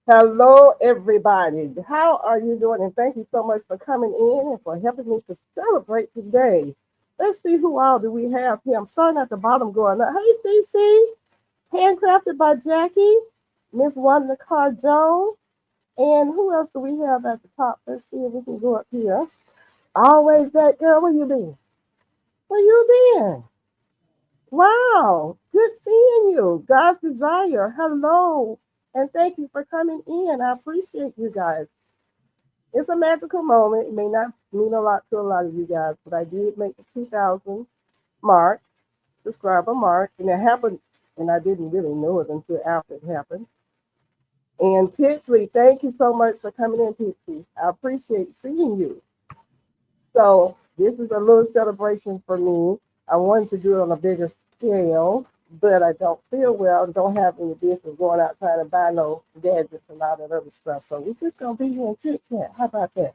Hello, everybody. How are you doing? And thank you so much for coming in and for helping me to celebrate today. Let's see who all do we have here. I'm starting at the bottom going up. Hey, CC, handcrafted by Jackie, Miss Wanda Carr Jones, and who else do we have at the top? Let's see if we can go up here. Always that girl. Where you been? Where you been? Wow, good seeing you. God's desire. Hello. And thank you for coming in. I appreciate you guys. It's a magical moment. It may not mean a lot to a lot of you guys, but I did make the 2,000 mark, subscriber mark, and it happened, and I didn't really know it until after it happened. And Tixley, thank you so much for coming in, Tixley. I appreciate seeing you. So this is a little celebration for me. I wanted to do it on a bigger scale, but I don't feel well. Don't have any business going out trying to buy no gadgets and all that other stuff. So we're just gonna be here and chit chat. How about that?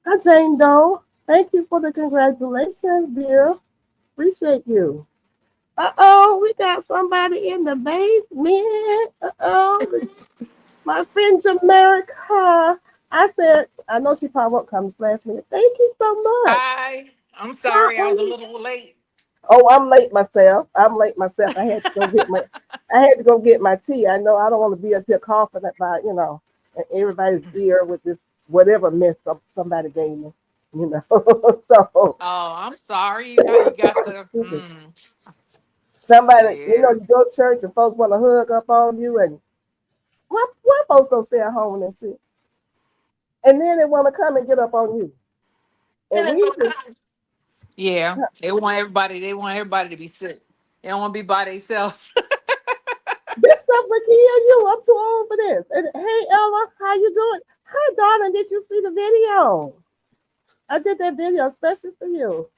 Hi, Jane Doe. Thank you for the congratulations, dear. Appreciate you. Uh-oh, we got somebody in the basement. Uh-oh. My friend Jamaica. I said, I know she probably won't come last minute. Thank you so much. Hi. I'm How sorry I are was a you? little late. Oh, I'm late myself. I'm late myself. I had to go get my tea. I know I don't want to be up here coughing about, in everybody's ear with this whatever mess somebody gave me, you know. So Oh, I'm sorry. You got the somebody, yeah. you go to church and folks want to hug up on you, and why folks gonna stay at home and sit, and then they want to come and get up on you, and we just Yeah. They want everybody to be sick. They don't want to be by themselves. this stuff will kill you. I'm too old for this. And hey, Ella, how you doing? Hi, darling. Did you see the video? I did that video especially for you.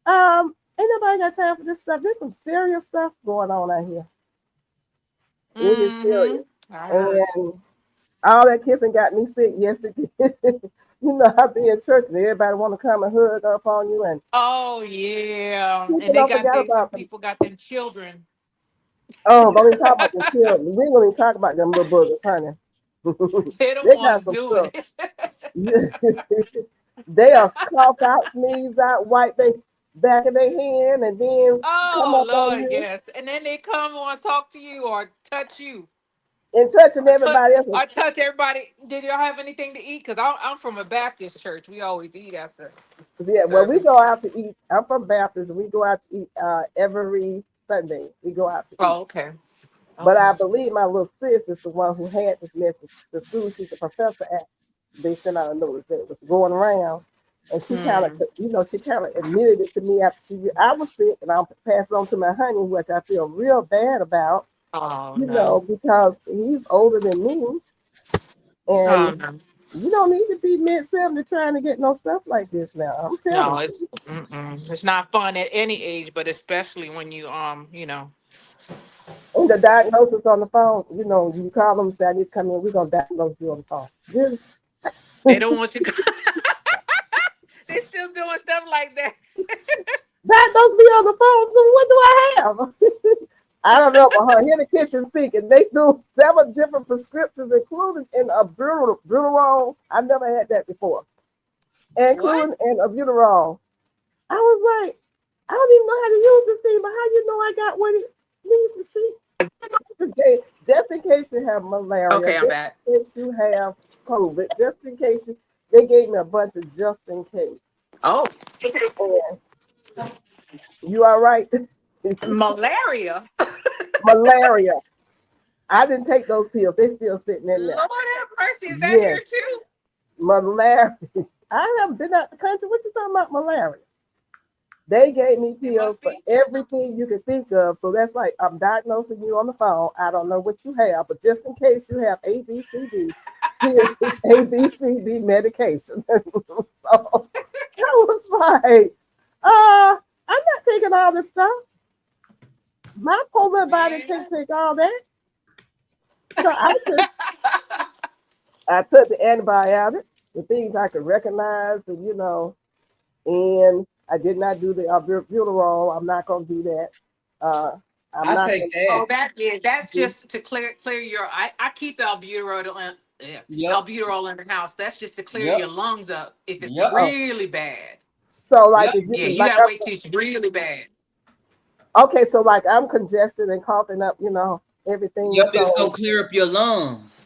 Ain't nobody got time for this stuff. There's some serious stuff going on out here. It is Mm-hmm. serious. I heard. And all that kissing got me sick yesterday. I be in church and everybody want to come and hug up on you, and Oh yeah. people And they don't got forget they some about them. people got them children. Oh, don't even talk about them children. We ain't gonna even talk about them little boogers, honey. They're the They got ones some doing stuff. it. They are cough out, sneeze out, wipe they back of their hand, and then come Oh up on Lord, you yes. And then they come and want to talk to you or touch you. and touching I touch, everybody else. I touch everybody. Did y'all have anything to eat? Because I'm from a Baptist church. We always eat after Yeah, well, we service. go out to eat. I'm from Baptist, and we go out to eat every Sunday. We go out to eat. Oh, okay. But Okay. I believe my little sis is the one who had this message. The school she's a professor at. They sent out a notice that it was going around, and she kind of, Hmm. she kind of admitted it to me after I was sick, and I'll pass it on to my honey, which I feel real bad about, Oh no. because he's older than me, and Oh no. you don't need to be mid-70 trying to get no stuff like this now. I'm No, telling you. it's not fun at any age, but especially when you. And the diagnosis on the phone, you call them and say, I need to come in, we're going to diagnose you on the phone. Really? They don't want you. They still doing stuff like that. Diagnose me on the phone, so what do I have? I don't know, but her hit the kitchen sink and they do 7 different prescriptions, including in a Brunerol. I've never had that before. What? Including in a Brunerol. I was like, I don't even know how to use this thing, but how you know I got what it needs to treat? Just in case you have malaria, Okay, I'm just back. in case you have COVID, just in case they gave me a bunch of just in case. Oh, And you all right? malaria. Malaria. I didn't take those pills. They still sitting in there. Lord have mercy. Is that Yes, here too? malaria. I haven't been out the country. What you talking about malaria? They gave me It pills must for be. everything you can think of. So that's like I'm diagnosing you on the phone. I don't know what you have, but just in case you have ABCD, here's this ABCD medication. So I was like, I'm not taking all this stuff. My poor little body can't Man. take all that. So I took the antibiotics, the things I could recognize, and I did not do the albuterol. I'm not going to do that. I'm I not take going Oh, that. that's to. just to clear your. I keep Yep. albuterol in the house. That's just to clear Yep. your lungs up if it's Yep. Oh, really bad. so like Yep. if Yeah, you you like gotta wait till it's really bad. okay, so like I'm congested and coughing up, everything. Yep. It's gonna So clear up your lungs.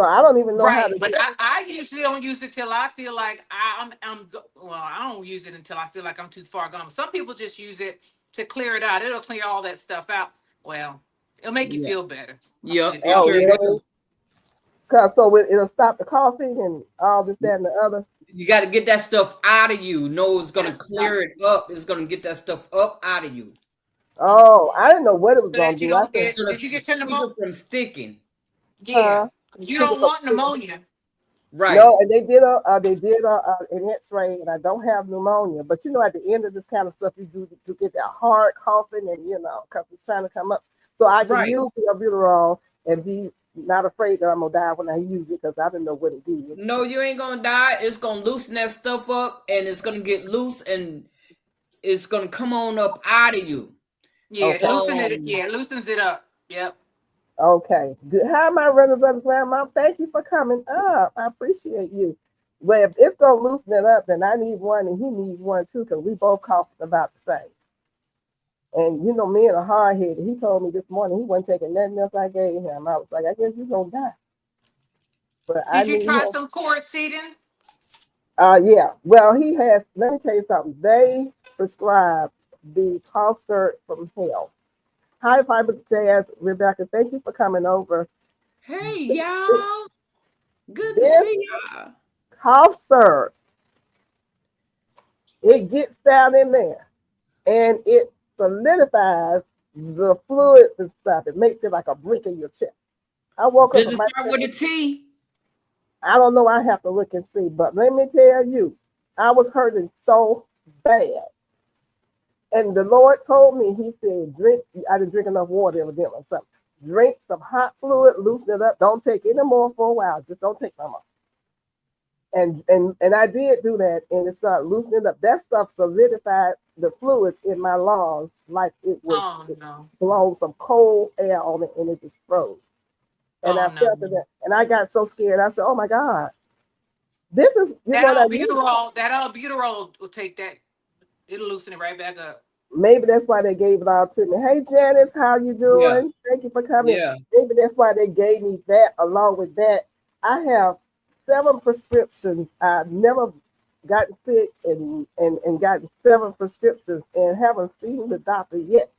I don't even know how Right, to but get. I usually don't use it till I feel like well, I don't use it until I feel like I'm too far gone. Some people just use it to clear it out. It'll clear all that stuff out. Well, it'll make you Yeah. feel better. I'll Yep. say It that. Oh, sure really? will. Cause so it'll stop the coughing and all this, that, and the other. You got to get that stuff out of you. No, it's Yeah. gonna clear it up. It's gonna get that stuff up out of you. Oh, I didn't know what it was So gonna that you do. I don't said, It's get. gonna Did you get your keep pneumonia? it from sticking. Yeah, huh? you Keep it don't from want sticking. pneumonia. Right. No, and they did an X-ray, and I don't have pneumonia. But at the end of this kind of stuff, you do you get that hard coughing, and because it's trying to come up. So I can Right. use the albuterol and be not afraid that I'm gonna die when I use it because I didn't know what it did. No, you ain't gonna die. It's gonna loosen that stuff up, and it's gonna get loose, and it's gonna come on up out of you. Yeah, it Okay, loosen it. Um. Yeah, it loosens it up. Yep. okay. Good. Hi, my runners up, Grandma. Thank you for coming up. I appreciate you. Well, if it's gonna loosen it up, then I need one, and he needs one too, because we both coughing about the same. And me and a hard headed. He told me this morning he wasn't taking nothing else I gave him. I was like, I guess you're gonna die. But I Did you need try him. some cord seeding? Yeah. Well, he has. Let me tell you something. They prescribe the cough syrup from hell. Hi, Fiber Jazz, Rebecca. Thank you for coming over. Hey, This, y'all. Good to this see y'all. cough syrup, it gets down in there and it solidifies the fluids and stuff. It makes it like a brick in your chest. I woke up Does and it my start with a T? I don't know. I have to look and see. But let me tell you, I was hurting so bad. And the Lord told me, He said, drink. I didn't drink enough water, evidently, or something. Drink some hot fluid, loosen it up. Don't take any more for a while. Just don't take no more. And I did do that, and it started loosening up. That stuff solidified the fluids in my lungs like Oh it no. blown some cold air on it, and it just froze. And Oh I no. felt it, and I got so scared. I said, "Oh my God, this is That I need." albuterol will take that. It'll loosen it right back up. Maybe that's why they gave it all to me. Hey Janice, how you Yeah. doing? Thank you for coming. Yeah. Maybe that's why they gave me that. Along with that, I have 7 prescriptions. I've never gotten sick and gotten 7 prescriptions and haven't seen the doctor yet.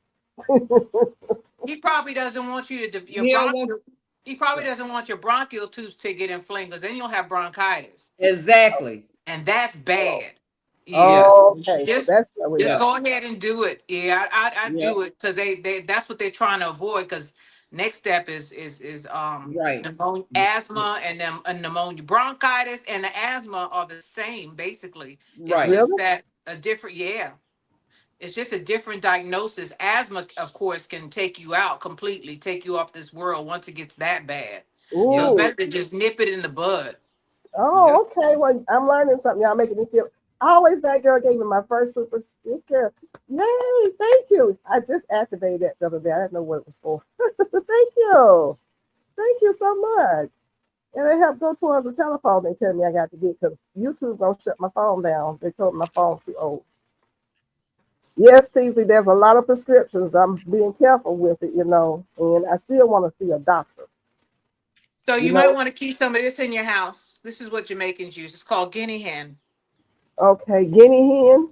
He probably doesn't want you to your He don't want. bronchial. He probably doesn't want your bronchial tubes to get inflamed because then you'll have bronchitis, Exactly. and that's Oh, bad. Yeah, Yeah. so okay, so just that's where we just Yeah. are. go ahead and do it. Yeah, I Yeah. do it because they that's what they're trying to avoid. Because next step is Right. pneumonia, asthma, and then a pneumonia, bronchitis, and the asthma are the same basically. It's Right. just Really? that a different it's just a different diagnosis. Asthma, of course, can take you out completely, take you off this world once it gets that bad. So it's Yep. Ooh. better to just nip it in the bud. Yep. Oh, okay. Well, I'm learning something. Y'all making me feel. Always that girl gave me my first super sticker. Yay! Thank you. I just activated that the other day. I didn't know what it was for. Thank you. Thank you so much. And it helped go towards the telephone. They tell me I got to get because YouTube gonna shut my phone down. They told me my phone's too old. Yes, Teasy, there's a lot of prescriptions. I'm being careful with it, and I still want to see a doctor. So You you might know, want to keep some of this in your house. This is what Jamaicans use. It's called guinea hen. okay, guinea hen.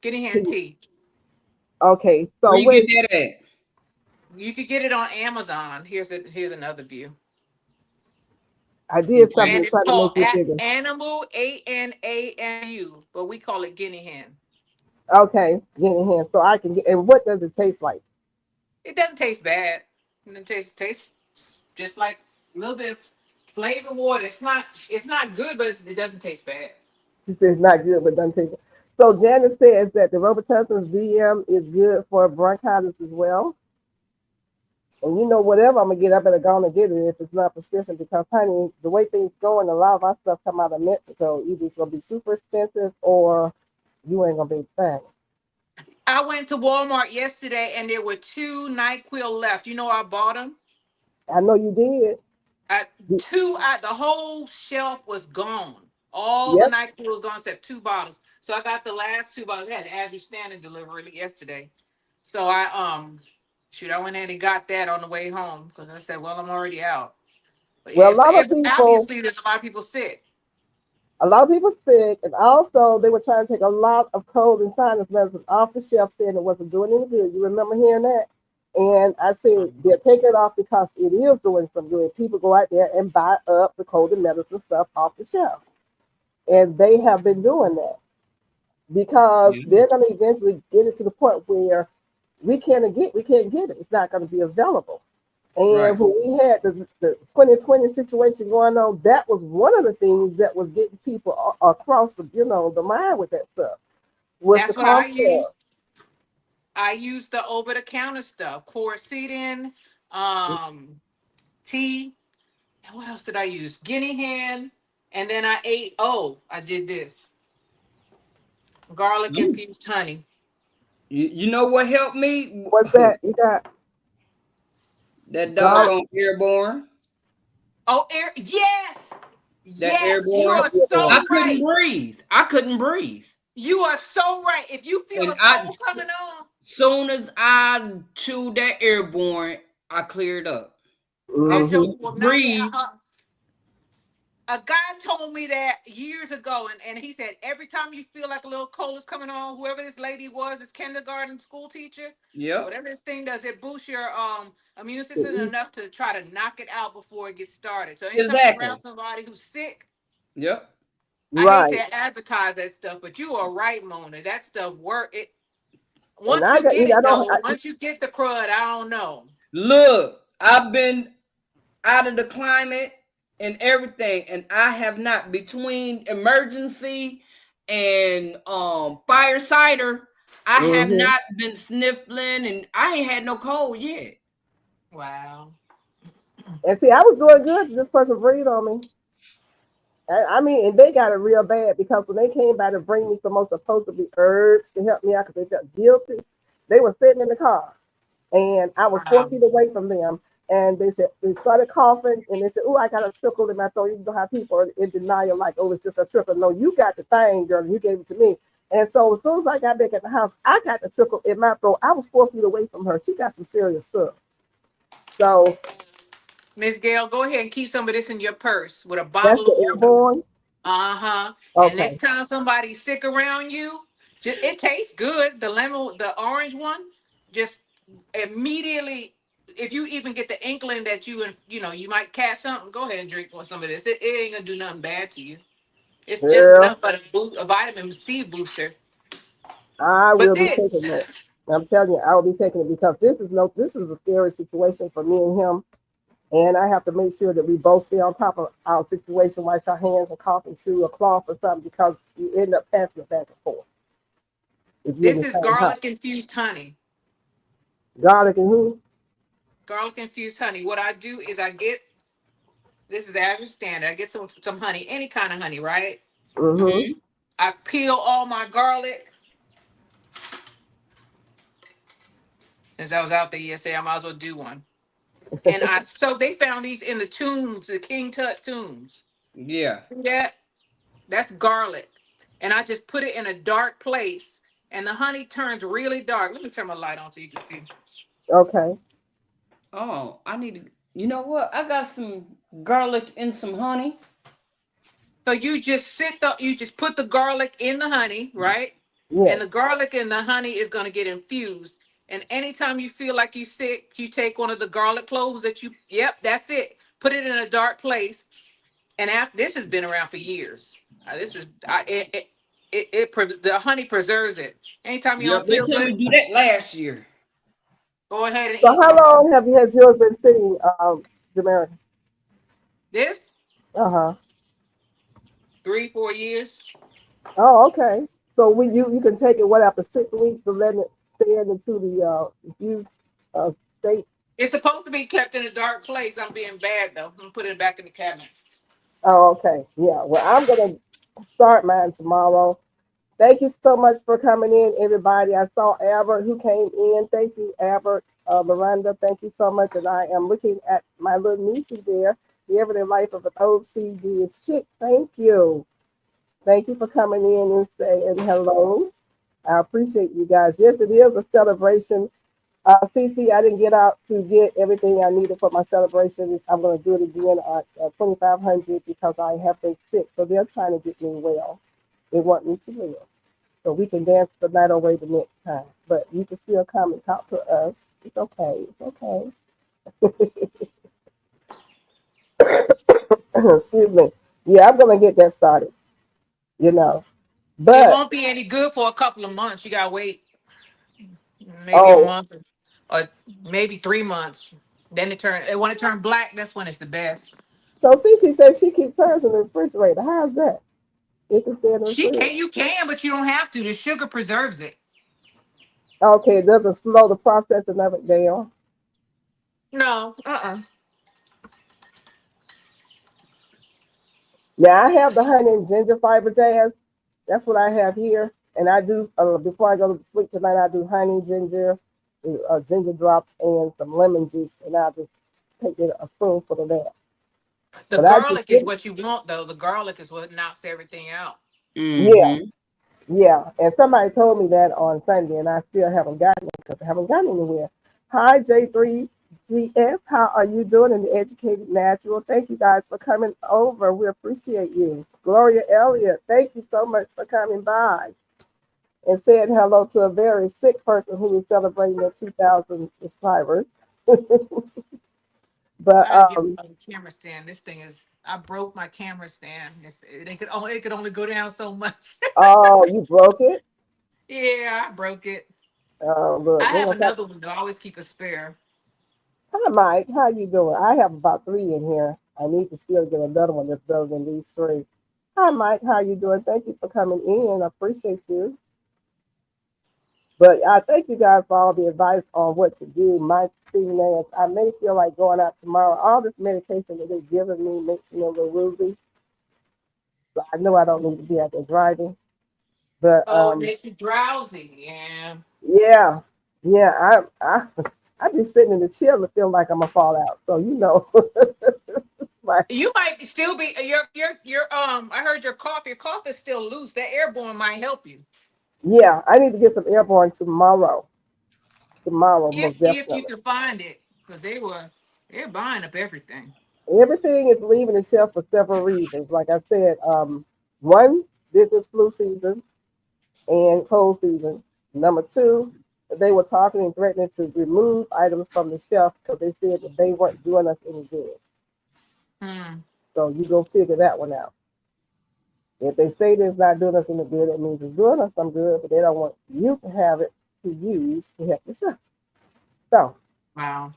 Guinea hen tea. Okay, Where so you get wait, that at? You could get it on Amazon. Here's another view. I did something Okay. And to it's try to make called you bigger. animal ANAMU, but we call it guinea hen. Okay, guinea hen. So I can get. And what does it taste like? It doesn't taste bad. It tastes just like a little bit of flavored water. It's not good, but it doesn't taste bad. She says it's not good, but doesn't taste. So Janice says that the Robitussin VM is good for bronchitis as well. And whatever I'm gonna get, I better go and get it if it's not prescription because honey, the way things going, a lot of our stuff come out of Mexico. Either it's gonna be super expensive or you ain't gonna be fine. I went to Walmart yesterday and there were two NyQuil left. You know, I bought them. I know you did. The whole shelf was gone. All the Yep. NyQuil was gone except two bottles. So I got the last two bottles. I had Azure Standard delivery yesterday. So I went in and got that on the way home because I said, well, I'm already out. But Well, yeah, a lot of if people, obviously there's a lot of people sick. a lot of people sick, and also they were trying to take a lot of cold and sinus medicine off the shelf, saying it wasn't doing any good. You remember hearing that? And I said they're taking it off because it is doing some good. People go out there and buy up the cold and medicine stuff off the shelf, and they have been doing that because Yeah. they're going to eventually get it to the point where we can't get it. It's not going to be available. And Right. when we had the 2020 situation going on, that was one of the things that was getting people across the mind with that stuff was the That's what I cough syrup. used. I used the over the counter stuff, Quercetin, um, tea. And what else did I use? Guinea hen. And then I did this garlic Mm. infused honey. You know what helped me? What's that? You got That garlic. doggone airborne. Oh, air. Yes. That Yes. You airborne. are Yeah. I so couldn't right. breathe. I couldn't breathe. You are so right. If you feel And a I, cold coming on, soon as I chewed that airborne, I cleared up. I that Hmm. joke couldn't will knock it breathe. out. A guy told me that years ago, and he said every time you feel like a little cold is coming on, whoever this lady was, this kindergarten school teacher, Yep. whatever this thing does, it boosts your immune system enough to try to knock it out before it gets started. So anytime you're around Exactly. somebody who's sick, Yep. I hate Right. to advertise that stuff, but you are right, Mona. That stuff work. It And once I you got get you. I it don't. though, once you get the crud, I don't know. Look, I've been out of the climate and everything, and I have not between emergency and fire cider. I have Hmm. not been sniffling, and I ain't had no cold yet. Wow. And see, I was doing good. This person breathed on me. I mean, and they got it real bad because when they came by to bring me some most supposed to be herbs to help me out because they felt guilty, they were sitting in the car and I was Wow. 4 feet away from them. And they started coughing and they said, "Oh, I got a trickle in my throat." You know how people are in denial, like, "Oh, it's just a trickle." No, you got the thing, girl, and you gave it to me. And so as soon as I got back at the house, I got the trickle in my throat. I was 4 feet away from her. She got some serious stuff. So Miss Gail, go ahead and keep some of this in your purse with a that's bottle the of water. airborne. Uh-huh. And Okay. next time somebody's sick around you, it tastes good. The lemon, the orange one, just immediately, if you even get the inkling that you might catch something, go ahead and drink some of this. It ain't gonna do nothing bad to you. It's just Girl, nothing but a vitamin C booster. I But will be this, taking it. I'm telling you, I will be taking it because this is a scary situation for me and him. And I have to make sure that we both stay on top of our situation, wash our hands and coughing through a cloth or something because you end up passing it back and forth if you're in this the is same house. garlic infused honey. Garlic and who? Garlic infused honey. What I do is I get this is Azure Standard. I get some honey, any kind of honey, right? Mm-hmm. Hmm. I peel all my garlic. Since I was out there yesterday, I might as well do one. And so they found these in the tombs, the King Tut tombs. Yeah. See that? That's garlic. And I just put it in a dark place, and the honey turns really dark. Let me turn my light on so you can see. Okay. Oh, I need to. You know what? I got some garlic and some honey. So you just put the garlic in the honey, right? And Yes. the garlic and the honey is gonna get infused. And anytime you feel like you're sick, you take one of the garlic cloves yep, that's it. Put it in a dark place. And after this has been around for years. This was I, the honey preserves it. Anytime you Yep. don't They feel tell me good, to do that last year. go ahead and So eat how one. long has yours been sitting, Jamaica? This Uh-huh. 3, 4 years. Oh, okay. So you can take it what after 6 weeks of letting it stand into the infused uh, state. It's supposed to be kept in a dark place. I'm being bad though. I'm gonna put it back in the cabinet. Oh, okay. Yeah. Well, I'm gonna start mine tomorrow. Thank you so much for coming in, everybody. I saw Albert who came in. Thank you, Albert. Miranda, thank you so much. And I am looking at my little niece there, the everyday life of an OCD chick. Thank you. Thank you for coming in and saying hello. I appreciate you guys. Yes, it is a celebration. Cece, I didn't get out to get everything I needed for my celebration. I'm going to do it again at 2500 because I have been sick. So they're trying to get me well. They want me to live. So we can dance the night away the next time. But you can still come and talk to us. It's okay. It's okay. Excuse me. Yeah, I'm going to get that started, you know. It But, won't be any good for a couple of months. You gotta wait maybe a oh, month or maybe 3 months. Then it turn. And when it turn black, that's when it's the best. so Cece says she keeps hers in the refrigerator. How's that? It can stay in the She refrigerator. can. You can, but you don't have to. The sugar preserves it. Okay, it doesn't slow the processing of it down. No. Now I have the honey and ginger fiber jazz. That's what I have here, and I do before I go to sleep tonight. I do honey, ginger, ginger drops, and some lemon juice, and I just take a spoonful of that. The But I just garlic is what you want, though. The garlic is what knocks everything out. yeah, Mm-hmm. yeah. And somebody told me that on Sunday, and I still haven't gotten it because I haven't gotten anywhere. Hi J3GS, how are you doing in the Educated Natural? Thank you guys for coming over. We appreciate you. Gloria Elliott, thank you so much for coming by and said hello to a very sick person who is celebrating their 2,000 subscribers. But I gotta get a camera stand. This thing is. I broke my camera stand. It could only go down so much. oh, you broke it? Yeah, I broke it. Look, I they're have gonna talk. another one though. I always keep a spare. Hi, Mike. How you doing? I have about three in here. I need to still get another one that's better than these three. Hi, Mike. How you doing? Thank you for coming in. I appreciate you. But I thank you guys for all the advice on what to do. My thing is, I may feel like going out tomorrow. All this medication that they're giving me makes me a little woozy. So I know I don't need to be out there driving. But Oh, it makes you drowsy. Yeah. yeah, yeah, I be sitting in the chair and feel like I'm gonna fall out. So like You might still be your. I heard your cough. Your cough is still loose. That airborne might help you yeah, I need to get some airborne tomorrow. Tomorrow, most if you definitely. can find it because they're buying up everything. Everything is leaving the shelf for several reasons. Like I said, one, this is flu season and cold season. Number two, they were talking and threatening to remove items from the shelf because they said that they weren't doing us any good. Hmm. So you go figure that one out. If they say it's not doing us any good, it means it's doing us some good, but they don't want you to have it to use to help yourself. So, Wow.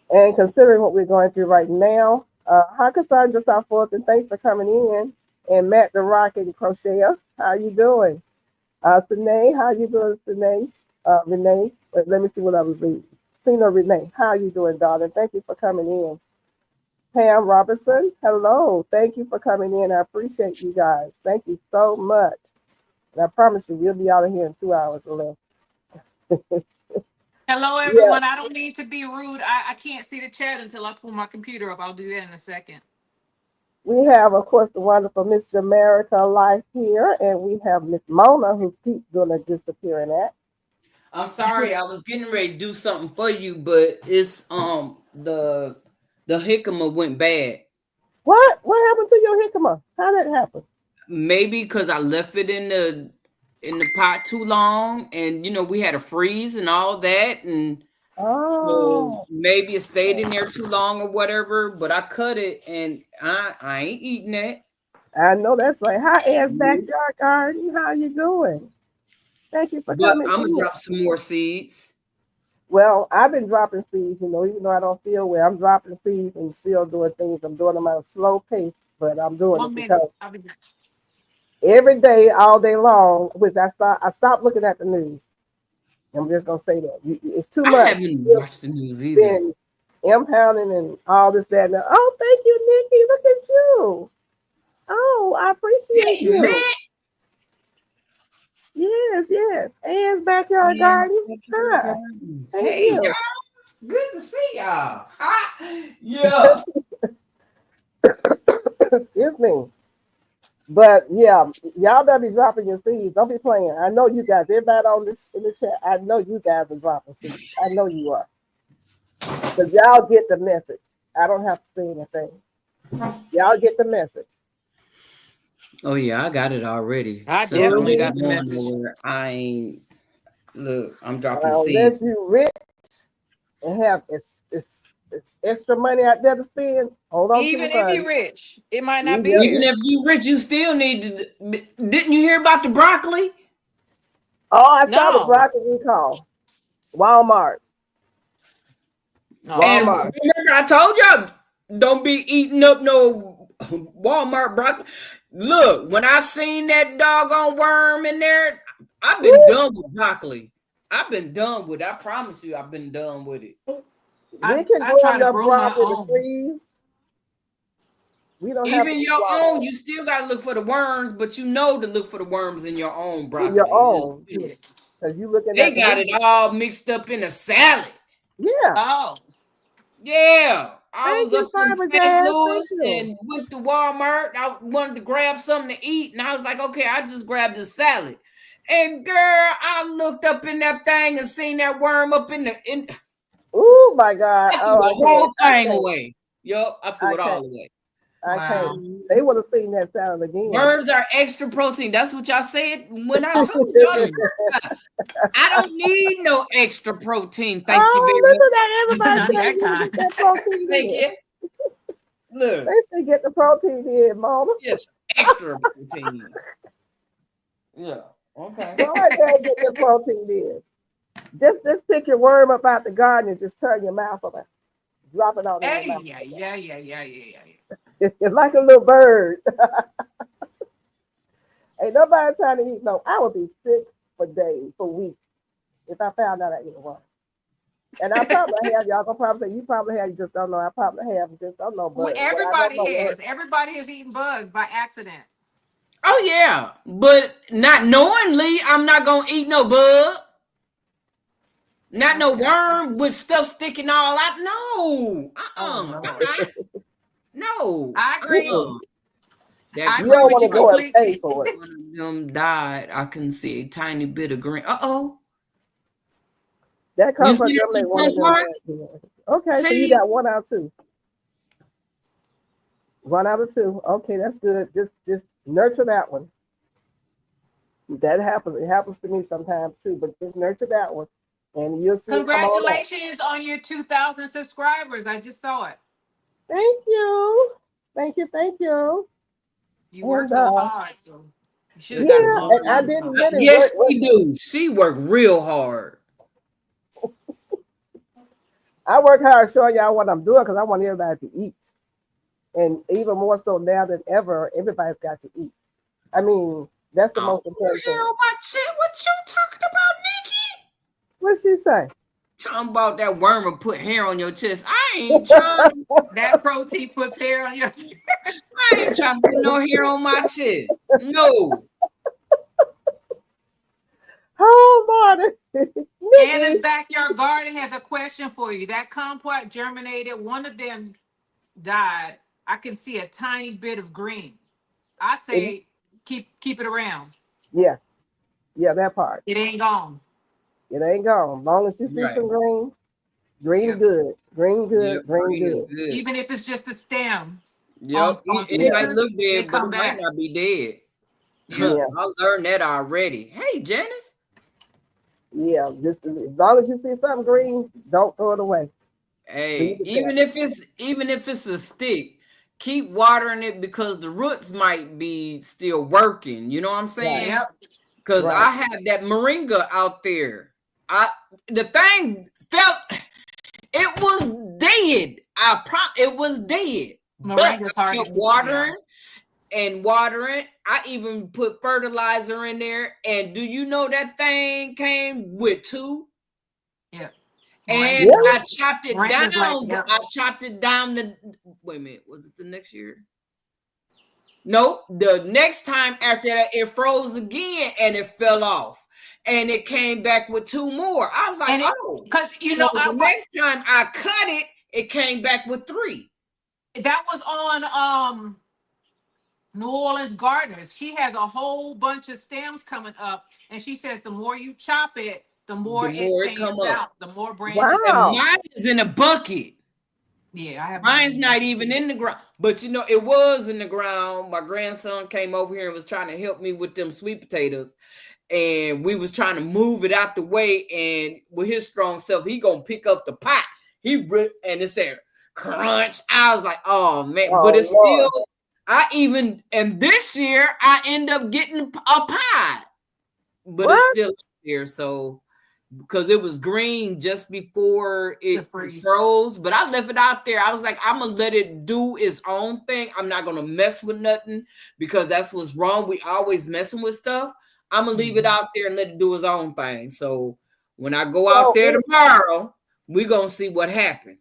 and considering what we're going through right now, hi Cassandra Southforth, and thanks for coming in. And Matt the Rock and Crocheter, how you doing? Sine, how you doing, Sine? Renee, let me see what I was reading. Cena Renee, how you doing, darling? Thank you for coming in. Pam Robertson, hello. Thank you for coming in. I appreciate you guys. Thank you so much. And I promise you, we'll be out of here in 2 hours or less. Hello, Yeah, everyone. I don't mean to be rude. I can't see the chat until I pull my computer up. I'll do that in a second. we have, of course, the wonderful Miss America Life here, and we have Miss Mona, who keeps doing a disappearing act. I'm sorry, I was getting ready to do something for you, but it's the jicama went bad. What? What happened to your jicama? How did that happen? Maybe because I left it in the pot too long, and we had a freeze and all that, and so Oh, maybe it stayed in there too long or whatever. But I cut it, and I ain't eating that. I know that's right. Hi, Ed's Backyard Garden. How you doing? Thank you for But coming I'm gonna in. drop some more seeds. Well, I've been dropping seeds, even though I don't feel well. I'm dropping seeds and still doing things. I'm doing them at a slow pace, but I'm doing it 1 minute. because I'll be back. every day, all day long, which I stopped looking at the news. I'm just gonna say that it's too I much. haven't It's watched the news either. been impounding and all this, that, and that. Oh, thank you, Nikki. Look at you. Oh, I appreciate Hey, man. you. Yes, yes. Anne's backyard Yes, garden. thank you, Hi. God. Thank Hey, you. y'all. Good to see y'all. Yeah. Excuse me. But yeah, y'all better be dropping your seeds. Don't be playing. I know you guys. Everybody on this in the chat. I know you guys are dropping seeds. I know you are. But y'all get the message. I don't have to say anything. Y'all get the message. Oh yeah, I got it already. I Since I definitely Mm-hmm. got ain't the going message. nowhere, I ain't look. I'm dropping Unless seeds. you rich and have it's extra money out there to spend, hold on to your Even if money. you're rich, it might not be Even Even there. if you rich, you still need to. Didn't you hear about the broccoli? oh, I saw the No. broccoli recall. Walmart. Oh, And Walmart. okay. remember, I told y'all, don't be eating up no Walmart broccoli. Look, when I seen that doggone worm in there, I've been Woo! done with broccoli. I've been done with it. I promise you, I've been done with it. We can I grow try to enough grow my broccoli to own. freeze. We don't have to Even eat your own, Walmart. you still gotta look for the worms, but you know to look for the worms in your own In your broccoli. own. Because you looking They at the got it movie. all mixed up in a salad. Yeah. Oh, Yeah, I Thank was you, up in Farmer St. Jazz. Thank Louis you. and went to Walmart. I wanted to grab something to eat, and I was like, okay, I just grabbed a salad. And girl, I looked up in that thing and seen that worm up in the. Oh my God. I threw Oh, I the can't. whole I thing can't. away. Yup, I threw I it can't. all away. I can't. wow. They would have seen that salad again. Worms are extra protein. That's what y'all said when I told y'all the first time. I don't need no extra protein. Thank you very Oh, much. listen to that. Everybody Not trying that to get, kind. get that protein Thank in. you. Look, They say get the protein in, mama. yes, extra protein. Yeah. Okay. Go out there and get the protein in. Just pick your worm up out the garden and just turn your mouth up and drop it out in your Hey, mouth. yeah, yeah, yeah, yeah, yeah, yeah. It's like a little bird. Ain't nobody trying to eat no. I would be sick for days, for weeks, if I found out I ate a worm. And I probably have. Y'all gonna probably say you probably have. You just don't know. I probably have. You just don't know. But what I don't Everybody know what. has. Everybody has eaten bugs by accident. Oh yeah, but not knowingly, I'm not gonna eat no bug, not no Okay. worm with stuff sticking all out. No, Oh Lord. no. I agree. Mm-mm. Uh-uh. That I You agree don't with want you to go and pay completely. for it. one of them died. I can see a tiny bit of green. Uh-oh. That You comes from see them. that They some one of them. kumquat? Okay, so you See? got 1 out of 2. 1 out of 2. Okay, that's good. Just nurture that one. That happens. It happens to me sometimes too. But just nurture that one, and you'll see it come on up. Congratulations on your 2,000 subscribers. I just saw it. Thank you. Thank you. Thank you. You work And so hard, so you should have got it a yeah, long and I time didn't ago. really Yes, work with she do. She worked real hard. I work hard showing y'all what I'm doing because I want everybody to eat. And even more so now than ever, everybody's got to eat. I mean, that's the Oh, most important thing. hell, my shit. What you talking about, Nikki? What'd she say? Talking about that worm and put hair on your chest. I ain't trying. That protein puts hair on your chest. I ain't trying to put no hair on my chest. No. Oh, Marty. Anna's Nikki. backyard garden has a question for you. That kumquat germinated, one of them died. I can see a tiny bit of green. I It- say keep it around. yeah, yeah, that part. It ain't gone. It ain't gone. Long as you see Right. some green, green Yep. good. Green Yep. good, green Green is good. good. Even if it's just the stem Yep. on It might citrus, look they dead, but come it might back. not be dead. Yep. Yeah, I learned that already. Hey, Janice. yeah. Just as long as you see something green, don't throw it away. Leave Hey, it there. even if it's a stick, keep watering it because the roots might be still working. You know what I'm Right, saying? Yep. Because right. I have that moringa out there. The thing felt it was dead. It was dead. But Moringa's I hard to kept keep. Yeah. watering and watering. I even put fertilizer in there. And do you know that thing came with two? Yep. And Moringa. Really? I chopped it Moringa's like, down. yep. I chopped it down the wait a minute, was it the next year? Nope. The next time after that, it froze again and it fell off. And it came back with two more. I was like, And it, oh. because you So know, the next time I cut it, it came back with three. that was on New Orleans Gardeners. She has a whole bunch of stems coming up, and she says the more you chop it, the The more it more it come fans up. out, the more branches And come Wow. up. mine is in a bucket. Yeah, I have mine Mine's in not bucket even too. in the ground. But you know, it was in the ground. My grandson came over here and was trying to help me with them sweet potatoes. And we was trying to move it out the way. And with his strong self, he gonna pick up the pot. He ripped and it said crunch. I was like, oh man, but Oh it's still. Lord. I even and this year I end up getting a pie, but it's What? still here. So because it was green just before The it freeze. froze, but I left it out there. I was like, I'm gonna let it do its own thing. I'm not gonna mess with nothing because that's what's wrong. We always messing with stuff. I'm gonna leave it Mhm. out there and let it do its own thing. So when I go out So there it tomorrow, we're gonna see what happened.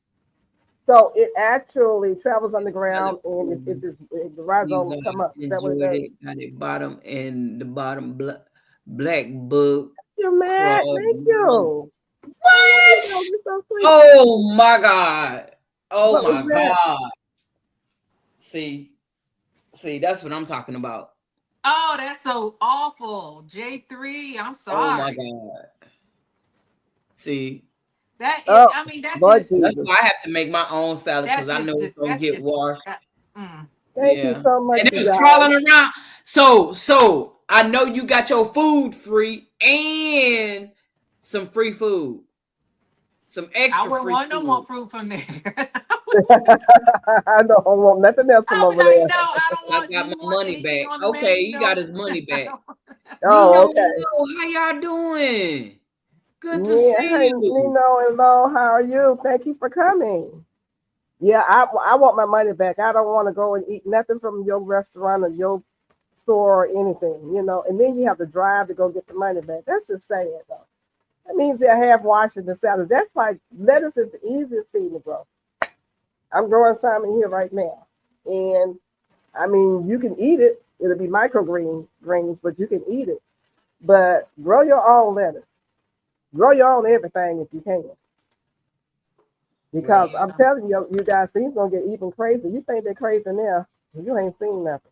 so it actually travels It's another underground and it food. just the You rhizomes come guys up. Is that what it enjoyed does? it. Got it bottom and the bottom black book You mad? crud. Thank you. Oh, you What? know, you're so sweet. Oh my God. Oh What was my that? God. See, see, that's what I'm talking about. Oh, that's so awful. J3, I'm Oh my sorry. God. See, That is, Oh, I mean, that Lord just, that's Jesus. why I have to make my own salad because I know it's gonna that's get just, washed. mm. Thank you Yeah. so much, And it you was guys. crawling around. So I know you got your food free and some free food, some I extra wouldn't free want no more food. fruit from there. I don't want nothing else from I'll be over like, there. no, I don't I want. Do got you my want money anything back. on the Okay, menu? he got No. his money back. Oh, Nino, okay. hello, how y'all doing? Good to Yeah, see hey, you. Nino and Lo, how are you? Thank you for coming. Yeah, I want my money back. I don't want to go and eat nothing from your restaurant or your store or anything, you know. And then you have to drive to go get the money back. That's just sad, though. That means they're half washing the salad. That's why lettuce is the easiest thing to grow. I'm growing some in here right now, and I mean, you can eat it. It'll be greens, but you can eat it. But grow your own lettuce. Grow your own everything if you can. Because Well, I'm Yeah. telling you, you guys, things gonna get even crazy. You think they're crazy now? You ain't seen nothing.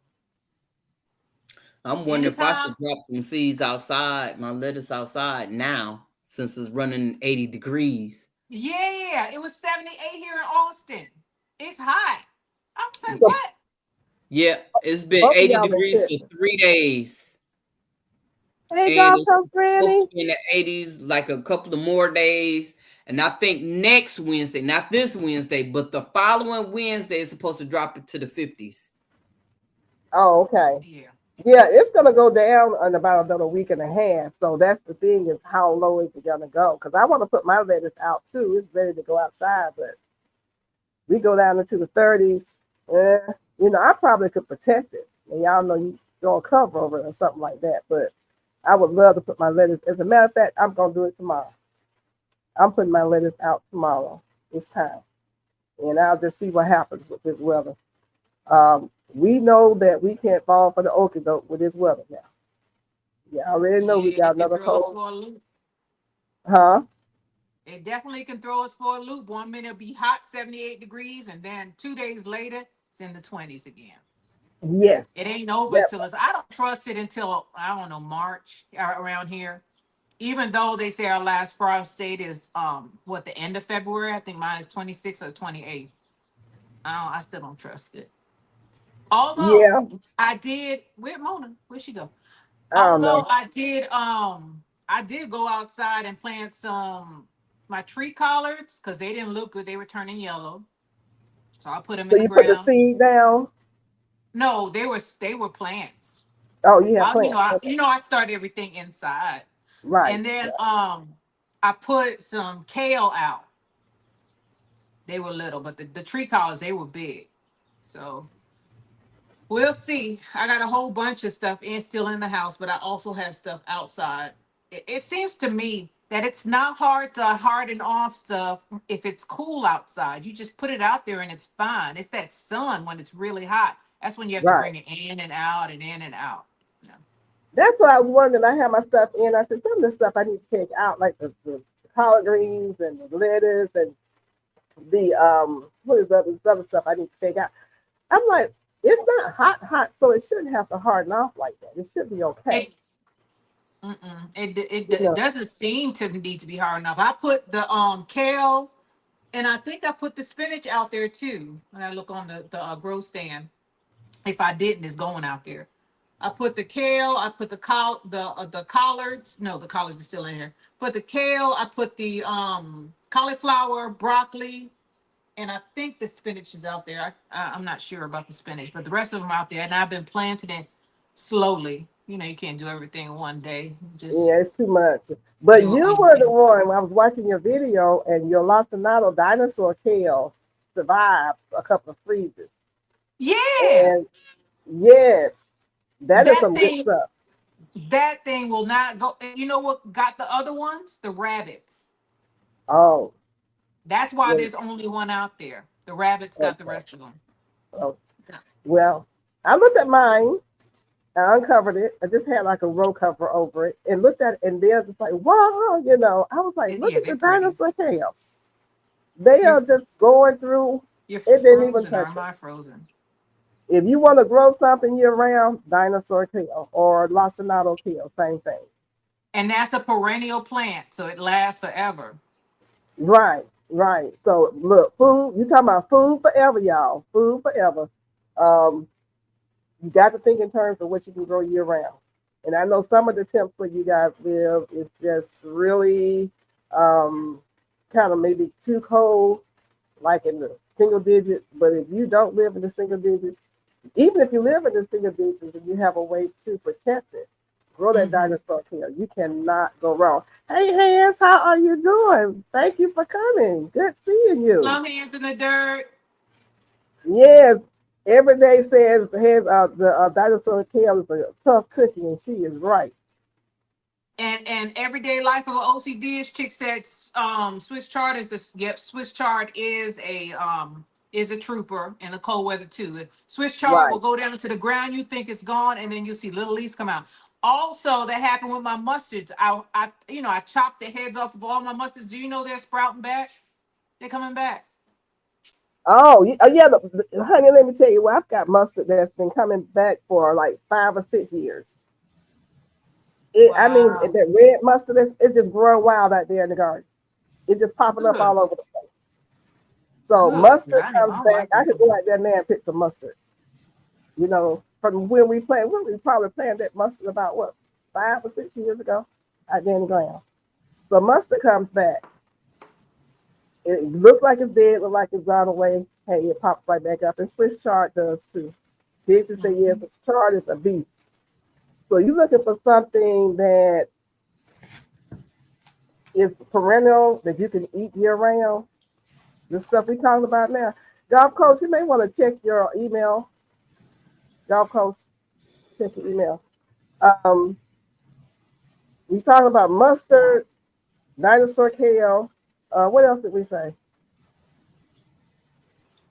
I'm wondering if I should Anytime. drop some seeds outside, my lettuce outside now, since it's running 80 degrees. Yeah, it was 78 here in Austin. It's hot. I was like, So what? Yeah, it's been both of 80 y'all in degrees for Texas. 3 days. Hey, And golf it's coach supposed to Granny. be in the 80s like a couple of more days. And I think next Wednesday, not this Wednesday, but the following Wednesday is supposed to drop it to the 50s. Oh, okay. Yeah. Yeah, it's gonna go down in about another week and a half. So that's the thing is how low is it gonna go? Because I want to put my lettuce out too. It's ready to go outside, but we go down into the 30s. Eh, you know, I probably could protect it. And y'all know you throw a cover over it or something like that. But I would love to put my lettuce. As a matter of fact, I'm gonna do it tomorrow. I'm putting my lettuce out tomorrow. It's time, and I'll just see what happens with this weather. We know that we can't fall for the okie doke with this weather now. Yeah, I already know we Yeah, got it can another throw us cold. for a loop. Huh? It definitely can throw us for a loop. 1 minute it'll be hot, 78 degrees, and then 2 days later, it's in the 20s again. Yes. It ain't over Yep. till it's, I don't trust it until, I don't know, March around here. Even though they say our last frost date is, what, the end of February? I think mine is 26th or 28th. I still don't trust it. Although Yeah. I did, where Mona? Where'd she go? I don't Although know. I did go outside and plant some my tree collards because they didn't look good. They were turning yellow. So I put them So in the you put the ground. seed down. No, they were plants. Oh, you have I you know plants. I Okay. you know I started everything inside. Right. And then Right. I put some kale out. They were little, but the tree collards they were big. So we'll see. I got a whole bunch of stuff still in the house, but I also have stuff outside. It seems to me that it's not hard to harden off stuff if it's cool outside. You just put it out there and it's fine. It's that sun when it's really hot. That's when you have to Right. bring it in and out and in and out. Yeah. That's what I was wondering. I had my stuff in. I said, some of the stuff I need to take out, like the collard greens and the lettuce and the what is other stuff I need to take out. I'm like, it's not hot, so it shouldn't have to harden off like that. It should be okay. It mm-mm, You it know, doesn't seem to need to be hard enough. I put the kale and I think I put the spinach out there too. When I look on the grow stand, if I didn't, it's going out there. I put the kale. I put the collards. No, the collards are still in here. Put the kale. I put the cauliflower, broccoli, and I think the spinach is out there. I'm not sure about the spinach, but the rest of them out there. And I've been planting it slowly. You know, you can't do everything in one day. Just yeah, it's too much. But do it you when you were the can. one when I was watching your video, and your Lacinato dinosaur kale survived a couple of freezes. Yeah, And yes, that is that some good thing. stuff. That thing will not go. And you know what got the other ones? The rabbits. Oh, That's why yeah, there's only one out there. The rabbits got the okay. rest of them. Oh, well, I looked at mine. I uncovered it. I just had like a row cover over it and looked at it, and they're just like, wow, you know. I was like, look Yeah, at they're the pretty. dinosaur tail. They You're are just going through. you're It didn't even frozen, or touch am it. I frozen? If you want to grow something year round, dinosaur tail or lacinato tail, same thing. And that's a perennial plant, so it lasts forever. Right, right. So look, food. You talking about food forever, y'all? Food forever. Um, you got to think in terms of what you can grow year round. And I know some of the temps where you guys live is just really um, kind of maybe too cold, like in the single digits. But if you don't live in the single digits, even if you live in the single digits and you have a way to protect it, grow that Hmm. dinosaur tail. You cannot go wrong. Hey, Hans, how are you doing? Thank you for coming. Good seeing you. Slow hands in the dirt. Yes, every day says the dinosaur tail is a tough cookie, and she is right. And everyday life of an OCD is chick said Swiss chard is this yep, Swiss chard is a trooper in the cold weather too. Swiss chard Right. will go down into the ground, you think it's gone, and then you'll see little leaves come out. Also, that happened with my mustards. I chopped the heads off of all my mustards. Do you know they're sprouting back? They're coming back. Oh, yeah, honey. Let me tell you, well, I've got mustard that's been coming back for like 5 or 6 years. I mean, Wow. that red mustard, it's just growing wild out there in the garden. It's just popping up Good. all over the place. So Good. mustard comes I back. like I it. could go out there now and pick some mustard. You know, from when we planted, when we probably planted that mustard about what 5 or 6 years ago out there in the ground. So mustard comes back. It looks like it's dead, looks like it's gone away. Hey, it pops right back up. And Swiss chard does too. Pigs say yes, Mhm. a chard is a beast. So you're looking for something that is perennial that you can eat year round. The stuff we talking about now. Golf coach, you may want to check your email. Golf coach, check your email. Um, we talking about mustard, dinosaur kale. What else did we say?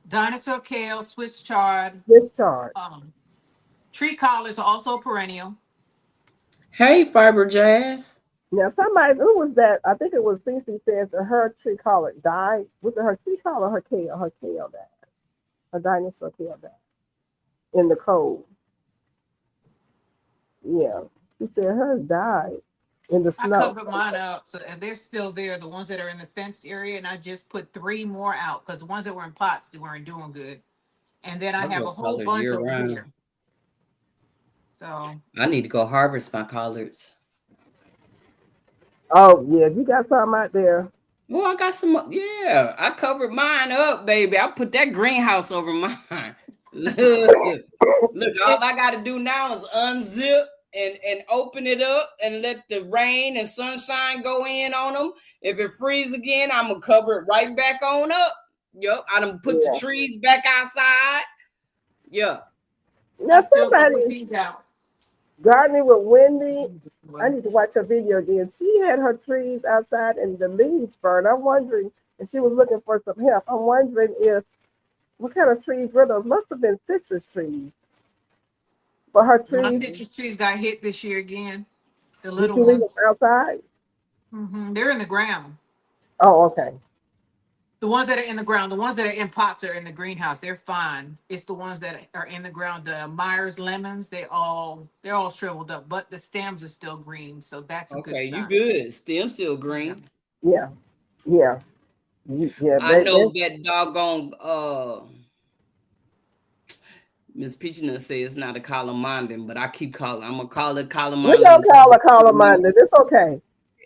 Dinosaur kale, Swiss chard, This chart. um, tree collards are also perennial. Hey, Fiber Jazz. Now, somebody, who was that? I think it was Cece says that her tree collar died. Was it her tree collar or her kale? Her kale died. Her dinosaur kale died in the cold. Yeah. She said hers died in the I snow. covered mine up, so and they're still there. The ones that are in the fenced area, and I just put three more out because the ones that were in pots they weren't doing good. And then I I have grow a whole collards bunch year over round. here. So I need to go harvest my collards. Oh, yeah. You got something out there. Well, I got some. Yeah, I covered mine up, baby. I put that greenhouse over mine. Look, all it I got to do now is unzip and open it up and let the rain and sunshine go in on them. If it freezes again, I'm gonna cover it right back on up. Yep, I done put the Yeah. trees back outside. Yeah, Now, I still got the somebody, seeds out. Gardening with Wendy. I need to watch her video again. She had her trees outside and the leaves burned. I'm wondering, and she was looking for some help. I'm wondering if what kind of trees were those? Must have been citrus trees. For her My trees, citrus trees got hit this year again. The did little you leave them ones. outside? They're in the ground. Oh, okay. The ones that are in the ground, the ones that are in pots are in the greenhouse. They're fine. It's the ones that are in the ground, the Myers lemons. They're all shriveled up, but the stems are still green, so that's a good Okay, you sign. good. Stem still Yeah. green. Yeah, yeah, yeah. I know that doggone Miss Peachina say it's not a calamondin, but I keep calling. I'm gonna call it We calamondin don't until call a calamanda. It's okay.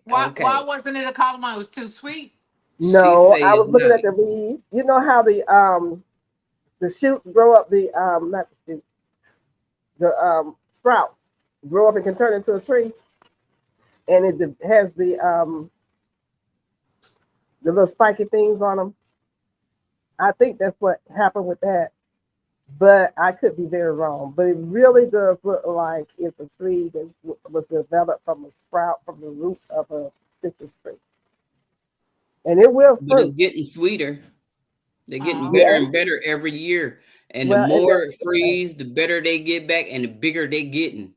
Why okay. wasn't it a calamine? It was too sweet. She No, say I was it's looking not. at the leaves. You know how the shoots grow up the not the shoots, the sprouts grow up and can turn into a tree, and it has the little spiky things on them. I think that's what happened with that, but I could be very wrong. But it really does look like it's a tree that was developed from a sprout from the root of a citrus tree, and it will But it's fruit. getting sweeter. They're getting Oh, better Yeah, and better every year. And the well, and more that's it frees, the better they get back and the bigger they getting.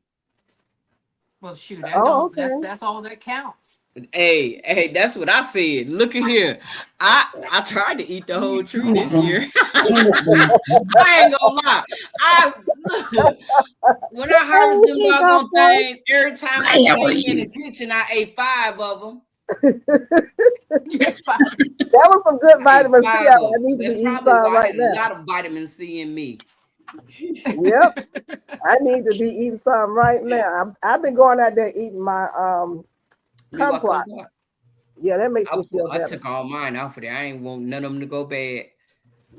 well, shoot, that oh, don't that's okay. that's all that counts. Hey, that's what I said. Look at here. I tried to eat the whole tree this year. I ain't gonna lie. I look, when I harvest them Hey, God doggone boy. things, every time I How are came in the you? kitchen, I ate 5 of them. Yeah, That was some good I ate vitamin C. 5 of I them. need So to be that's eating probably some why I right had a now. lot of vitamin C in me. Yep, I need to be eating some right now. I've been going out there eating my Miwa kumquat. kumquat. Yeah, that makes me feel I better. took all mine out for there. I ain't want none of them to go bad.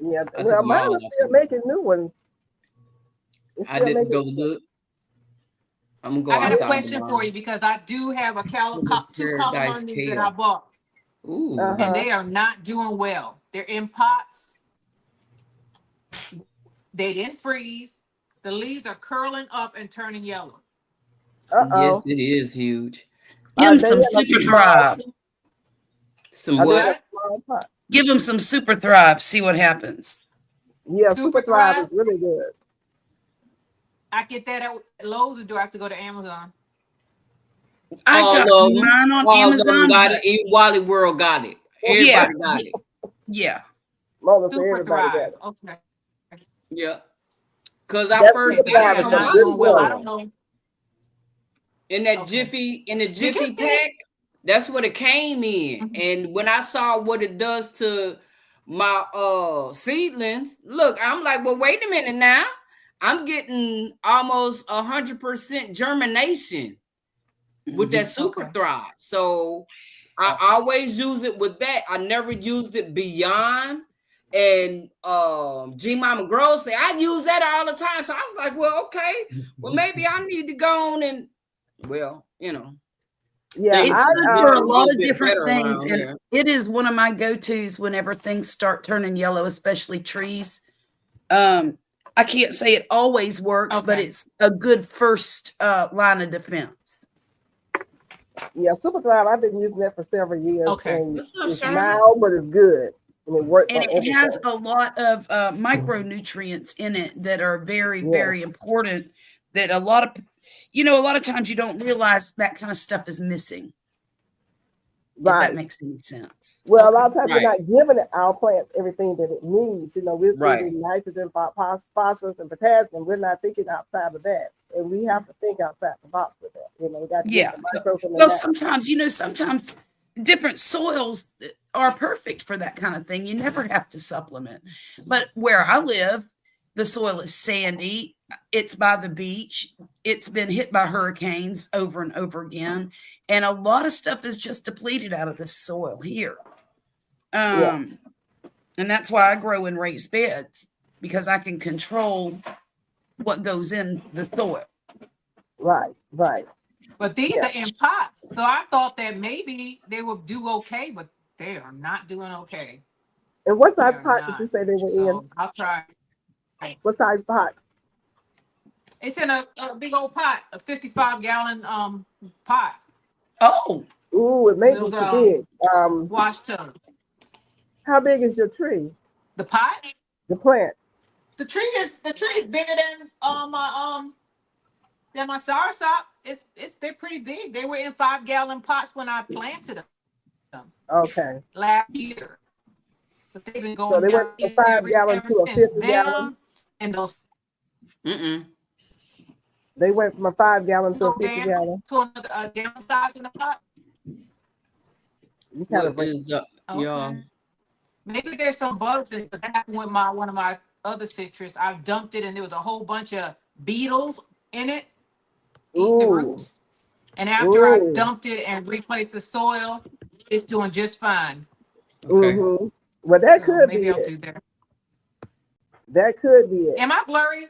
Yeah, I took well, them mine all is off still of there. making new ones. It's I still didn't making go new ones. look. I'm gonna go I got a Yeah. outside question for tomorrow. you because I do have Little two paradise calamondis that I kale. bought, Uh Ooh. and huh. they are not doing well. They're in pots. They didn't freeze. The leaves are curling up and turning yellow. Yes, Uh-oh. it is huge. Give Are them they some in a super small? thrive. Some Are they in what? a What? small pot? Give them some super thrive. See what happens. Yeah, Super Super Thrive Thrive? is really good. I get that at Lowe's, or do I have to go to Amazon? I All got of them. mine on All of them Amazon, got it. but Even Wally World got it. yeah, Everybody got it. yeah. Mother for Super everybody got Thrive. it. Okay. Yeah. Because I That Okay, first Super got they it Thrive are is from a not good doing well. I one. don't Walmart. know. In that Okay. Jiffy Because see, pack, that's what it came in. mhm, And when I saw what it does to my seedlings, look, I'm like, well, wait a minute now. I'm getting almost 100% germination with that Hmm. super okay. thrive. So I always use it with that. I never used it beyond. And G Mama Grow say I use that all the time. So I was like, well, okay, well, maybe I need to go on and Yeah, things It's are good for getting a a lot little of bit different better things, around and here. it is one of my go-tos whenever things start turning yellow, especially trees. Um, I can't say it always works, but Okay. it's a good first line of defense. yeah, Super Thrive. I've been using that for several years, Okay. and What's up, it's Charlotte? mild, but it's good, and it works And on it has everything. a lot of micronutrients in it that are very, Yes, very important. That a lot of times you don't realize that kind of stuff is missing. If that right. makes any sense. Well, a lot Okay. of times we're Right, not giving it our plants everything that it needs. We're right. feeding nitrogen, phosphorus, and potassium. We're not thinking outside of that, and we have to think outside the box with that. We got to get Yeah. the So, microbes and the well, macros. sometimes different soils are perfect for that kind of thing. You never have to supplement. But where I live, the soil is sandy. It's by the beach. It's been hit by hurricanes over and over again. And a lot of stuff is just depleted out of this soil here. Yeah, And that's why I grow in raised beds because I can control what goes in the soil. right, right. But these Yeah. are in pots. So I thought that maybe they would do okay, but they are not doing okay. And what They size are pot did you not. say they were in? So I'll try. What size pot? It's in a big old pot, a 55-gallon pot. Oh, Ooh, it may be Those too big. wash tub. How big is your tree? The pot. The plant? The tree is bigger than my soursop. They're pretty big. They were in 5-gallon pots when I planted them Okay. last year. But they've been So going they went down from 5-gallon ever to a since 50-gallon. then. And those They went from a 5-gallon to a go down 50-gallon. to another downsize in the pot. You kind of What is up, y'all? Okay. Maybe there's some bugs in it because that happened with one of my other citrus. I dumped it and there was a whole bunch of beetles in it eating the Ooh. roots. And after I Ooh. dumped it and replaced the soil, it's doing just fine. Okay. Mm-hmm. Well, that So could maybe be I'll it. do that. That could be it. Am I blurry?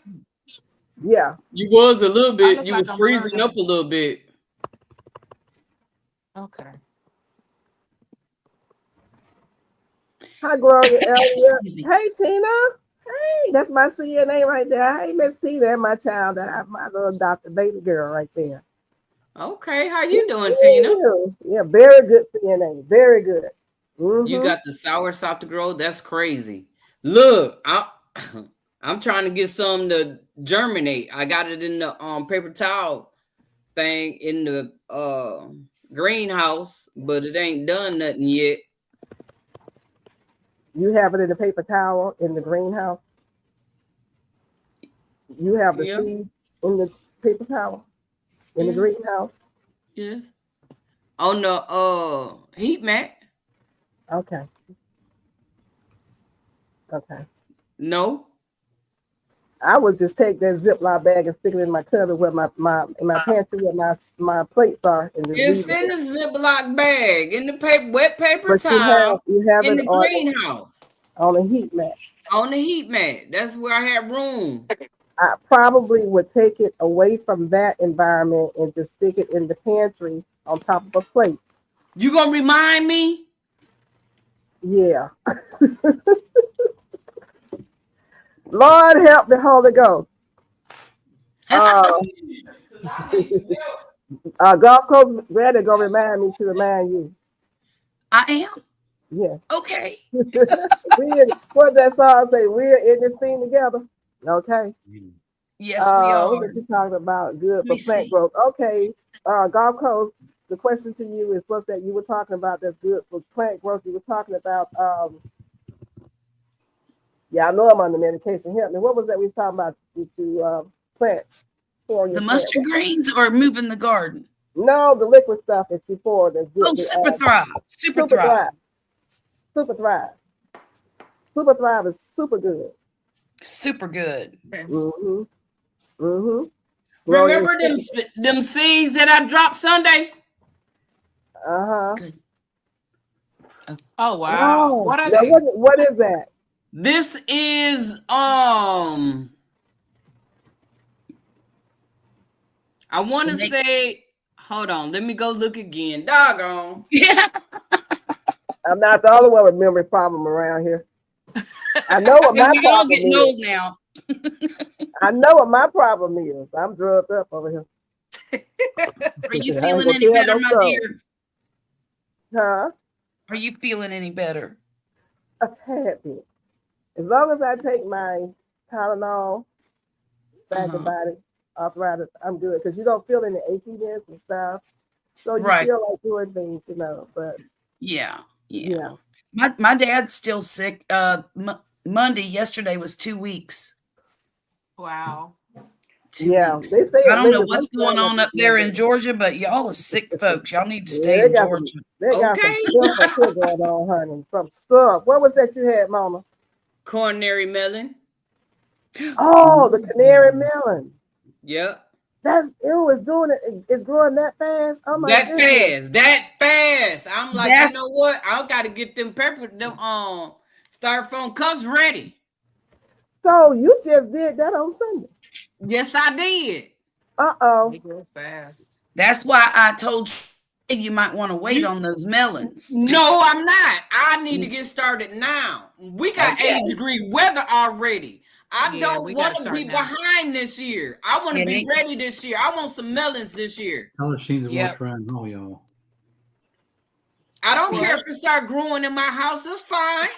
Yeah. You was a little I bit. look You like was I'm freezing blurry. up a little bit. Okay. Hi, Gloria Elliott. excuse me. Hey, Tina. Hey, that's my CNA right there. Hey, Miss Tina, and my child, my little adopted baby girl right there. Okay, how you doing, Tina? Yeah, very good CNA. Very good. You got the sour sop to grow? That's crazy. Look, I'm trying to get some to germinate. I got it in the paper towel thing in the greenhouse, but it ain't done nothing yet. You have it in the paper towel in the greenhouse. You have the seed in the paper towel in the greenhouse. Yes. On the heat mat. Okay. Okay. No. I would just take that Ziploc bag and stick it in my cupboard where my pantry where my plates are. And It's in the Ziploc bag, in the wet paper towel, you have in it the greenhouse. On a heat mat. On the heat mat. That's where I had room. I probably would take it away from that environment and just stick it in the pantry on top of a plate. You gonna remind me? Yeah. Lord help the Holy Ghost. Gulf Coast Granny gonna remind me to remind you. I am. Yeah. Okay. What that song say? We're in this thing together. Okay. Yes, we are. What you talking about? Good for plant growth. Okay. Gulf Coast. The question to you is what's that you were talking about that's good for plant growth? You were talking about yeah, I know I'm on the medication. Help me. What was that we were talking about to plant for your the mustard greens or moving the garden? No, the liquid stuff that you pour that's good. Oh, Super Thrive. Super Thrive. Super Thrive. Super Thrive is super good. Super good. Mm-hmm. Mm-hmm. Remember them seeds that I dropped Sunday? Uh-huh. Good. Oh wow. Oh, What are now they? what is that? This is I want to say, hold on, let me go look again. Doggone. Yeah. I'm not the only one with memory problem around here. I know what my We all problem getting is. old now. I know what my problem is. I'm drugged up over here. Are you feeling any better, my dear? Huh? Are you feeling any better? A tad bit. As long as I take my Tylenol, antibiotic, arthritis, I'm good. Because you don't feel any achiness and stuff. So you feel like doing things, you know. But yeah. My dad's still sick. Monday, yesterday was 2 weeks. Wow. 2 weeks. They say I don't know what's going on up there in Georgia, but y'all are sick folks. Y'all need to stay in Georgia. They got some stuff up here going on, honey. Some stuff. What was that you had, Mama? Coronary melon. Oh, the canary melon. Yep. It's doing it. It's growing that fast. Oh my goodness. That fast. I'm like, you know what? I got to get them styrofoam cups ready. So you just did that on Sunday? Yes, I did. Uh-oh. They grow fast. That's why I told you might want to wait on those melons. No, I'm not. I need to get started now. We got 80-degree weather already. I Yeah, don't we want gotta to start be now. behind this year. I want to It be ain't- ready this year. I want some melons this year. Color schemes are Yep. what's right now, y'all. I don't Well, care if it start growing in my house. It's fine.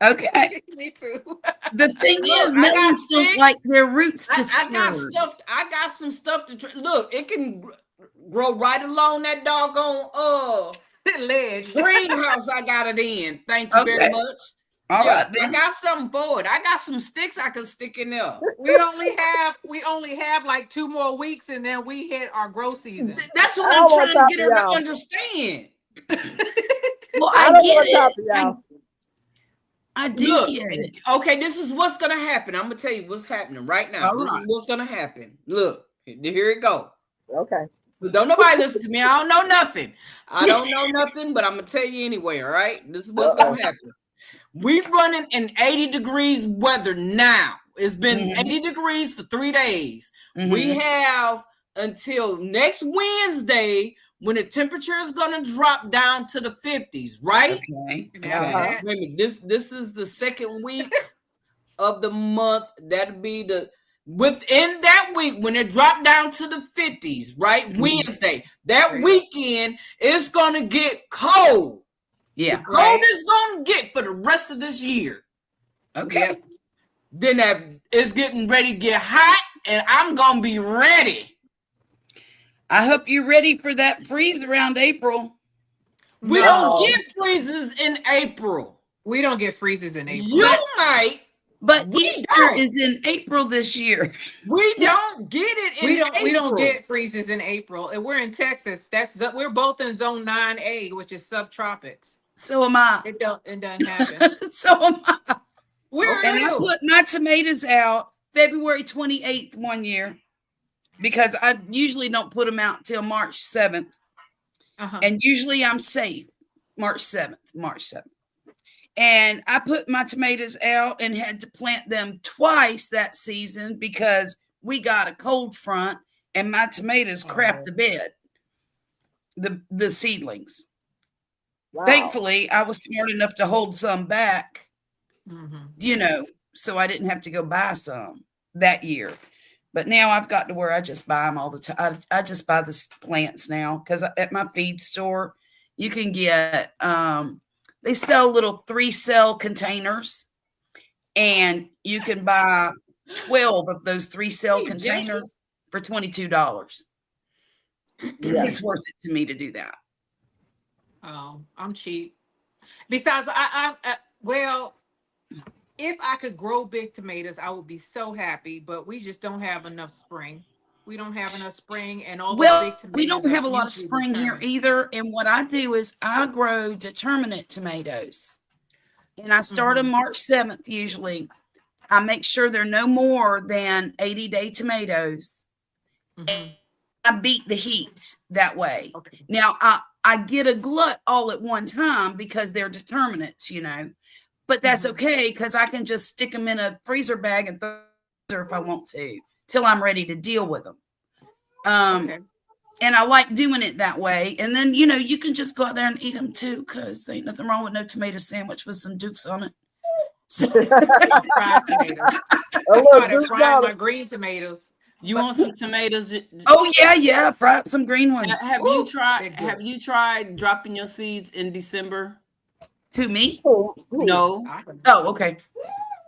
Okay. Me too. The thing Look, is, I got melons don't sticks. like their roots I got disturbed. stuff. I got some stuff to look. It can grow right along that doggone Ledge. greenhouse I got it in. Thank you very Okay. much. All Yeah, right I then. got something for it. I got some sticks I can stick in there. We only have like 2 more weeks and then we hit our grow season. That's what I I'm don't want trying to to talk get to her to y'all. understand. Well, I I don't get want to talk it. to y'all. I do Look, get it. okay, this is what's gonna happen. I'm gonna tell you what's happening right now. All This right. is what's gonna happen. Look, here it go. Okay. But don't nobody listen to me. I don't know nothing. I don't know nothing, but I'm gonna tell you anyway. All right, this is what's gonna happen. We running in 80 degrees weather now. It's been 80 degrees for 3 days. We have until next Wednesday when the temperature is gonna drop down to the 50s, right? Okay. And after Uh-huh. that, Wait a minute. This is the second week of the month. That'd be the within that week when it dropped down to the 50s, right? Wednesday. That Right. weekend it's gonna get cold. Yeah. The Right. coldest gonna get for the rest of this year. Okay. Yep. Then that it's getting ready to get hot, and I'm gonna be ready. I hope you're ready for that freeze around April. We No. don't get freezes in April. We don't get freezes in April. You might. But We Easter don't. is in April this year. We don't get it in April. We don't get freezes in April. And we're in Texas. We're both in zone 9A, which is subtropics. So am I. It doesn't happen. So am I. Where And are I you? put my tomatoes out February 28th one year because I usually don't put them out till March 7th. Uh-huh. And usually I'm safe March 7th. And I put my tomatoes out and had to plant them twice that season because we got a cold front and my tomatoes crapped the bed, the seedlings. Wow. Thankfully, I was smart enough to hold some back, Mhm. So I didn't have to go buy some that year. But now I've got to where I just buy them all the time. I just buy the plants now because at my feed store, you can get, they sell little 3-cell containers and you can buy 12 of those 3-cell Hey, Jackie. containers for $22. Yeah. It's worth it to me to do that. Oh, I'm cheap. Besides, well, if I could grow big tomatoes, I would be so happy. But we just don't have enough spring. We don't have enough spring, and all those big tomatoes. We don't have a lot of usually spring here determined. either. And what I do is I grow determinate tomatoes. And I start on March 7th usually. I make sure they're no more than 80-day tomatoes. Mhm. I beat the heat that way. Okay. Now I get a glut all at one time because they're determinates, but that's okay because I can just stick them in a freezer bag and throw them if I want to till I'm ready to deal with them. Okay. And I like doing it that way. And then, you can just go out there and eat them too because ain't nothing wrong with no tomato sandwich with some dukes on it. So, Fried tomatoes. A I little started juice frying down. my green tomatoes. You want some tomatoes? oh yeah, fry up some green ones. Have Woo, you tried? they're good. Have you tried dropping your seeds in December? Who, me? Who? No. Oh, okay.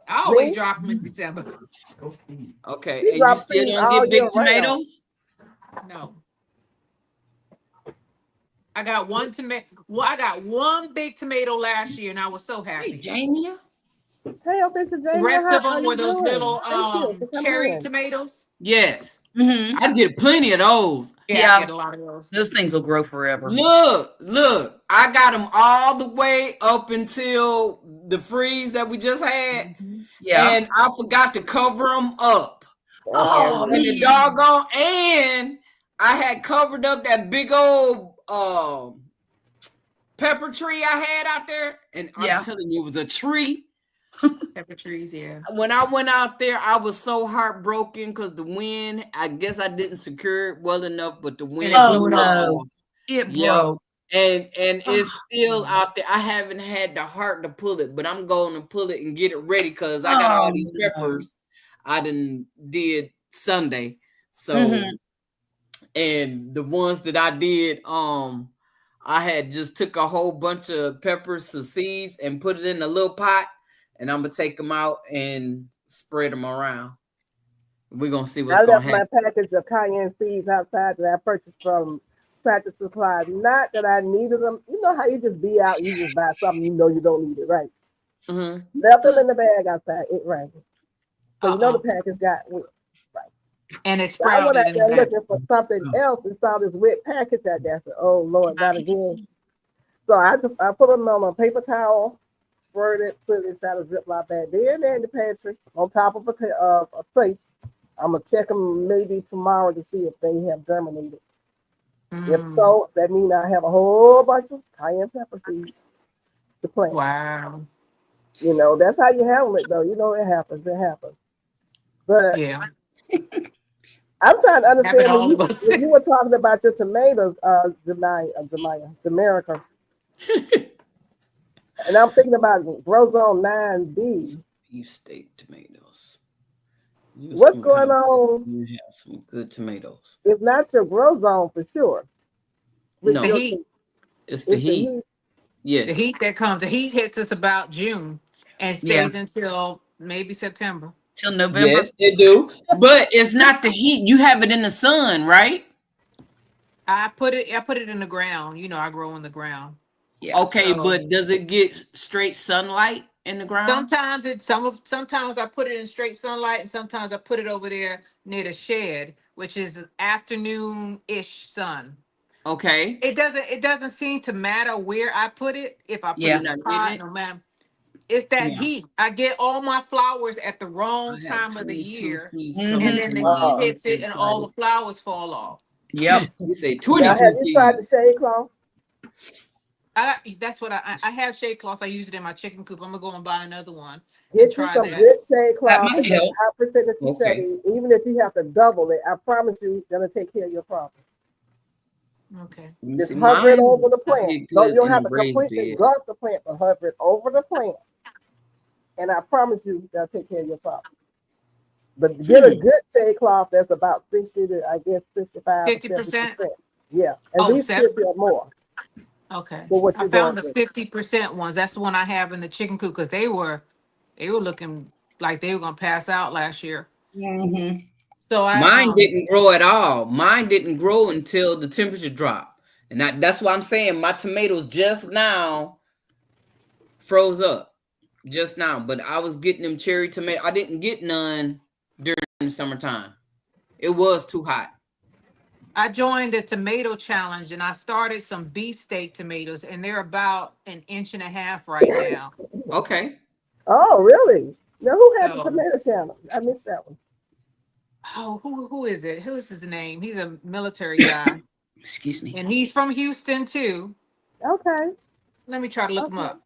I always Me? drop them in December. Okay. You And you drop still seeds don't all get year big round. tomatoes? No. I got one tomato. Well, I got one big tomato last year, and I was so Hey, happy. Jamie. Hey, Bishop The Jamie, rest how of are them you were those doing? little Thank you for coming cherry in. tomatoes. Yes. Mm-hmm. I get plenty of those. Yeah, I get a lot of those. Those things will grow forever. Look. I got them all the way up until the freeze that we just had. Yeah. And I forgot to cover them up. Oh, And the man. doggone, and I had covered up that big old pepper tree I had out there. And Yeah. I'm telling you, it was a tree. Pepper trees, yeah. When I went out there, I was so heartbroken because the wind, I guess I didn't secure it well enough, but the wind it blew blew it it off. off. It Yeah. broke. And it's still out there. I haven't had the heart to pull it, but I'm going to pull it and get it ready because I got all these peppers. I did Sunday. So Mhm. and the ones that I did, I had just took a whole bunch of peppers and seeds and put it in a little pot, and I'm gonna take them out and spread them around. We're gonna see what's I gonna left happen. my package of cayenne seeds outside that I purchased from Tractor Supply. Not that I needed them. You know how you just be out, you just buy something you know you don't need it, right? Mm-hmm. Left them in the bag outside. It rained. So you know the Uh-oh. package got wet. Right. And it So I went sprouted out in the there back. looking for something else and saw this wet package out there. I said, "Oh Lord, not again." So I put them on a paper towel, spread it, put it inside a Ziploc bag. Then they're in the pantry on top of a plate. I'm gonna check them maybe tomorrow to see if they have germinated. If Mm, so, that means I have a whole bunch of cayenne pepper seeds to plant. wow. You know, that's how you handle it, though. You know, it happens. It happens. But Yeah. I'm trying to Happened to understand all of us. when you were talking about your tomatoes, Jamaica, and I'm thinking about Grow Zone 9B. Beef steak tomatoes. Use What's some going kind on? you have some good tomatoes. It's not your Grow Zone for sure. With The No, your, heat. it's the it's the heat. heat. The Yes. heat that comes. The heat hits us about June and Yeah. stays until maybe September. Till November. Yes, it do. But it's not the heat. You have it in the sun, right? I put it in the ground. You know, I grow in the ground. Yeah. Okay, So but does it get straight sunlight in the ground? sometimes I put it in straight sunlight and sometimes I put it over there near the shed, which is afternoon-ish sun. Okay. It doesn't seem to matter where I put it, if I put it You're Yeah. in a not getting pot, it? no matter. It's that Yeah. heat. I get all my flowers at the wrong I have time of the 22 year, seeds and coming Mhm. then the tomorrow. heat Uh, I'm hits so it and all excited. the flowers fall off. Yep. You say now, 22 have you tried the seeds. shade cloth? That's what I have shade cloths. I use it in my chicken coop. I'm gonna go and buy another one and Get you try some that. good shade That cloth might and get a help. high percentage of Okay. shade. Even if you have to double it, I promise you, it's gonna take care of your problem. Okay. Let me Just see. hover it Mine's over the plant. did Don't good you don't in have a to raised completely bed. gut the plant, but hover it over the plant, and I promise you, that'll take care of your problem. But get a Hmm. good shade cloth that's about 60 to I guess 65 or 70 50%. percent. Yeah, at Oh, least 50 seven. or more Okay. for what I you're found going the through. 50% ones. That's the one I have in the chicken coop because they were looking like they were gonna pass out last year. Mhm. So I Mine didn't grow at all. Mine didn't grow until the temperature dropped. And that's why I'm saying my tomatoes just now froze up. Just now. But I was getting them cherry tomato. I didn't get none during the summertime. It was too hot. I joined the tomato challenge and I started some beefsteak tomatoes and they're about an inch and a half right now. Okay. Oh, really? Now, who had the So, tomato channel? I missed that one. oh, who is it? Who's his name? He's a military guy Excuse me. and he's from Houston too. Okay, Let me try to look him okay, up.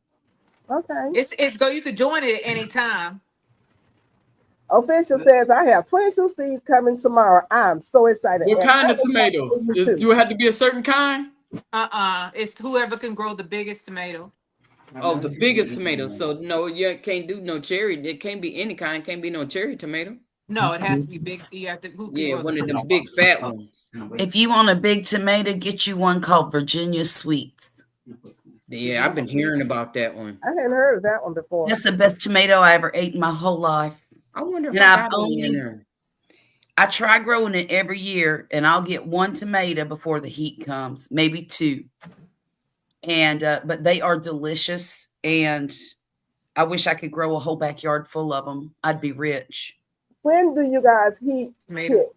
okay. It's go. You could join it at any time. Official says I have 22 seeds coming tomorrow. I'm so excited, What and kind I'm of excited for tomatoes? you too. Do it have to be a certain kind? It's whoever can grow the biggest tomato. Oh, the biggest tomatoes. So no, you can't do no cherry. It can't be any kind. It can't be no cherry tomato. No, it has to be big. You have to. Who can Yeah, grow the one of them biggest? big fat ones. If you want a big tomato, get you one called Virginia Sweets. Yeah, I've been hearing about that one. I hadn't heard of that one before. That's the best tomato I ever ate in my whole life. I wonder if And I I've got any in only there. I try growing it every year, and I'll get one tomato before the heat comes, maybe two. And but they are delicious, and I wish I could grow a whole backyard full of them. I'd be rich. When do you guys heat Tomato. hit?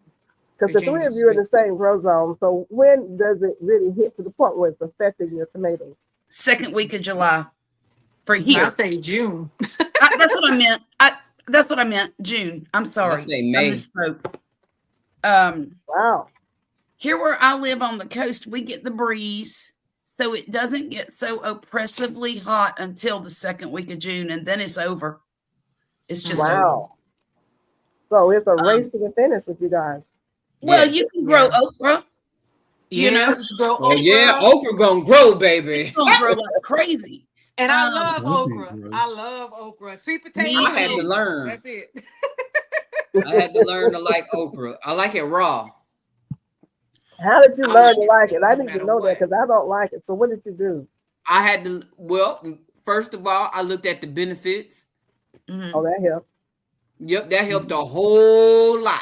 Because the three Virginia of you are in the sweet. same grow zone. So when does it really hit to the point where it's affecting your tomatoes? Second week of July for I here. say June. That's what I meant. That's what I meant. June. I'm I sorry. say I May. misspoke. Wow. Here where I live on the coast, we get the breeze, so it doesn't get so oppressively hot until the second week of June, and then it's over. It's just over. Wow. So it's a race Um, to the finish with you guys. well, Yeah. you can grow Yeah. okra. You know, Yeah, grow Oh yeah, okra. okra gonna grow, it's baby. gonna grow like crazy. And I love That'd be okra. gross. I love okra. Sweet Me potato I and had to too. okra. learn. That's it. I had to learn to like okra. I like it raw. How did you I learn like to it like it? I no need to matter know that what. because I don't like it. So what did you do? I had to, well, first of all, I looked at the benefits. Oh, Mhm. that helped. Yep, that helped Mhm. a whole lot.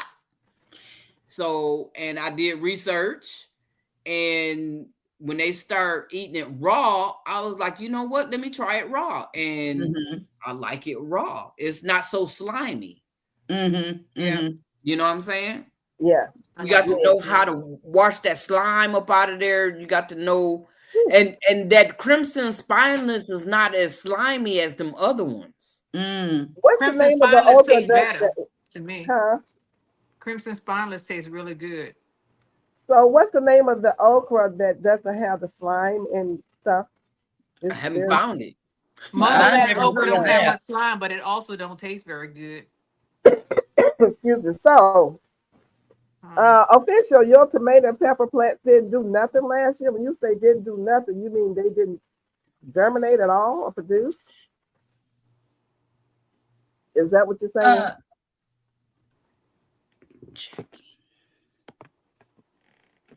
So, and I did research. And when they start eating it raw, I was like, you know what? Let me try it raw. And Mhm. I like it raw. It's not so slimy. Mhm. Yeah, Mhm. You know what I'm saying? Yeah, I You got like to it yeah. know too. how Yeah. to wash that slime up out of there. You got to know, Whew. and that crimson spineless is not as slimy as them other ones. Mm. What's the Crimson name of the spineless okra tastes better that to me. huh? Crimson spineless tastes really good. So what's the name of the okra that doesn't have the slime and stuff? I It's haven't there's found it. Mama I Lab never okra heard of don't yeah. have that. much slime, but it also don't taste very good. Excuse me. So Um, official, your tomato and pepper plants didn't do nothing last year. When you say didn't do nothing, you mean they didn't germinate at all or produce? Is that what you're saying? Uh,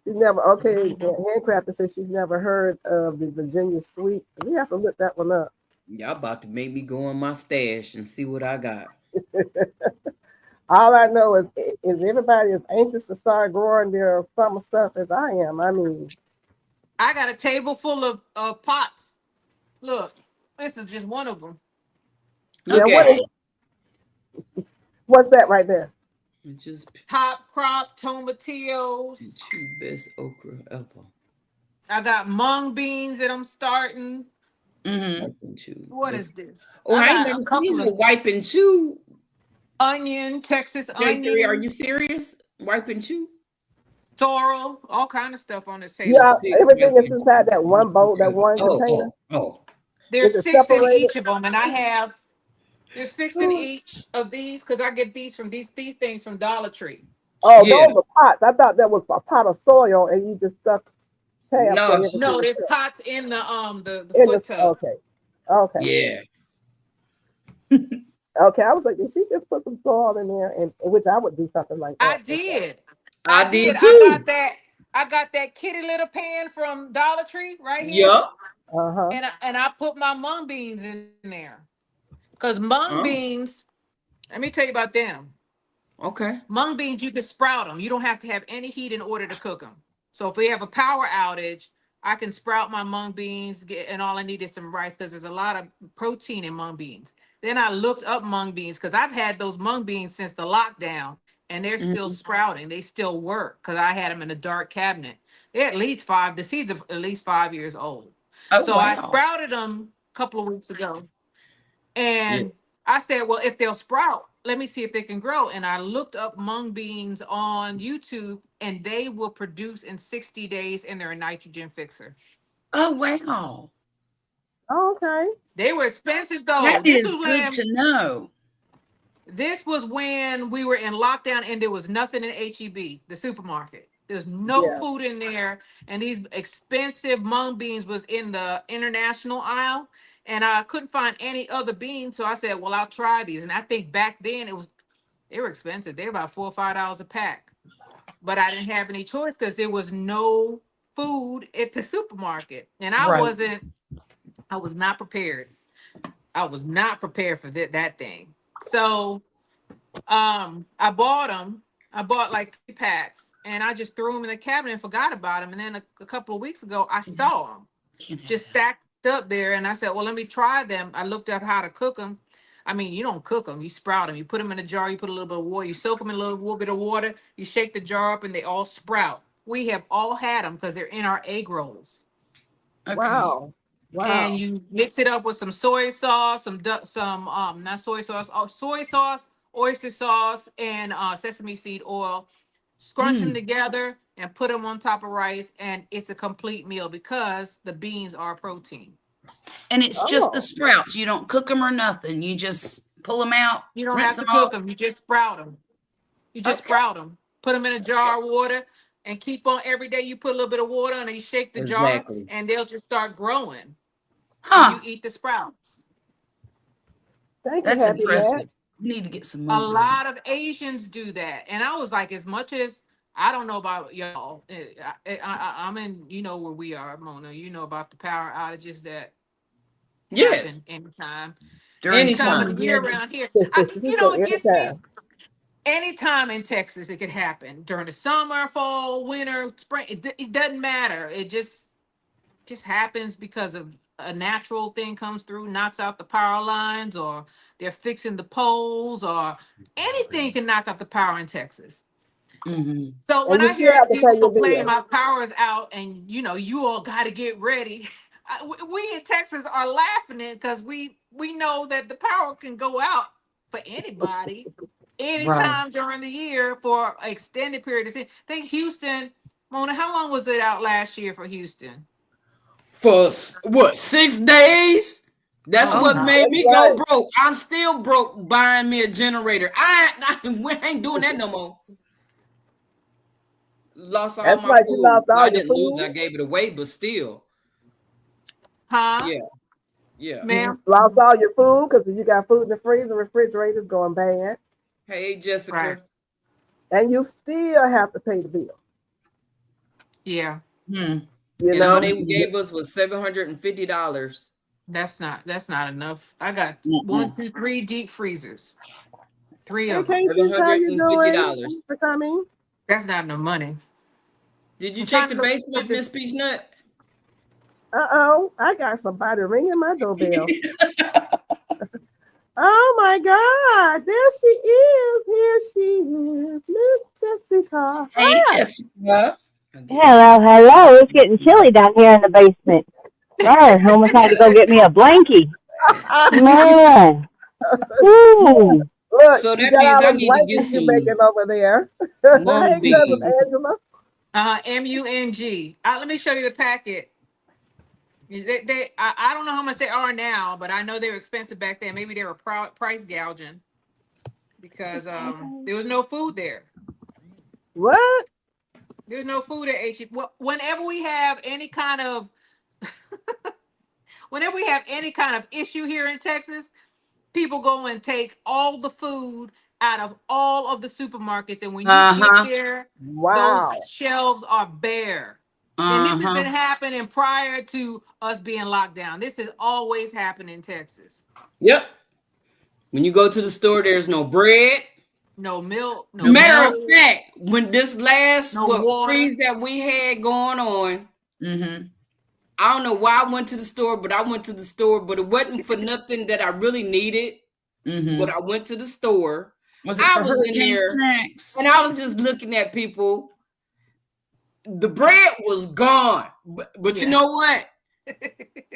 She's never okay. mhm. Handcrafter says she's never heard of the Virginia sweet. We have to look that one up. Y'all about to make me go in my stash and see what I got. All I know is everybody is anxious to start growing their summer stuff as I am. I mean, I got a table full of pots. Look, this is just one of them. yeah. Look What at is you. what's that right there? Just Top crop tomatillos. and chew best okra ever. I got mung beans that I'm starting. mhm. Wipe and chew What best. is this? Oh, I I ain't got a never seen couple no of wipe and chew. onion, Texas J3, are you onions, serious? Wipe and chew? sorrel, all kind of stuff on this table. Yeah, Big everything wipe is and inside chew that best one bowl, okra that ever. one Oh, container. oh, oh. There's Is it 6 in separated? each of them, and there's 6 in each of these because I get these from these things from Dollar Tree. Oh, Yeah. those are pots. I thought that was a pot of soil, and you just stuck tabs so No, everything No, was there's set pots in the in the. foot tubs. Okay, okay, yeah. okay. I was like, did she just put some soil in there? And which I would do something like I that. Okay. did. I I did. did too. I got that kitty litter pan from Dollar Tree right here, Yup. Uh huh. and I put my mung beans in there. Cause mung Oh, beans, let me tell you about them. okay. Mung beans, you can sprout them. You don't have to have any heat in order to cook them. So if we have a power outage, I can sprout my mung beans, and all I need is some rice because there's a lot of protein in mung beans. Then I looked up mung beans because I've had those mung beans since the lockdown, and they're still Mhm. sprouting. They still work because I had them in a dark cabinet. They're at least five. The seeds are at least 5 years old. Oh So I wow. sprouted them a couple of weeks ago, and Yes. I said, well, if they'll sprout, let me see if they can grow. And I looked up mung beans on YouTube, and they will produce in 60 days, and they're a nitrogen fixer. Oh wow. Oh, okay. They were expensive though. That is good to know. This was when we were in lockdown and there was nothing in HEB, the supermarket. There's no Yeah. food in there, and these expensive mung beans was in the international aisle, and I couldn't find any other beans. So I said, well, I'll try these. And I think back then they were expensive. They were about $4 or $5 a pack. But I didn't have any choice because there was no food at the supermarket. And Right. I was not prepared. I was not prepared for that thing. So I bought them. I bought like 3 packs, and I just threw them in the cabinet and forgot about them. And then a couple of weeks ago, I saw them Can't have just that. stacked up there, and I said, well, let me try them. I looked up how to cook them. I mean, you don't cook them, you sprout them. You put them in a jar, you put a little bit of water, you soak them in a little bit of water, you shake the jar up, and they all sprout. We have all had them because they're in our egg rolls. Okay. Wow. And Wow. you mix it up with some soy sauce, some not soy sauce, soy sauce, oyster sauce, and sesame seed oil. Scrunch them Mm. together and put them on top of rice, and it's a complete meal because the beans are protein. And it's just the Oh. sprouts. You don't cook them or nothing. You just pull them out, You don't rinse have them to cook off. them. You just sprout them. You just Okay. sprout them. Put them in a jar of water and keep on every day. You put a little bit of water and you shake the jar, Exactly. and they'll just start growing. And Huh. you eat the sprouts. Thank you, That's Happy Matt. impressive. You need to get some A movement. lot of Asians do that, and I was like, as much as I don't know about y'all, I'm in, you know where we are, Mona. You know about the power outages that happen Yes. anytime, During anytime of summer, Anytime. the yeah. year around here. She said It gets me. anytime. Anytime in Texas, it could happen during the summer, fall, winter, spring. It doesn't matter. It just happens because of a natural thing comes through, knocks out the power lines, or they're fixing the poles, or anything can knock out the power in Texas. Mm-hmm. So when And you I still hear have to people pay your complain bill. my power is out and you all got to get ready, we in Texas are laughing it because we know that the power can go out for anybody Right. anytime during the year for an extended period of time. I think Houston, Mona, how long was it out last year for Houston? For what, 6 days? That's Oh Oh what my. made That's me go right. broke. I'm still broke buying me a generator. We ain't doing that no more. Lost all That's my right. You food. lost Well, all I your didn't lose it. I food. gave it away, but still. huh, Yeah. Yeah. You ma'am? lost all your food because you got food in the freezer, refrigerator's going bad, Hey, Right. Jessica. and you still have to pay the bill. Yeah. Hmm. You And all know, they Mm-mm. gave us was $750. That's not enough. I got one, Mm-mm. two, three deep freezers, three hey of them. Casey, how you doing? Thanks $750. for coming. That's not enough money. Did you I'm check trying the to look at basement, Miss this. Peachnut? Uh-oh, I got somebody ringing my doorbell. Oh my God, there she is. Here she is, Miss Jessica. Hey, Hi. Jessica. Hello, hello. It's getting chilly down here in the basement. I almost had to go get me a blankie. Man. Woo. Look, So you that got means I all them need to get blankets you making some over there. Hey, mung cousin beans. Angela. Mung. Let me show you the packet. I don't know how much they are now, but I know they were expensive back then. Maybe they were price gouging because there was no food there. What? There's no food at HEB. Whenever we have any kind of issue here in Texas, people go and take all the food out of all of the supermarkets, and when you get Uh-huh. there, those Wow. shelves are bare. And this has Uh-huh. been happening prior to us being locked down. This has always happened in Texas. Yep. When you go to the store, there's no bread. No milk, no No Matter of milk. food, fact, when this last no water. freeze that we had going on, Mm-hmm. I don't know why I went to the store, but I went to the store, but it wasn't for nothing that I really needed. But Mm-hmm. I went to the store. Was it I for was in hurricane there snacks? and I was just looking at people. The bread was gone. But you Yeah. know what?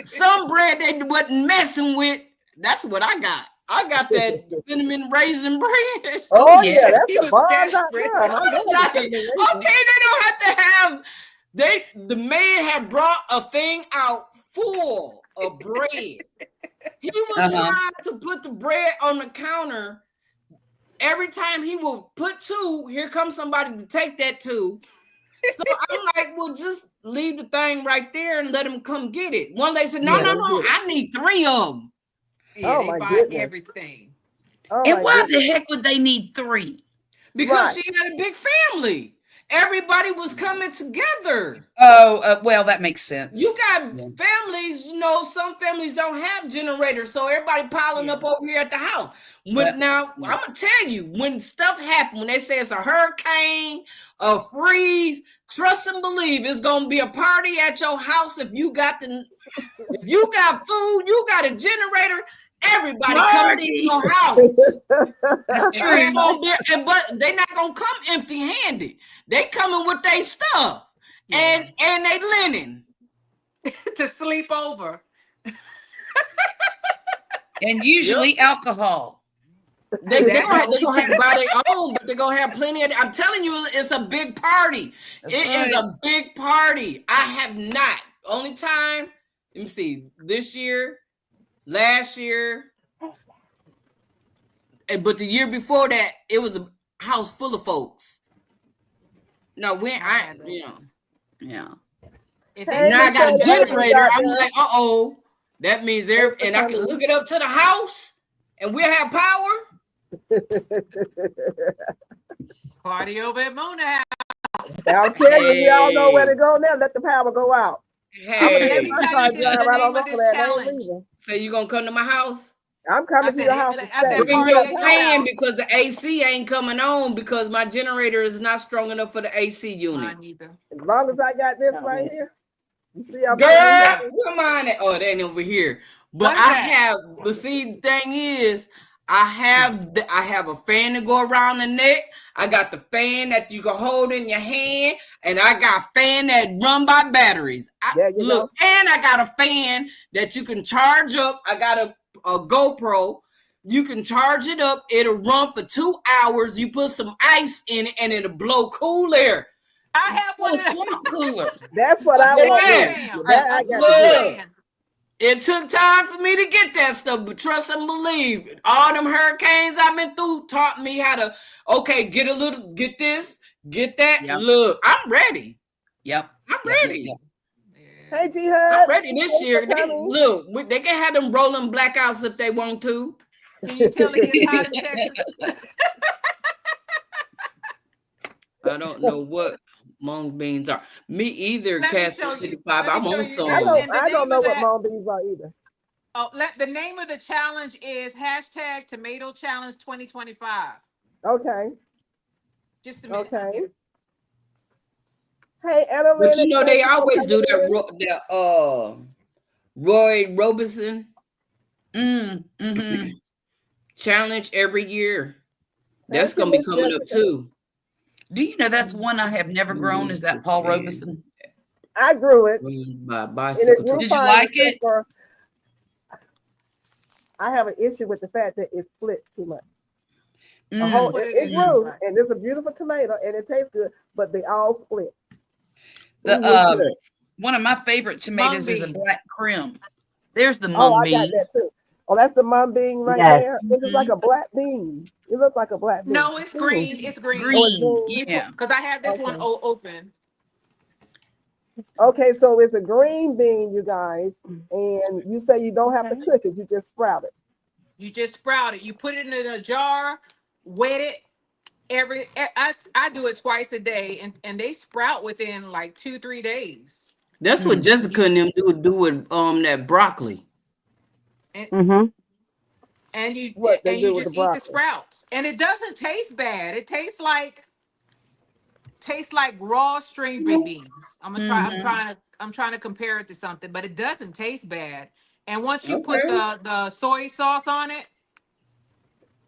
Some bread they wasn't messing with. That's what I got. I got that cinnamon raisin bread. Oh Oh yeah, yeah. that's He the was desperate. bomb.com. I I'm was going to like, okay, cinnamon raisin. they don't have to have the man had brought a thing out full of bread. He was Uh-huh. trying to put the bread on the counter. Every time he would put two, here comes somebody to take that two. So I'm like, well, just leave the thing right there and let him come get it. One lady said, no, Let no, Yeah. them no, get it. I need three of them. Yeah, Oh they my buy goodness. everything. Oh And my why the goodness. heck would they need 3? Because Right. she had a big family. Everybody was coming together. Oh, well, that makes sense. You got Yeah. families, some families don't have generators, so everybody piling Yeah. up over here at the house. Well, Now, I'm gonna tell you, when stuff happens, when they say it's a hurricane, a freeze, trust and believe it's gonna be a party at your house if you got food, you got a generator. Everybody coming to Party. your house. That's And It's true. gonna be, but they not gonna come empty-handed. They coming with their stuff yeah. and they linen. To sleep over. And usually alcohol. They That gonna goes have to too. buy their own, but they're gonna have plenty of. I'm telling you, it's a big party. That's It is right. a big party. I have not. Only time. Let me see. This year, last year, but the year before that, it was a house full of folks. No, when Yeah. If they Hey, now I Miss freeze got a the Shirley, what you generator, generator. got I'm there? like, that means Thanks there, for and I can coming. hook it up to the house, and we'll have power. Party over at Mona House. I'm telling you, we all know where to go now. Let the power go out. I'm gonna Let take me Hey, my tell car you and drive the right name on of over this there. They ain't challenge. leaving. so you gonna come to my house? I'm coming I to your house said, to I stay. said, You can party get at a your fan house. because the AC ain't coming on because my generator is not strong enough for the AC unit. Mine either. As long as I got this right here. You see, I'm Girl, putting where mine at? Oh, they ain't over here. But What is that? the thing is, I have a fan to go around the neck. I got the fan that you can hold in your hand, and I got a fan that run by batteries. There you Look, go. and I got a fan that you can charge up. I got a GoPro. You can charge it up. It'll run for 2 hours. You put some ice in it, and it'll blow cool air. I have one Oh, of them. swamp cooler. That's what I A want swamp now. fan. That I A got swamp to Look. do. fan. It took time for me to get that stuff, but trust and believe. All them hurricanes I've been through taught me how to, get this, get that. Yep. Look, I'm ready. Yep. I'm Yep. ready. Hey, G I'm Hud. ready this year. They can have them rolling blackouts if they want to. Can you tell it gets hot in Texas? I don't know what mung beans are. Me either, Let me Cassie show you. 55. Let I'm me show on you. I some. don't. And the I don't name know of what that. mom beans are either. Oh, the name of the challenge is hashtag Tomato Challenge 2025. Okay. Just a minute. Okay. Hey, Anna But you Lynn, know, thank they you for always do coming that Roy Robeson Mm-hmm. challenge every year. in. That's Thank you, gonna be Miss coming up Jessica. too. Do you know that's one I have never grown? Is that Paul Robeson? I grew it, Runs by and bicycle it grew to Did you fine. like Except it? for I have an issue with the fact that it split too much. A whole Mm. What it it is, grew, right? and it's a beautiful tomato, and it tastes good, but they all split. The what's that? one of my favorite tomatoes is a beans. black crim. There's the Oh, mung I got that beans. too. Oh, that's the mum bean right Yes. there. It looks like a black bean. It looks like a black bean. No, it's green. It's It's green. Oh, it's green. green. Yeah. Because I have this one Okay. open. Okay, so it's a green bean, you guys, and you say you don't have to cook it; you just sprout it. You just sprout it. You put it in a jar, wet it. I do it twice a day, and they sprout within like 2-3 days. That's what Mm. Jessica and them do with that broccoli. And Mm-hmm. and you What they and you do with the just eat the broccoli? sprouts, and it doesn't taste bad. It tastes like raw string beans. I'm gonna try. Mm-hmm. I'm trying to compare it to something, but it doesn't taste bad. And once you put Okay. the soy sauce on it,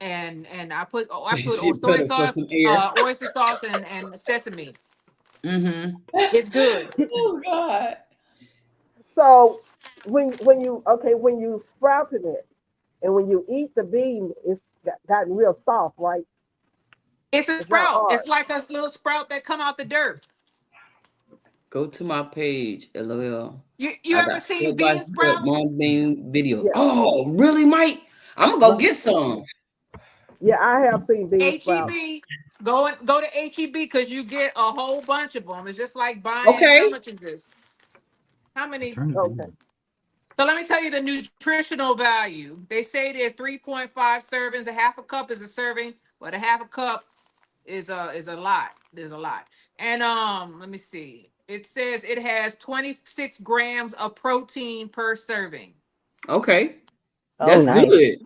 and I put She put soy it for sauce, some air. oyster sauce, and sesame. Mm-hmm. It's good. Oh God. So when you sprouted it, and when you eat the bean, it's gotten real soft, right? It's a It's not sprout. hard. It's like a little sprout that come out the dirt. Go to my page, LOL. You I ever got seen step by bean step sprouts? mung bean video. Yeah, Oh, really, Mike? I'm gonna go get some. yeah, I have seen bean sprouts. HEB. Go to HEB because you get a whole bunch of them. It's just like buying. How Okay. much is this? How many? Okay, So let me tell you the nutritional value. They say there's 3.5 servings. A half a cup is a serving, but a half a cup is a lot. There's a lot. And let me see. It says it has 26 grams of protein per serving. Okay. Oh, That's nice. good.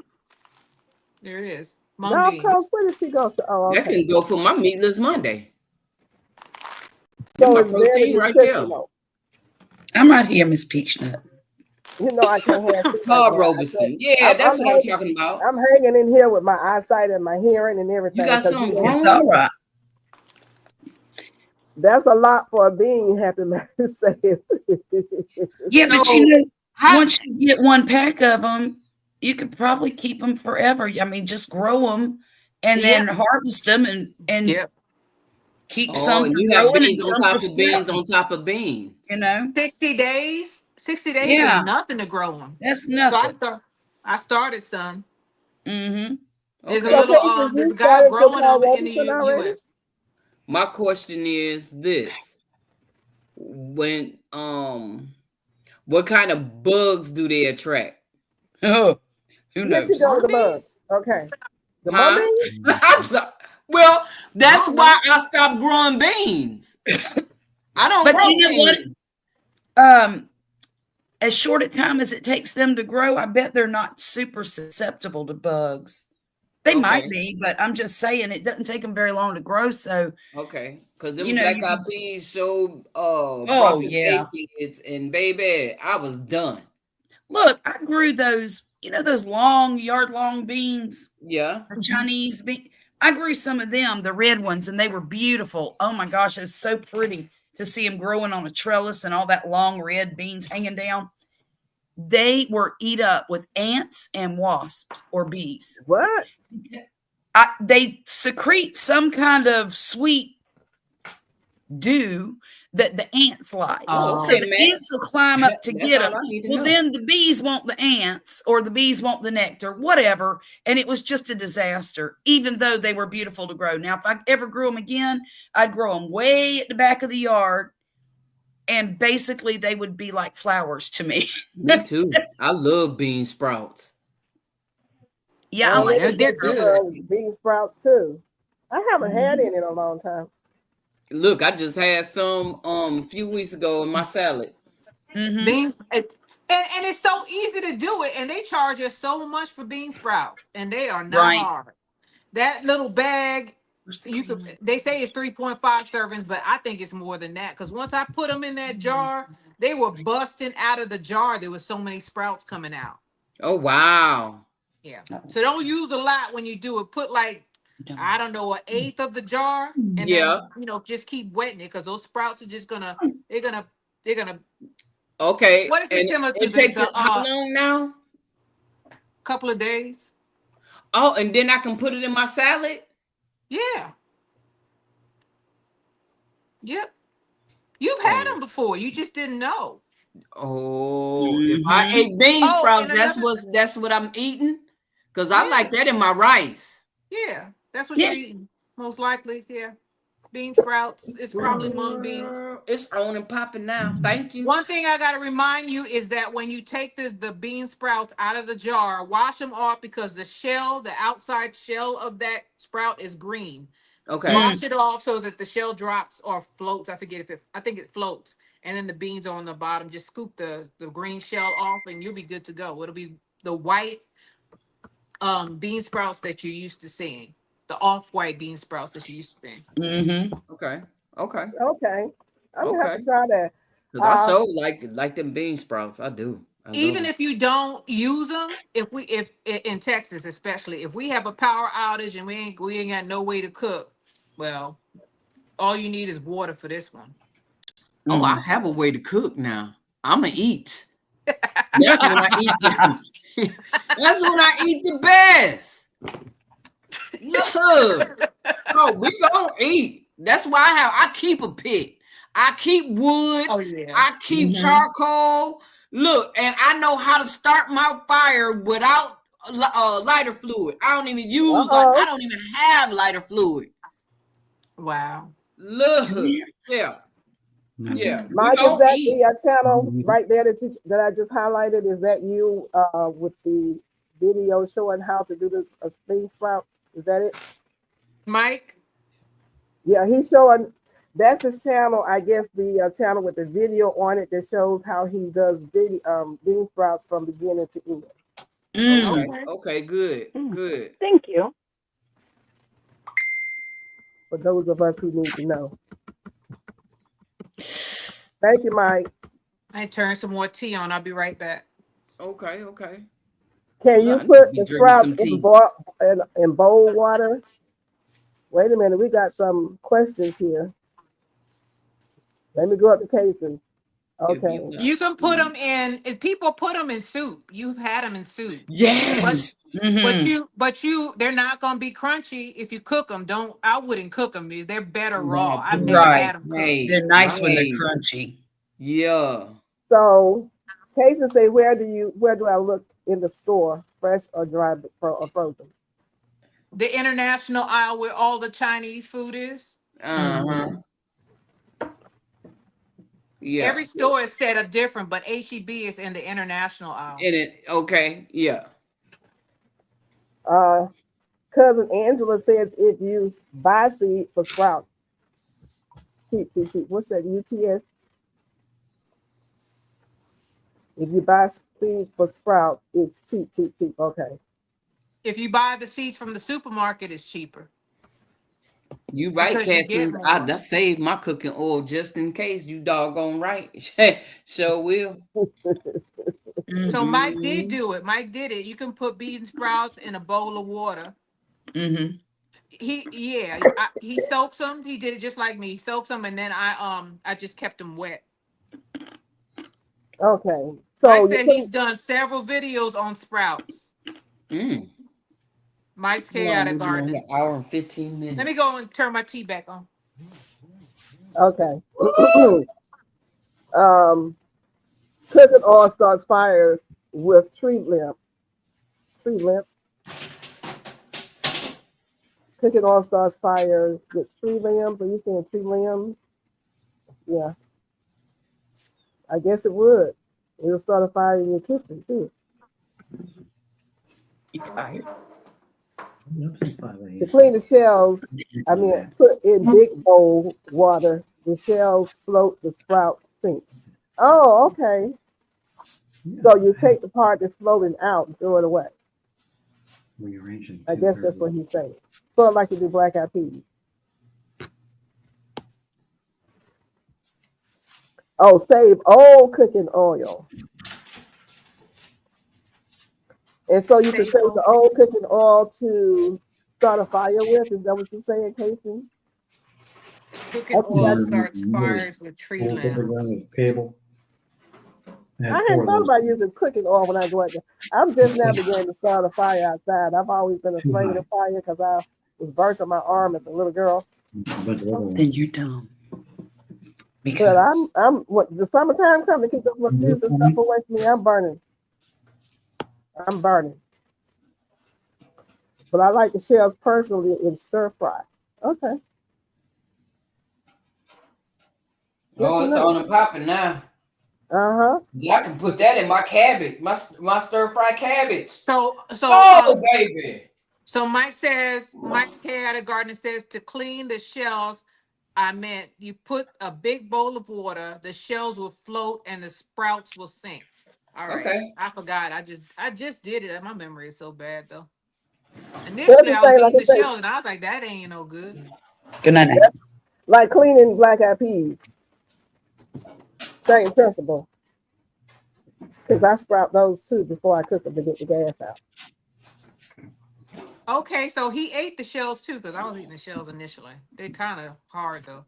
There it is. Mung Golf beans. course. Where did she go? Oh, That okay. can go for my meatless Monday. That's So my it's very protein right there. nutritional. I'm right here, Miss Peachnut. You know, I can't have tea right Paul now. Robeson. Yeah, that's what I'm talking about. I'm hanging in here with my eyesight and my hearing and everything. You got 'cause something It's wrong? all right. that's a lot for a being, happy man says. Yeah, but So you know, how once you get one pack of them, you could probably keep them forever. I mean, just grow them and then Yep. harvest them and Yep. keep oh, some and for you have growing and beans on some for top of beans sprouting. on top of beans. You know, 60 days. 60 days is yeah, nothing to grow them. that's So nothing. I started some. Mm-hmm. There's a Okay. So little Casey, there's you a guy started your growing Paul them in the Robeson already? US. My question is this. What kind of bugs do they attract? Oh, who Here she knows? go with Mung the bugs. beans? Okay. The mung Huh? beans? I'm sorry. Well, that's don't why I stopped growing beans. I don't But grow you know what? beans. As short a time as it takes them to grow, I bet they're not super susceptible to bugs. They might Okay. be, but I'm just saying it doesn't take them very long to grow. So, Okay. Because you them know, black you eyed can, peas showed oh, broccoli yeah. aphids, and baby, I was done. Look, I grew those, those long, yard long beans, Yeah. the Chinese bean. I grew some of them, the red ones, and they were beautiful. Oh my gosh, it's so pretty to see them growing on a trellis and all that long red beans hanging down. They were eat up with ants and wasps or bees. What? They secrete some kind of sweet dew that the ants like. Oh, So okay, the man. ants will climb up to That's get all them. I need to Well, know. then the bees want the ants, or the bees want the nectar, whatever. And it was just a disaster, even though they were beautiful to grow. Now, if I ever grew them again, I'd grow them way at the back of the yard. And basically, they would be like flowers to me. Me too. I love bean sprouts. Yeah, I I'm like they're really bean they're big sprouts. good. bean sprouts too. I haven't had Mhm. any in a long time. Look, I just had some a few weeks ago in my salad. Mhm. Beans and it's so easy to do it, and they charge us so much for bean sprouts, and they are not Right. hard. That little bag, Where's the you green could one? they say it's 3.5 servings, but I think it's more than that. Because once I put them in that jar, they were busting out of the jar. There was so many sprouts coming out. Oh wow. Yeah. So don't use a lot when you do it. Put like, I don't know, an eighth of the jar, and Yeah. then just keep wetting it, because those sprouts are just they're gonna they're gonna Okay. what is it And similar to it takes it the how long now? couple of days? Oh, and then I can put it in my salad. Yeah. Yep. You've had Oh, them before. You just didn't know. oh, if I Mhm. ate bean Oh, sprouts, and another that's what I'm eating. Cause I yeah, like that in my rice. yeah. That's what Yeah. you're eating. Most likely, yeah. Bean sprouts. It's probably mung beans. Girl, it's on and popping now. Thank you. One thing I gotta remind you is that when you take the bean sprouts out of the jar, wash them off, because the outside shell of that sprout is green. Okay. Wash it off so that the shell drops or floats. I think it floats. And then the beans are on the bottom. Just scoop the green shell off, and you'll be good to go. It'll be the white bean sprouts that you're used to seeing. The off-white bean sprouts that you're used to seeing. Mhm. Okay. Okay. Okay, I'm gonna have Okay. to try that. Cause I Uh, so like them bean sprouts. I do. I love Even them. if you don't use them, if in Texas especially, if we have a power outage and we ain't got no way to cook, well, all you need is water for this one. Oh, I Mhm. have a way to cook now. I'ma eat. That's when I eat. That's when I eat the best. Look, oh, we gonna eat. That's why I keep a pit. I keep wood. Oh yeah. I keep Mhm. charcoal. Look, and I know how to start my fire without lighter fluid. I don't even use I oh, don't even have lighter fluid. Wow. Look, yeah, yeah. We Mike, is gonna that eat. the channel right there that I just highlighted? Is that you with the video showing how to do the bean sprouts? Is that it? Mike, Yeah, he's showing. That's his channel. I guess the channel with the video on it that shows how he does bean sprouts from beginning to end. Mm. Okay, okay. okay, good, Mm. good. Thank you. For those of us who need to know. Thank you, Mike. I turn some more tea on. I'll be right back. Okay, okay. Can Look, you I need to put be the drinking sprouts some tea. in bowl water? Wait a minute, we got some questions here. Let me go up the cases. If Okay. you You can put them in. If people put them in soup, you've had them in soup. But Yes. Mhm. they're not gonna be crunchy if you cook them. Don't I wouldn't cook them. They're better raw. No, I've never Right. had them cooked. right, They're nice when they're right. crunchy. Yeah. So cases say where do I look in the store, fresh or dry or frozen? The international aisle where all the Chinese food is. Uh-huh. Mhm. Yeah. Every store is set up different, but HEB is in the international aisle. In it. Okay. Yeah. Uh Cousin Angela says if you buy seeds for sprouts, cheap. What's that? UTS? If you buy seeds for sprouts, it's cheap. Okay. If you buy the seeds from the supermarket, it's cheaper You right, because you get Cassius. I more. just saved my cooking oil just in case. You doggone right. Sure will. So Mm-hmm. Mike did do it. Mike did it. You can put bean sprouts in a bowl of water. Mm-hmm. He soaks them. He did it just like me. He soaks them, and then I just kept them wet. Okay. Mike So you said he's put done several videos on sprouts. Mm. Mike's Well, chaotic we'll be on gardening. an hour and 15 minutes. Let me go and turn my tea back on. okay. Cooking oil starts fires with tree lamps. Cooking oil starts fires with tree limbs. Are you saying tree limbs? Yeah. I guess it would. It'll start a fire in your kitchen too. You tired? To clean the shells, put in big bowl water. The shells float, the sprouts sink. Oh, okay. So you take the part that's floating out and throw it away. I guess that's what he's saying. Sort of like you do black eyed peas. Oh, save old cooking oil. And so you can save the old cooking oil to start a fire with. Is that what you're saying, Casey? Cooking oil starts fires with tree limbs. I hadn't thought about using cooking oil when I go out there. I'm just now beginning to start a fire outside. I've always been afraid of fire because I was burnt on my arm as a little girl. Then you're dumb. But I'm what the summertime comes to keep those mosquitoes and stuff away from me. I'm burning. But I like the shells personally in stir fry. Okay. Oh, it's on and popping now. Uh-huh. I can put that in my cabbage, my stir fry cabbage. So baby. So Mike's chaotic gardening says to clean the shells. I meant you put a big bowl of water, the shells will float and the sprouts will sink. All right. Okay. I forgot. I just did it. My memory is so bad though. Initially I was eating the shells and I was like, that ain't no good. Good night. Like cleaning black eyed peas. Same principle. Because I sprout those too before I cook them to get the gas out. Okay, so he ate the shells too, because I was eating the shells initially. They're kind of hard though.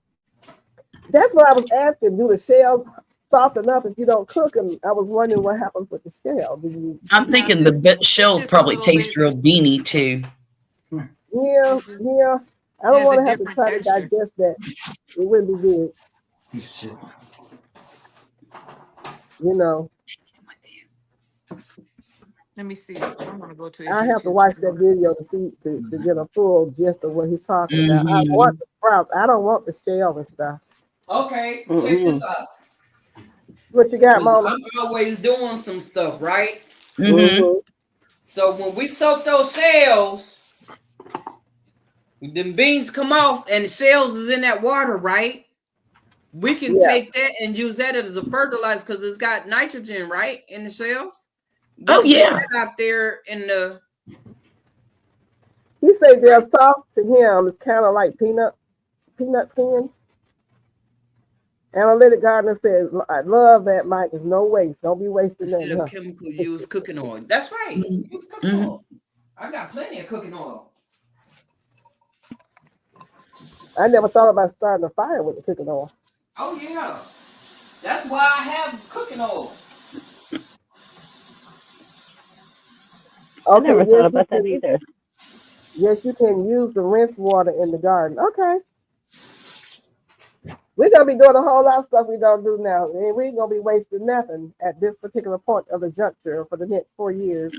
That's what I was asking. Do the shells soften up if you don't cook them? I was wondering what happens with the shell. I'm thinking the shells probably taste real beany too. Yeah. I don't want to have to try to digest that. It wouldn't be good. You know. Let me see. I'm gonna go to. I have to watch that video to see to get a full gist of what he's talking about. I want the sprouts. I don't want the shell and stuff. Okay, check this out. What you got, Mama? I'm always doing some stuff, right? Mm-hmm. So when we soak those shells, the beans come off and the shells is in that water, right? We can take that and use that as a fertilizer because it's got nitrogen, right, in the shells. Oh yeah, out there in the. He said they're soft to him. It's kind of like peanut skin. Analytic gardener says, "I love that, Mike. There's no waste. Don't be wasting that." Instead of chemical, use cooking oil. That's right. Use cooking oil. I got plenty of cooking oil. I never thought about starting a fire with the cooking oil. Oh yeah, that's why I have cooking oil. Okay, I never thought about that either. Yes, you can use the rinse water in the garden. Okay. We're going to be doing a whole lot of stuff we don't do now. And we ain't going to be wasting nothing at this particular point of the juncture for the next 4 years.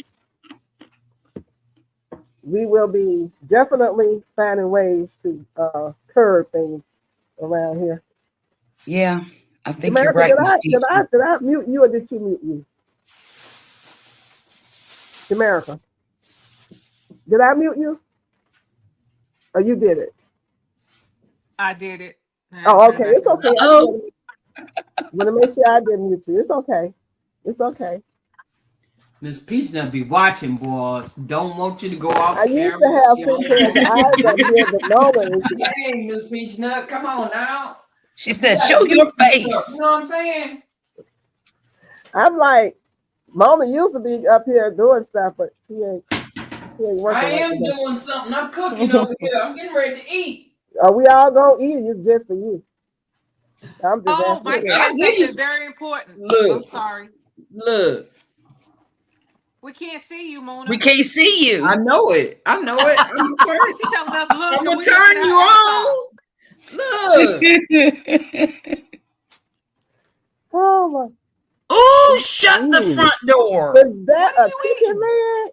We will be definitely finding ways to curb things around here. Yeah, I think America, you're right. Did I mute you or did you mute you? America. Did I mute you? Oh, you did it. I did it. Oh, okay. It's okay. I just Oh, want to make sure I didn't mute you. It's okay. It's okay. Miss Peach be watching, boys. Don't want you to go off I used to camera. have She don't pintails eyes up here, but Mona is. Hey, Miss Peach come on now. she You said, gotta show do your some stuff. You face. know what I'm saying? I'm like, Mona used to be up here doing stuff, but she ain't working. I like am that. doing something. I'm cooking over here. I'm getting ready to eat. Are we all gonna eat? It's just for you. I'm just Oh, asking. Mike You. I said give you something very important. look, I'm sorry. look. We can't see you, Mona. We can't see you. I know it. I know it. I'm gonna turn, She's telling us, look, I'm gonna we looking turn at you her outside. on. Look. Oh my! Oh, shut the Ooh. front door. Was that What are a you chicken eating? leg?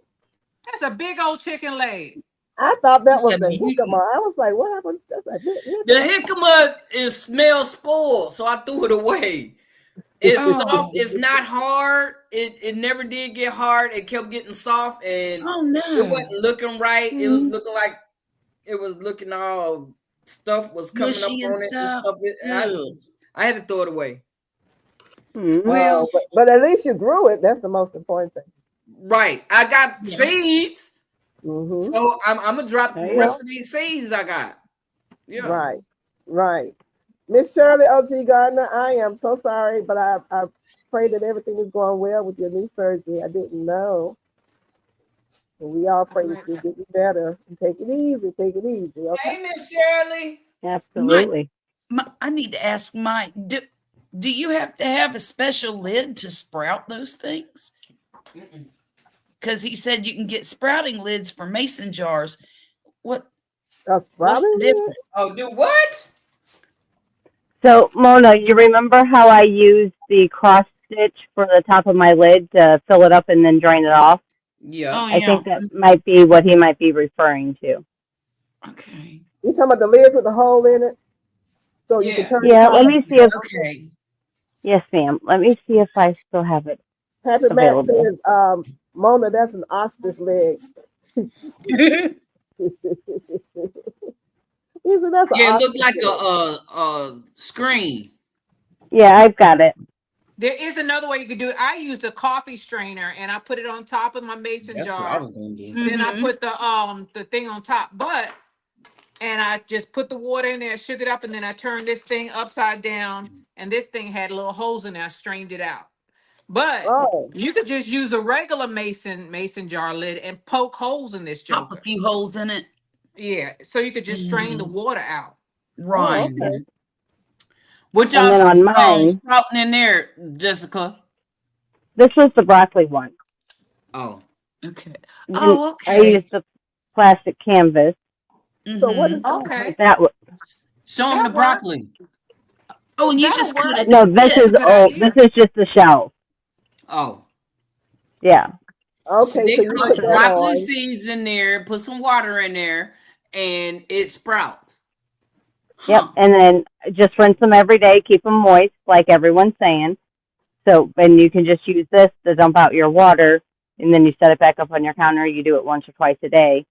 That's a big old chicken leg. I thought that It's was a the mutant. jicama. I was like, what happened? That's a The jicama is smell spoiled, so I threw it away. It's Oh. soft. It's not hard. It never did get hard. It kept getting soft, and Oh, it no. wasn't looking right. It was looking like it was looking all stuff was coming up Mushy and on it and stuff. stuff. I had to throw it away. Well, but at least you grew it. That's the most important thing. Right. I got Yeah. seeds. Mm-hmm. So I'm gonna drop There the you rest go. of these seeds I got. Yeah. Right, right. Miss Shirley O.G. Gardner, I am so sorry, but I pray that everything is going well with your knee surgery. I didn't know. And we all pray that you get better. And take it easy. Take it easy. Okay. Hey, Miss Shirley. Absolutely. I need to ask Mike, do you have to have a special lid to sprout those things? Because he said you can get sprouting lids for mason jars. What's the difference? Oh, do what? So, Mona, you remember how I used the cross stitch for the top of my lid to fill it up and then drain it off? Yeah. Oh, I yeah. think that might be what he might be referring to. Okay. You talking about the lids with the hole in it? So you can Yeah. turn Yeah, it let on. me see if, Okay. yes, ma'am. Let me see if I still have it Happy Matt available. says, Mona, that's an ostrich leg. He said, that's an Yeah, it ostrich looked like leg. a screen. Yeah, I've got it. There is another way you could do it. I used a coffee strainer and I put it on top of my mason That's what I jar. was gonna do. Then I put the thing on top. And I just put the water in there, shook it up, and then I turned this thing upside down. And this thing had little holes in there. I strained it out. But Oh, you could just use a regular mason jar lid and poke holes in this Pop a joker. few holes in it. Yeah, so you could just strain the water out. Right. okay. What And y'all then on mine, sprouting in there, Jessica? this was the broccoli one. Oh. Okay. Then Oh, I okay. used the plastic canvas. So what is that? Okay. That was, Show them That the broccoli. Oh, and you That'll just work. cut it. no, this is, good oh, idea. this is just the shell. Oh. Yeah. Okay, so Stick you put that broccoli on. seeds in there, put some water in there, and it sprouts. Yep. And then just rinse them every day. Keep them moist, like everyone's saying. So, and you can just use this to dump out your water, and then you set it back up on your counter. You do it once or twice a day.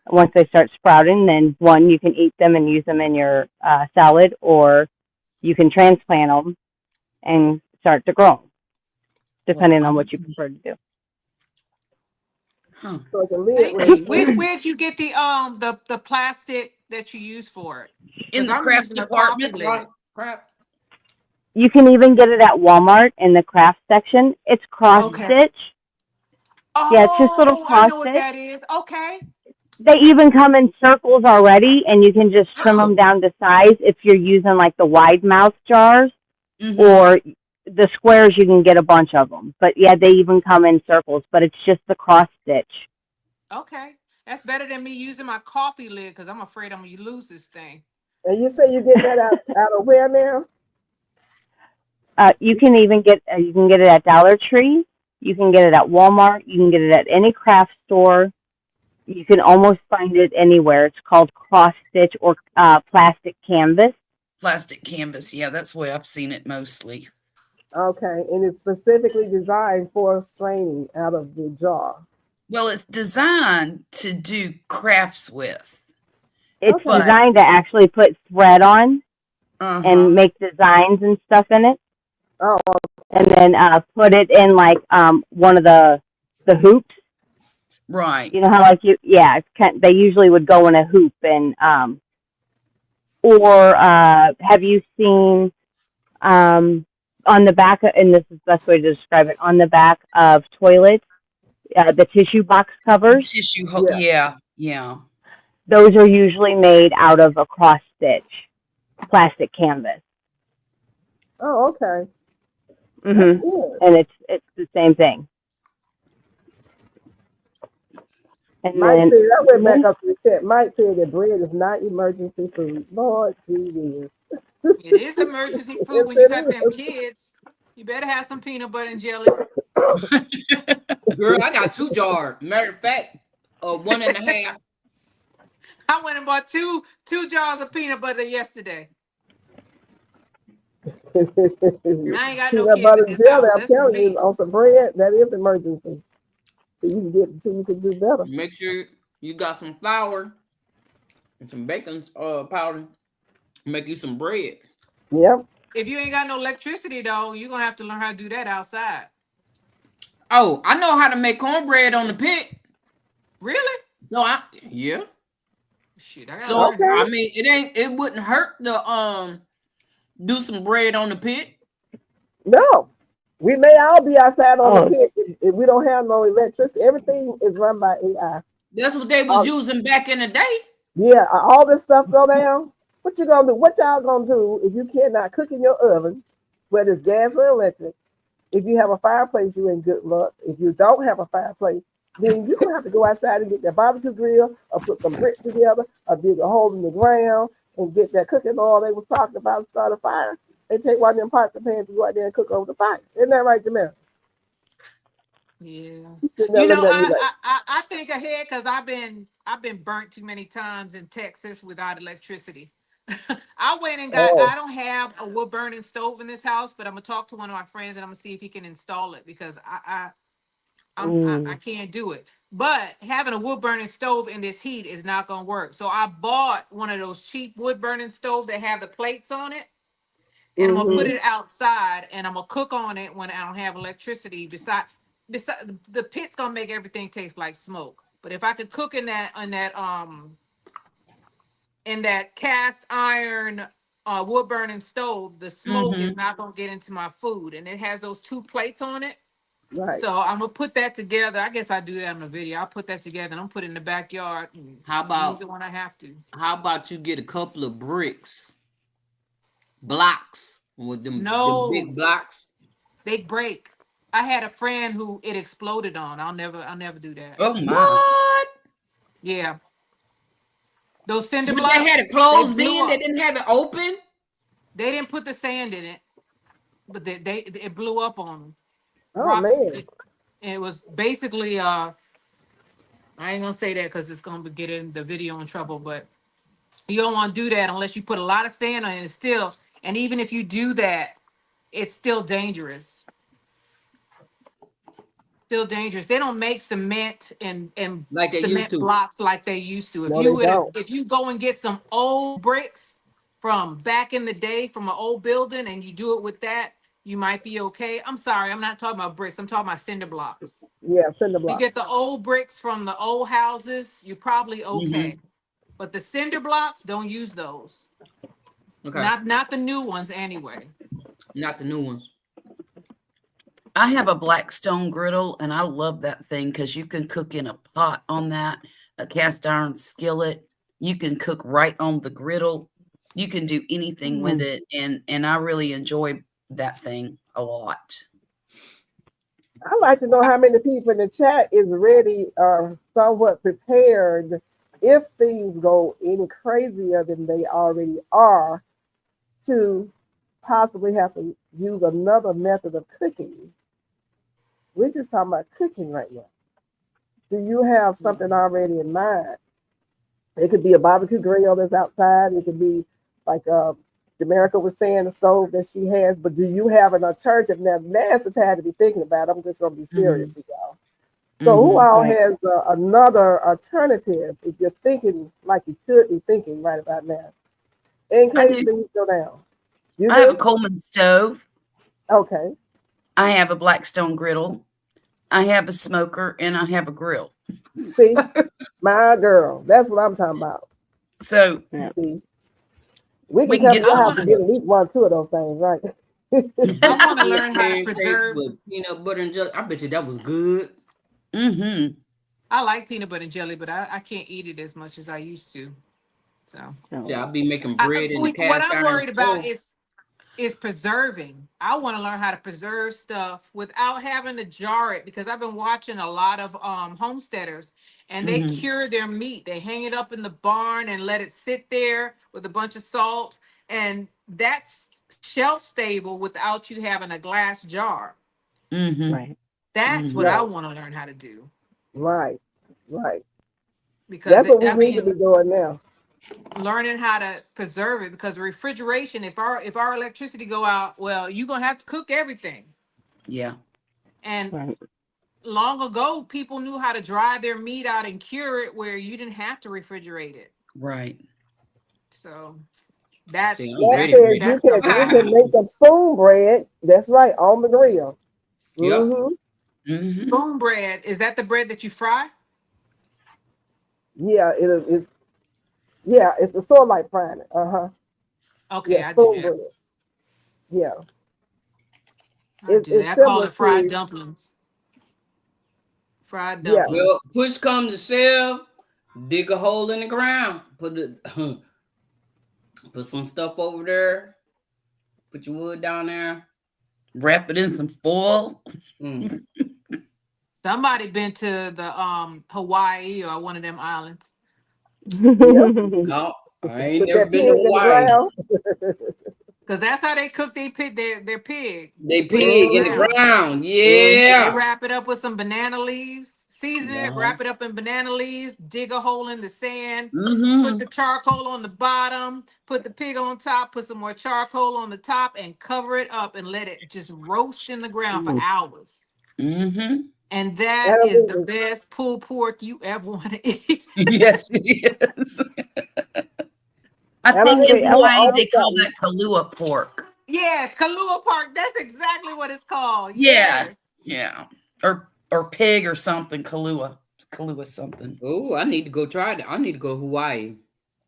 Once they start sprouting, then one, you can eat them and use them in your salad, or you can transplant them and start to grow, depending on what you prefer to do. Huh. So it's a lid Thank with you. Where'd you get the plastic that you use for it? In the I'm craft using a coffee department. lid. Crap. You can even get it at Walmart in the craft section. It's cross stitch. Yeah, it's just little Oh, I cross know what stitch. that is. Okay. They even come in circles already, and you can just trim them Oh, down to size if you're using like the wide mouth jars, or the squares. You can get a bunch of them. But yeah, they even come in circles, but it's just the cross stitch. okay. That's better than me using my coffee lid because I'm afraid I'm gonna lose this thing. And you say you get that out of where now? You can even get it at Dollar Tree. You can get it at Walmart. You can get it at any craft store. You can almost find it anywhere. It's called cross stitch or plastic canvas. Plastic canvas. Yeah, that's the way I've seen it mostly. Okay, and it's specifically designed for straining out of the jar. Well, it's designed to do crafts with. It's Okay. designed to actually put thread on and make designs and stuff in it. Oh, And then put it in like one of the hoops. Right. You know how like they usually would go in a hoop and or have you seen on the back and this is the best way to describe it, on the back of toilets, the tissue box covers, Tissue. yeah. Yeah. those are usually made out of a cross stitch plastic canvas. Oh, okay. Mhm. Good. And it's the same thing. And Mike then said, I went back up to the chat. Mike said that bread is not emergency food. Lord Jesus. It is emergency food Yes, when you got it them is. kids. You better have some peanut butter and jelly. Girl, I got 2 jars. Matter of fact, 1.5. I went and bought two jars of peanut butter yesterday. And I ain't got no Peanut kids butter in and this jelly, house. I'm That's for telling you, me. on some bread, that is emergency. So you can get until you can do better. Make sure you got some flour and some baking powder. Make you some bread. Yep. If you ain't got no electricity though, you're gonna have to learn how to do that outside. Oh, I know how to make cornbread on the pit. Really? So yeah. Shit, I gotta So learn how. I mean, it wouldn't hurt to do some bread on the pit. No. We may all be outside on the Oh, pit if we don't have no electricity. Everything is run by AI. That's what they was using back in the day. Yeah, all this stuff go down. What you gonna do? What y'all gonna do if you cannot cook in your oven, whether it's gas or electric? If you have a fireplace, you're in good luck. If you don't have a fireplace, then you're gonna have to go outside and get that barbecue grill or put some bricks together or dig a hole in the ground and get that cooking oil they was talking about and start a fire. And take one of them pots and pans and go out there and cook over the fire. Isn't that right, Jamel? Yeah. You know, I think ahead because I've been burnt too many times in Texas without electricity. I went and got. oh, I don't have a wood burning stove in this house, but I'm gonna talk to one of my friends and I'm gonna see if he can install it because I can't do it. But having a wood burning stove in this heat is not gonna work. So I bought one of those cheap wood burning stoves that have the plates on it, and I'm gonna put it outside and I'm gonna cook on it when I don't have electricity. Besides, the pit's gonna make everything taste like smoke. But if I could cook in that cast iron wood burning stove, the smoke is not gonna get into my food, and it has those 2 plates on it. right. So I'm gonna put that together. I guess I do that in the video. I'll put that together and I'm put it in the backyard and How use it about when I have to. how about you get a couple of bricks, blocks with them No, big blocks? they break. I had a friend who it exploded on. I'll never do that. Oh my. What? Yeah. Those cinder But they had blocks, it they closed blew in. They up. didn't have it open. They didn't put the sand in it, but it blew up on them. Oh Rocks. man. It was basically I ain't gonna say that because it's gonna get in the video in trouble, but you don't want to do that unless you put a lot of sand on it. Still, and even if you do that, it's still dangerous. Still dangerous. They don't make cement and Like they used cement to. blocks like they used to. No, they don't. If you go and get some old bricks from back in the day from an old building and you do it with that, you might be okay. I'm sorry, I'm not talking about bricks. I'm talking about cinder blocks. Yeah, cinder You block. get the old bricks from the old houses, you're probably okay. But the cinder blocks, don't use those. Okay, Not the new ones anyway. not the new ones. I have a black stone griddle and I love that thing because you can cook in a pot on that, a cast iron skillet. You can cook right on the griddle. You can do anything with it. And I really enjoy that thing a lot. I'd like to know how many people in the chat is ready or somewhat prepared if things go any crazier than they already are to possibly have to use another method of cooking. We're just talking about cooking right now. Do you have something already in mind? It could be a barbecue grill that's outside. It could be like Jamaica was saying, the stove that she has. But do you have an alternative? Now, now's the time to be thinking about it. I'm just going to be serious with y'all. So who all Right. has another alternative if you're thinking like you should be thinking right about now? In I case do. things go down. You I have a do? Coleman stove. Okay. I have a Blackstone griddle. I have a smoker, and I have a grill. See, my girl. That's what I'm talking about. So Yeah. See, we we can can come get to your I some house want and to. get at wood. least one, two of those things, right? I want to Yeah, learn how to pancakes preserve. with peanut butter and jelly. I bet you that was good. Mm-hmm. I like peanut butter and jelly, but I can't eat it as much as I used to. So, See, So I'll be making bread in the what cast I'm iron worried about stove. is preserving. I want to learn how to preserve stuff without having to jar it because I've been watching a lot of homesteaders and they Mm-hmm. cure their meat. They hang it up in the barn and let it sit there with a bunch of salt, and that's shelf stable without you having a glass jar. Mm-hmm. right. That's what Mm-hmm. I Right, want to learn how to do right, right. because That's what we I need to be mean doing now. learning how to preserve it because refrigeration, if our electricity go out, well, you're gonna have to cook everything. Yeah. And Right. long ago, people knew how to dry their meat out and cure it where you didn't have to refrigerate it. Right. So See, that's I'm That that's ready, says you that's ready. can something you I want can to make do. some spoon bread. That's right, on the grill. Yep. Mm-hmm. Mm-hmm. Spoon bread, is that the bread that you fry? Yeah, it's yeah, it's a sort of like frying it. Uh-huh. Okay, Yeah, I do spoon that. bread. Yeah. I do It's that. I call similar it fried to dumplings. Fried yeah. dumplings. Well, push comes to shove, dig a hole in the ground, put the put some stuff over there, put your wood down there. Wrap it in some foil. Mm. Somebody been to the Hawaii or one of them islands. Yep. No, I ain't Put never that been to pig in the Hawaii. ground. Because that's how they cook their pig. They They put it in the pig in the Mm-hmm. ground. ground. Mm-hmm. They Yeah. wrap it up with some banana leaves, season it, Yeah. wrap it up in banana leaves, dig a hole in the sand, put Mm-hmm. the charcoal on the bottom, put the pig on top, put some more charcoal on the top, and cover it up and let it just roast in the ground for Mm. hours. Mm-hmm. And that That'll is the be best pulled pork you ever want to eat. Yes, it is. I that'll think in be Hawaii on they call something. that Kahlua pork. Yes, Kahlua Park. That's exactly what it's called. Yeah. Yes. Yeah. Or pig or something. Kahlua. Kahlua something. Oh, I need to go try that. I need to go to Hawaii.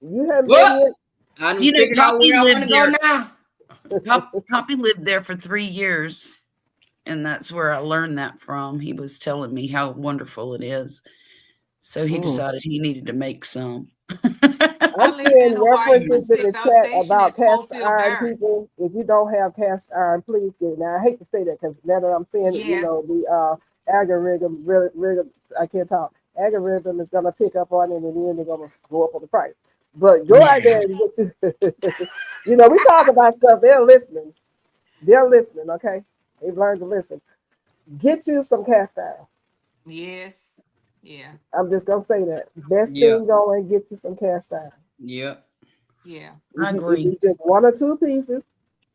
You haven't been What? yet? I done You know, figured out Poppy where I want lived to go there. now. Poppy lived there for 3 years, and that's where I learned that from. He was telling me how wonderful it is. So he Mm. decided he needed to make some. I'm I lived in seeing Hawaii for references in the 6. I was chat stationed about at cast Schofield iron Barracks. people. If you don't have cast iron, please get it. Now I hate to say that because now that I'm seeing it, Yes. the algorithm, I can't talk. Algorithm is gonna pick up on it, and then they're gonna go up on the price. But go out Yeah. there and get you. We talk about stuff. They're listening. They're listening. Okay, they've learned to listen. Get you some cast iron. Yes. Yeah. I'm just gonna say that. Best Yeah. thing going, get you some cast iron. Yep. Yeah. I If agree. it's just one or two pieces,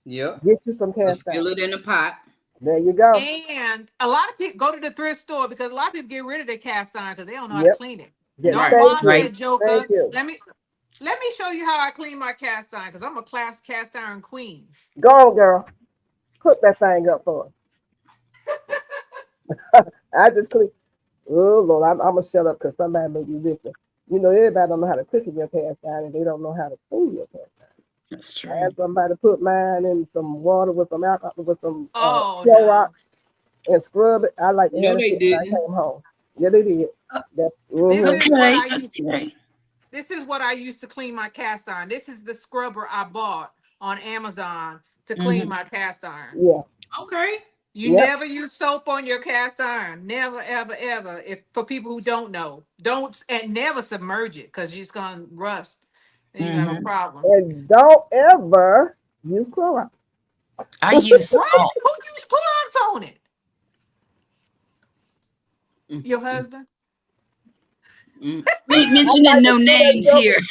Yep. get you some A cast iron. skillet in a pot. There you go. And a lot of people go to the thrift store because a lot of people get rid of their cast iron because they don't know how to Yep. clean it. Yeah, Don't Right. thank boss you. that Right. Thank joker. you. Let me show you how I clean my cast iron because I'm a class cast iron queen. Go on, girl. Cook that thing up for us. I just click. Oh Lord, I'm gonna shut up because somebody may be listening. Everybody don't know how to cook in your cast iron, and they don't know how to clean your cast iron. That's I true. had somebody put mine in some water with some alcohol, with some Oh Clorox no. and scrub it. I like to No, have it they fit when I didn't. came home. Yeah, they did. Uh, That. This Mm-hmm. is what Okay. I used Okay. this is what I used to clean my cast iron. This is the scrubber I bought on Amazon to clean Mm-hmm. my cast iron. Yeah. Okay. You Yep. never use soap on your cast iron. Never, ever, ever. If for people who don't know, don't and never submerge it because it's gonna rust and you have a Mm-hmm. problem. And don't ever use Clorox. I use What? salt. Who used Clorox on it? Mm, Your mm, husband? mm. We ain't I mentioning like to no see that names here. joker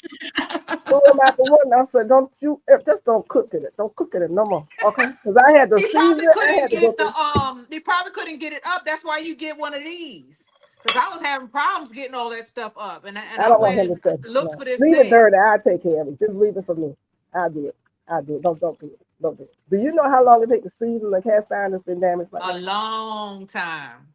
threw him out the window. I said, "Don't you just don't cook in it. Don't cook in it no more, okay?" Because I had to He season probably it. I couldn't had to go get through. he probably couldn't get it up. That's why you get one of these. Because I was having problems getting all that stuff up. And I I don't want went him and to touch it. looked No. for this Leave it thing. dirty. I'll take care of it. Just leave it for me. I'll do it. I'll do it. Don't do it. Don't do it. Do you know how long it takes to season a cast iron that's been damaged like A that? long time.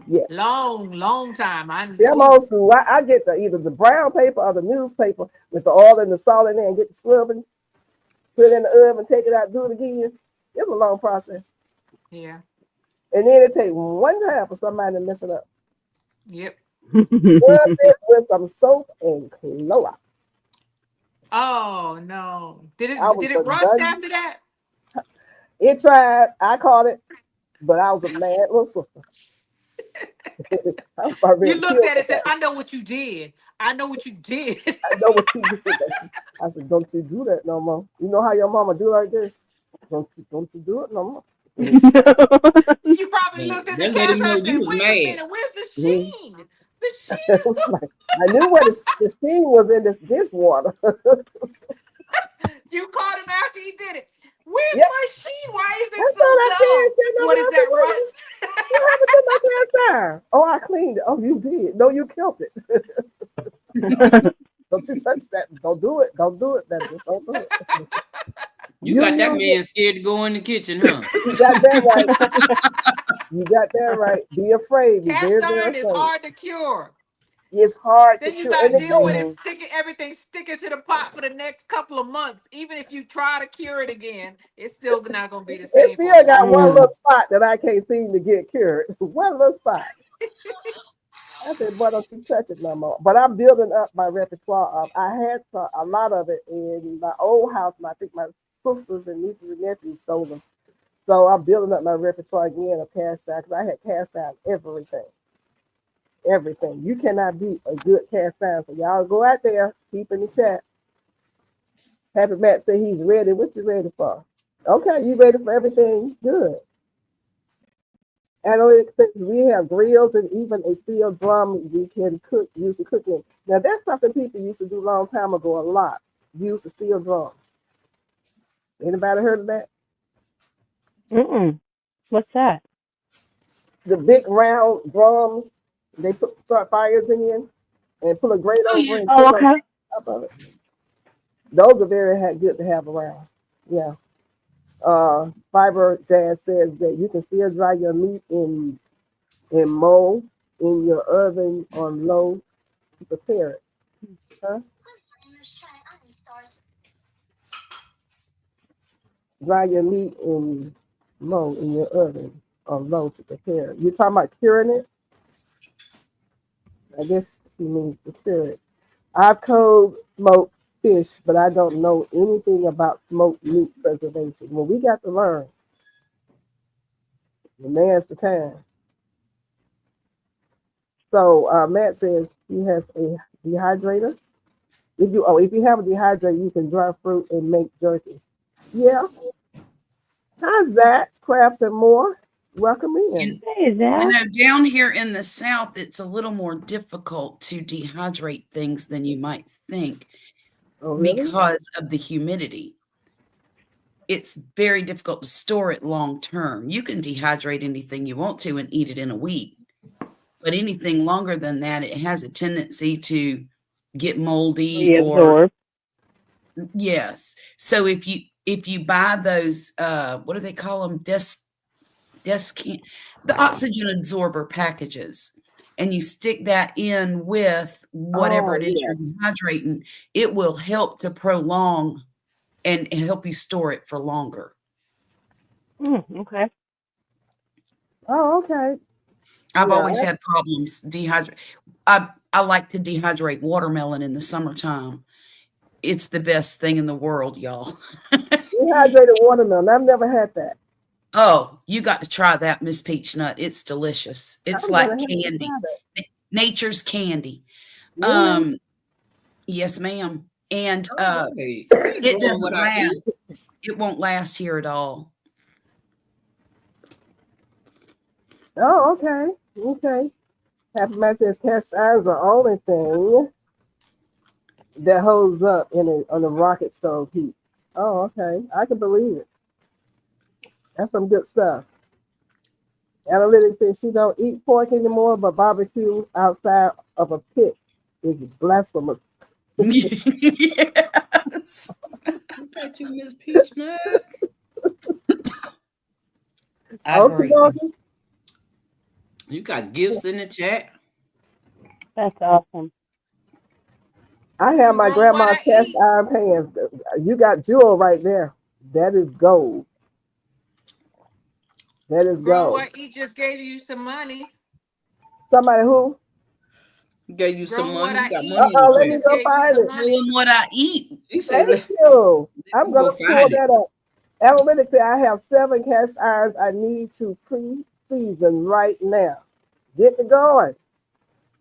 Yeah. Long time. Yeah, I'm old school. I get either the brown paper or the newspaper with the oil and the salt in there and get the scrubbing, put it in the oven, take it out, do it again. It's a long process. Yeah. And then it takes one time for somebody to mess it up. Yep. Rub it with some soap and Clorox. Oh no. Did I was it rust after that? It tried. I caught it, but I was a mad little sister. I was about ready You to looked kill at it and said, somebody. I know what you did. I know what you did. I know what you did. I said, don't you do that no more. You know how your mama do like this? Don't you do it no more. You probably looked at the That let him cast know and you said, was wait a mad. minute, where's the Mhm. sheen? The sheen is so I knew where the steam was in this dishwater. you caught him after he did it. Where's Yep, my sheen? Why is it that's so all I dull? said. What is that rust? What happened to my cast iron? Oh, I cleaned it. Oh, you did. No, you killed it. Don't you touch that. Don't do it. Don't do it. That just don't do it. You got that use man scared to go in the kitchen, huh? it. You got that right. You got that right. Be afraid. Be very, Cast very iron is afraid. hard to cure. It's hard to Then you cure. got And to the deal with thing, it, sticking everything, sticking to the pot for the next couple of months. Even if you try to cure it again, it's still not going to be the it same for a still got while. one little spot that I can't seem to get cured. One little spot. I said, boy, don't you touch it no more. But I'm building up my repertoire up. I had a lot of it in my old house, and I think my sisters and nieces and nephews stole them. So I'm building up my repertoire again of cast iron because I had cast iron everything. Everything. You cannot beat a good cast iron. So y'all go out there, keep in the chat. Happy Matt say he's ready. What you ready for? Okay, you ready for everything? Good. Analytics says we have grills and even a steel drum we can use to cook in. Now that's something people used to do a long time ago a lot. Use a steel drum. Anybody heard of that? What's that? The big round drums they start fires in and put a grate Oh, over yeah. and Oh, cook on okay. top of it. Those are very good to have around. Yeah. Fiber Jazz says that you can still dry your meat in mold in your oven on low to prepare it. Huh? Dry your meat in mold in your oven on low to prepare it. You're talking about curing it? I guess she means to cure it. I've cold smoked fish, but I don't know anything about smoked meat preservation. Well, we got to learn. The man's the time. So Matt says he has a dehydrator. If you have a dehydrator, you can dry fruit and make jerky. Yeah. Hi Zach, Crafts and More. Welcome in. Hey, You Zach. know, down here in the South, it's a little more difficult to dehydrate things than you might think Oh really? because of the humidity. It's very difficult to store it long term. You can dehydrate anything you want to and eat it in a week, but anything longer than that, it has a tendency to get moldy or Reabsorb. yes. So if you buy those what do they call them? The oxygen absorber packages, and you stick that in with whatever Oh it is yeah. you're dehydrating, it will help to prolong and help you store it for longer. Okay. Oh, okay. I've Yeah. always had problems dehydrate. I like to dehydrate watermelon in the summertime. It's the best thing in the world, y'all. Dehydrated watermelon. I've never had that. Oh, you got to try that, Miss Peachnut. It's delicious. It's I'm like gonna have to candy. try that. Nature's candy. Really? Yes, ma'am. And Hey, I ain't it growing what doesn't I eat. last. It won't last here at all. Oh, okay. Okay. Happy Man says cast iron's the only thing that holds up on the rocket stove heat. Oh, okay. I can believe it. That's some good stuff. Analytics says she don't eat pork anymore, but barbecue outside of a pit is blasphemous. Yes. Is that you, Miss Peach Nut? I Okay, agree. dokie. You got gifts in the chat. That's awesome. I have my Grown what grandma's I cast eat. iron pans. You got jewel right there. That is gold. That is Grown gold. what I eat just gave you some money. Somebody who? Gave you some Grown what money. You I got money eat in the Let me chat. just go gave you find some it. money. Knowing what I eat. She said, Thank let you. I'm me go gonna pull find it. that up. Analytics say I have 7 cast irons I need to pre-season right now. Get to going.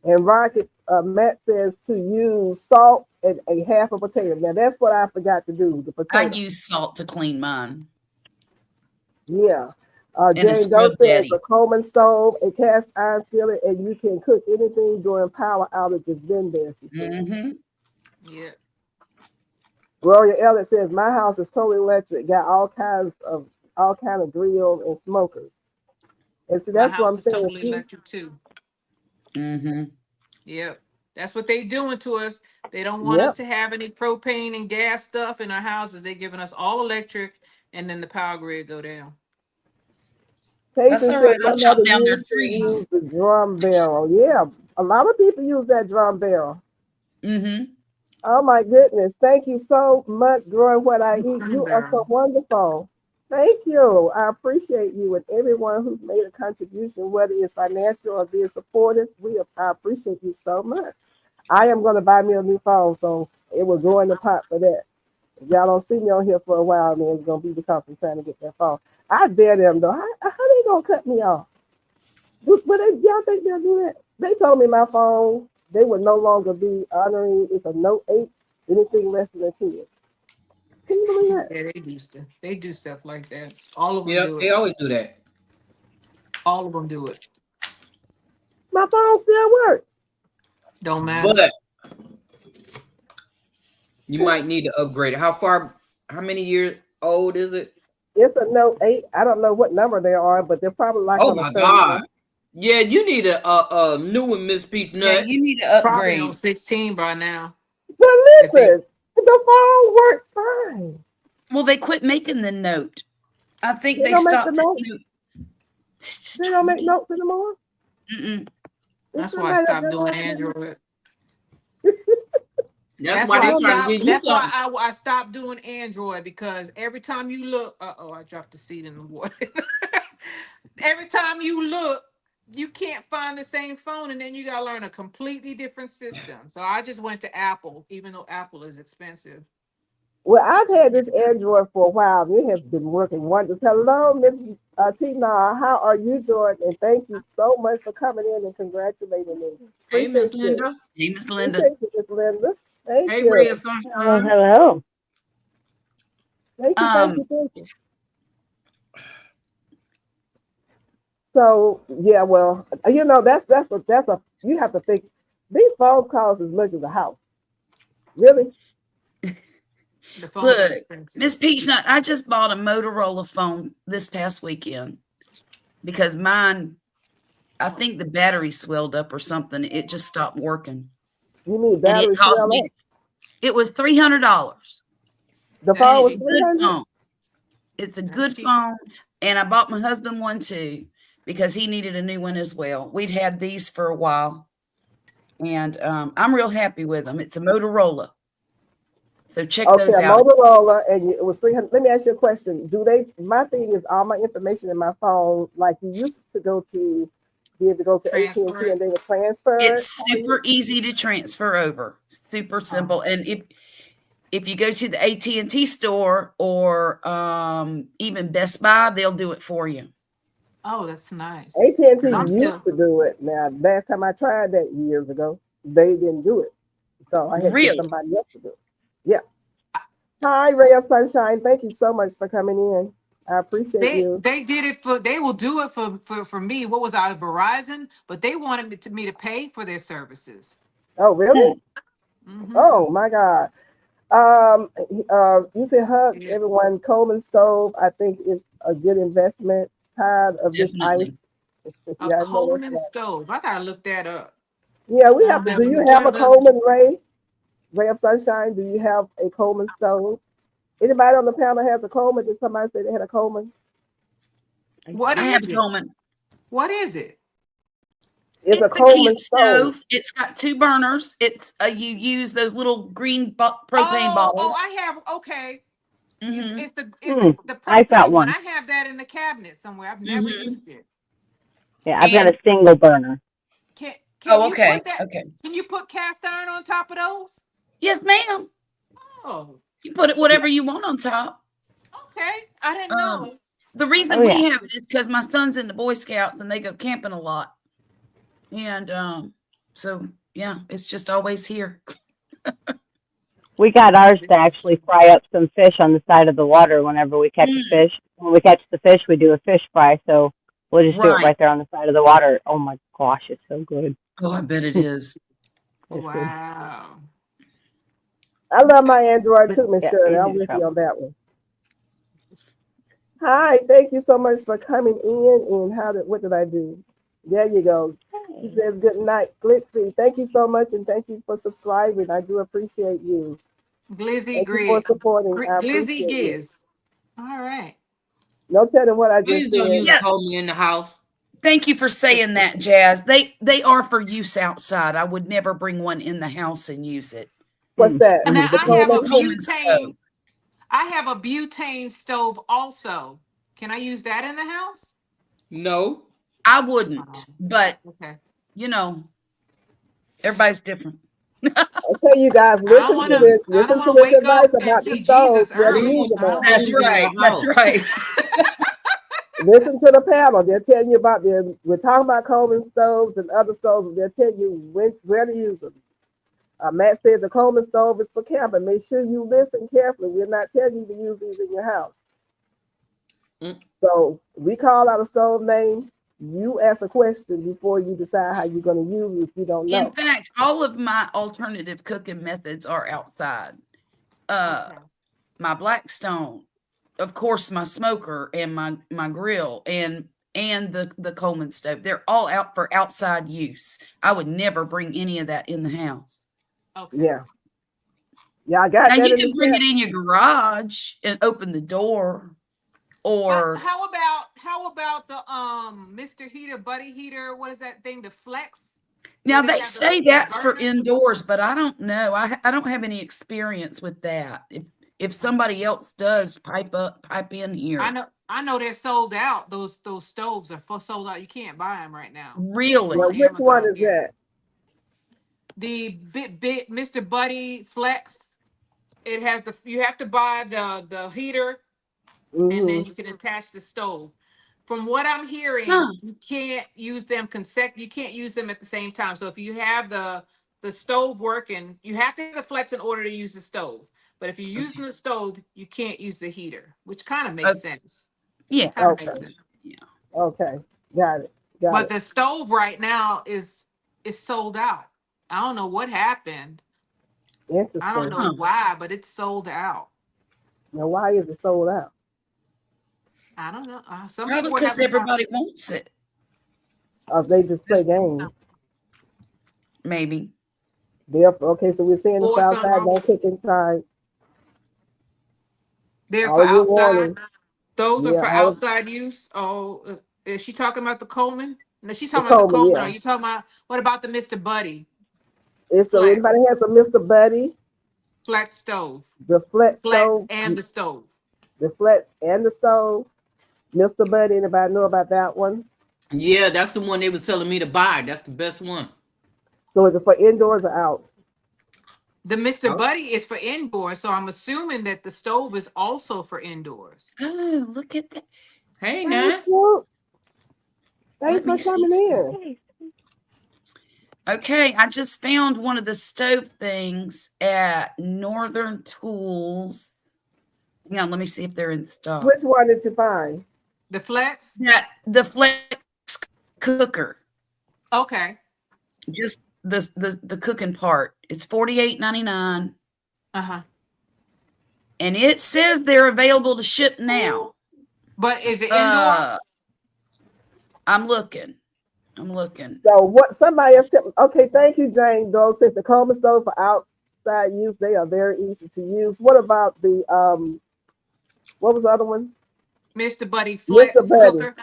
And Rocket Matt says to use salt and a half a potato. Now that's what I forgot to do. The I potato. use salt to clean mine. Yeah. And a Jane Doe scrub says a daddy. Coleman stove, a cast iron skillet, and you can cook anything during power outages. Been there, she said. Mm-hmm. Yeah. Gloria Elliott says my house is totally electric. Got all kind of grills and smokers. And see, My that's what house I'm is saying. totally See, electric too. Mm-hmm. Yep. That's what they doing to us. They don't want us yep. to have any propane and gas stuff in our houses. They giving us all electric and then the power grid go down. That's Casey all said right. my I'll chop mother down their used to use trees. the drum barrel. Yeah, a lot of people use that drum barrel. Mm-hmm. Oh my goodness. Thank you so much, Growing What I Eat. Clean You are barrel. so wonderful. Thank you. I appreciate you and everyone who's made a contribution, whether it's financial or being supportive. I appreciate you so much. I am going to buy me a new phone, so it will go in the pot for that. If y'all don't see me on here for a while, then it's going to be because I'm trying to get that phone. I dare them, though. How they going to cut me off? Y'all think they'll do that? They told me my phone, they would no longer be honoring. It's a Note 8, anything less than a 10. Can you believe that? Yeah, they do stuff. They do stuff like that. All of them Yep, do they it. always do that. All of them do it. My phone still works. Don't matter. But you might need to upgrade it. How many years old is it? It's a Note 8. I don't know what number they are, but they're probably like Oh on a my third God. one. Yeah, you need a new one, Miss Peach Yeah, Nut. you need to Probably on upgrade. 16 by now. But If they listen, the phone works fine. Well, they quit making the note. I think They they don't make the stopped at notes. note They don't make 20. notes anymore. Mm-mm. It's that's why I somebody up stopped there doing laughing Android. That's That's why why they I trying to stopped. give you That's why something. I stopped doing Android because every time you look, I dropped the seed in the water. Every time you look, you can't find the same phone, and then you gotta learn a completely different system. So I just went to Apple, even though Apple is expensive. Well, I've had this Android for a while. It has been working wonders. Hello, Miss Tina. How are you doing? And thank you so much for coming in and congratulating me. Hey, Miss Appreciate you. Linda. Hey, Miss Linda. Appreciate you, Miss Linda. Thank Hey, Ray you. of Hello, Sunshine. hello. Thank you. Thank Um, you. Thank you. So yeah, well, that's a you have to think these phone calls as much as a house. Really? The phones are look, expensive. Miss Peachnut, I just bought a Motorola phone this past weekend because mine, I think the battery swelled up or something. It just stopped working. You need And it battery cost swell me, up. it was $300. The That's phone And was it's a cheap. good 300. phone. It's a That's good cheap. phone. And I bought my husband one too because he needed a new one as well. We'd had these for a while. And I'm real happy with them. It's a Motorola. So check Okay, those a out. Motorola, and it was 300. Let me ask you a question. Do they? My thing is all my information in my phone. Like you used to be able to go to AT&T Transfer it. and they would transfer it It's for you. super easy to transfer over. Super simple. Oh, And if you go to the AT&T store or even Best Buy, they'll do it for you. oh, that's nice. AT&T Cause I'm used still to do it. Now, last time I tried that years ago, they didn't do it, so I had to get Really? somebody else to do it. Yeah. Hi, Ray of Sunshine. Thank you so much for coming in. I appreciate you. they did it for they will do it for me. What was I Verizon? But they wanted me to pay for their services. Oh, really? Hmm. Mm-hmm. Oh my God. You said hug Yeah. everyone. Coleman stove, I think, is a good investment. Tired of this ice Definitely. A Yeah, I know that's Coleman right. stove. I gotta look that up. Yeah, we have I've to. Do never you have a heard of. Coleman Ray of Sunshine? Do you have a Coleman stove? Anybody on the panel has a Coleman? Did somebody say they had a Coleman? What I have is a it? Coleman. What is it? It's a It's a camp Coleman stove. stove. It's got 2 burners. It's you use those little green propane Oh, bottles. I have. Okay, Mm-hmm. it's Hmm. the I've got propane one. one. I have that in the cabinet somewhere. I've never Mm-hmm. used it. Yeah, I've got And a single burner. Can oh, you put okay, that? okay. Can you put cast iron on top of those? Yes, ma'am. Oh, You put it whatever you want on top. okay. I didn't Um, know. the Oh reason yeah. we have it is because my son's in the Boy Scouts and they go camping a lot, and so yeah, it's just always here. We got ours to This is actually fry up some fish on the side of the water whenever we catch a Mm, fish. When we catch the fish, we do a fish fry. So we'll just do it right. right there on the side of the water. Oh my gosh, it's so good. Oh, I bet it is. It's good. wow. I love my Okay. Android But too, Miss yeah, Shirley. I'm easy to with you travel. on that one. Hi, thank you so much for coming in. And what did I do? There you go. He Hey. says good night, Glitzy. Thank you so much, and thank you for subscribing. I do appreciate you. Glizzy Thank you for supporting. I Glizzy appreciate you. Giz. All right. No telling what I just Please don't said. use Yeah. Coleman in the house. Thank you for saying that, Jazz. They are for use outside. I would never bring one in the house and use it. What's that? And now The I have The a Coleman? Coleman stove. butane. I have a butane stove also. Can I use that in the house? No. I Oh, wouldn't, but okay. you know, everybody's different. Okay, you guys, listen to this. I don't Listen to wanna this wake advice up and about the see stove, Jesus where to You don't early. use want them I at. don't want to That's things do in that. your right. That's house. right. Listen to the panel. They're telling you about we're talking about Coleman stoves and other stoves. They'll tell you where to use them. Matt says the Coleman stove is for camping. Make sure you listen carefully. We're not telling you to use these in your house. Mm. So we call out a stove name. You ask a question before you decide how you're going to use it if you don't In know. fact, all of my alternative cooking methods are outside. Okay. My Blackstone, of course, my smoker and my grill and the Coleman stove. They're all out for outside use. I would never bring any of that in the house. Okay. Yeah. Yeah, I got Now that you in can the bring chat. it in your garage and open the door, But or how about the Mr. Heater, Buddy Heater? What is that thing? The Flex? now Where they they have say the that's for burner? indoors, but I don't know. I don't have any experience with that. If somebody else does, pipe in here. I know they're sold out. Those stoves are sold out. You can't buy them right now Now, on Really? which one Amazon. is Yeah. that? The bit Mr. Buddy Flex. It has you have to buy the heater and then Mm-hmm. you can attach the stove. From what I'm hearing, Huh. you can't use them you can't use them at the same time. So if you have the stove working, you have to have the Flex in order to use the stove. But if you're Okay. using the stove, you can't use the heater, which kind of Uh, makes sense. yeah. Kind of makes Okay. sense. Yeah. Okay. Got it. Got But it. the stove right now is sold out. I don't know what happened. I don't Interesting. know Huh. why, but it's sold out. Now, why is it sold out? I don't know. Some Probably people are because having problems. everybody wants it. They just play Just games. maybe. Okay, so we're saying the Or south some side don't cook inside. they're All for of your outside. warnings. Those are Yeah, for all of outside use. Oh, is she talking about the Coleman? No, she's the talking about the Coleman, Coleman. Are yeah. you talking about what about the Mr. Buddy It's so anybody Flex has a Mr. Buddy, Flex stove, the flat Flex stove, and the stove? the flat and the stove. Mr. Buddy, anybody know about that one? Yeah, that's the one they was telling me to buy. That's the best one. So is it for indoors or out? The Mr. Oh, Buddy is for indoors, so I'm assuming that the stove is also for indoors. Oh, look at that. hey, Hey, now. Swoop. Let Thanks me for see coming in. something. Okay, I just found one of the stove things at Northern Tools. Hang on, let me see if they're in stock. Which one did you find? The Flex? Yeah, the Flex cooker. Okay. Just the cooking part. It's $48.99. Uh-huh. And it says they're available to ship now. But is it indoor? Uh I'm looking. I'm looking. So what somebody else said, okay, thank you, Jane Doe. Says the Coleman stove for outside use, they are very easy to use. What about the what was the other one? Mr. Buddy Mr. Flex Buddy. cooker.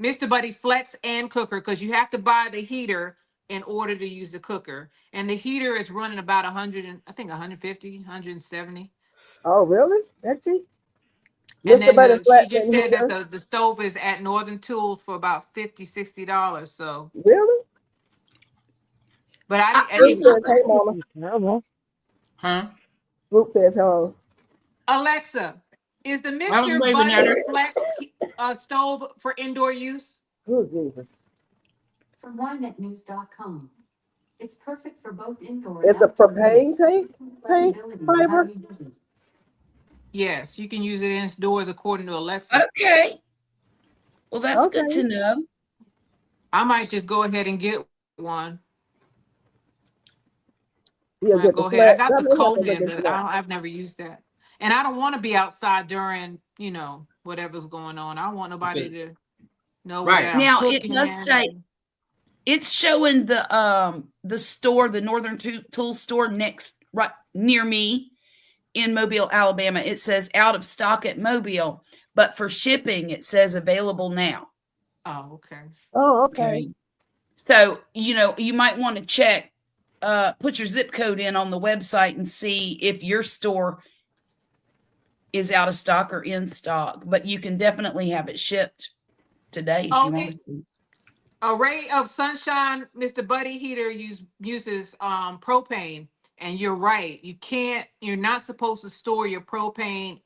Mr. Buddy Flex and cooker, because you have to buy the heater in order to use the cooker. And the heater is running about 100 and I think 150, 170. Oh, really? That cheap? And Mr. then Buddy she flat just in said that here. the stove is at Northern Tools for about $50, $60. So, Really? but I Swoop didn't. says, hey, mama. Terrible. Huh? Swoop says, hello. Alexa, is the I was Mr. waving at Buddy her. Flex stove for indoor use? Oh, Jesus. From winenetnews.com. It's perfect for both indoor It's and a outdoor propane use. tank Flexibility in how fiber. you use it. Yes, you can use it indoors according to Alexa. Okay. Well, that's good Okay. to know. I might just go ahead and get one. You'll I'll get the go ahead. I flat. got Let the me have to look Coleman, into but that. I've never used that. And I don't want to be outside during, whatever's going on. I don't want nobody to know Right. that I'm Now, it cooking. does say it's showing the store, the Northern Tool store right near me in Mobile, Alabama. It says out of stock at Mobile, but for shipping, it says available now. Oh, okay. Oh, okay. Okay. So, you might want to check, put your zip code in on the website and see if your store is out of stock or in stock, but you can definitely have it shipped today if you wanted to. A ray of sunshine, Mr. Buddy heater uses propane, and you're right. You're not supposed to store your propane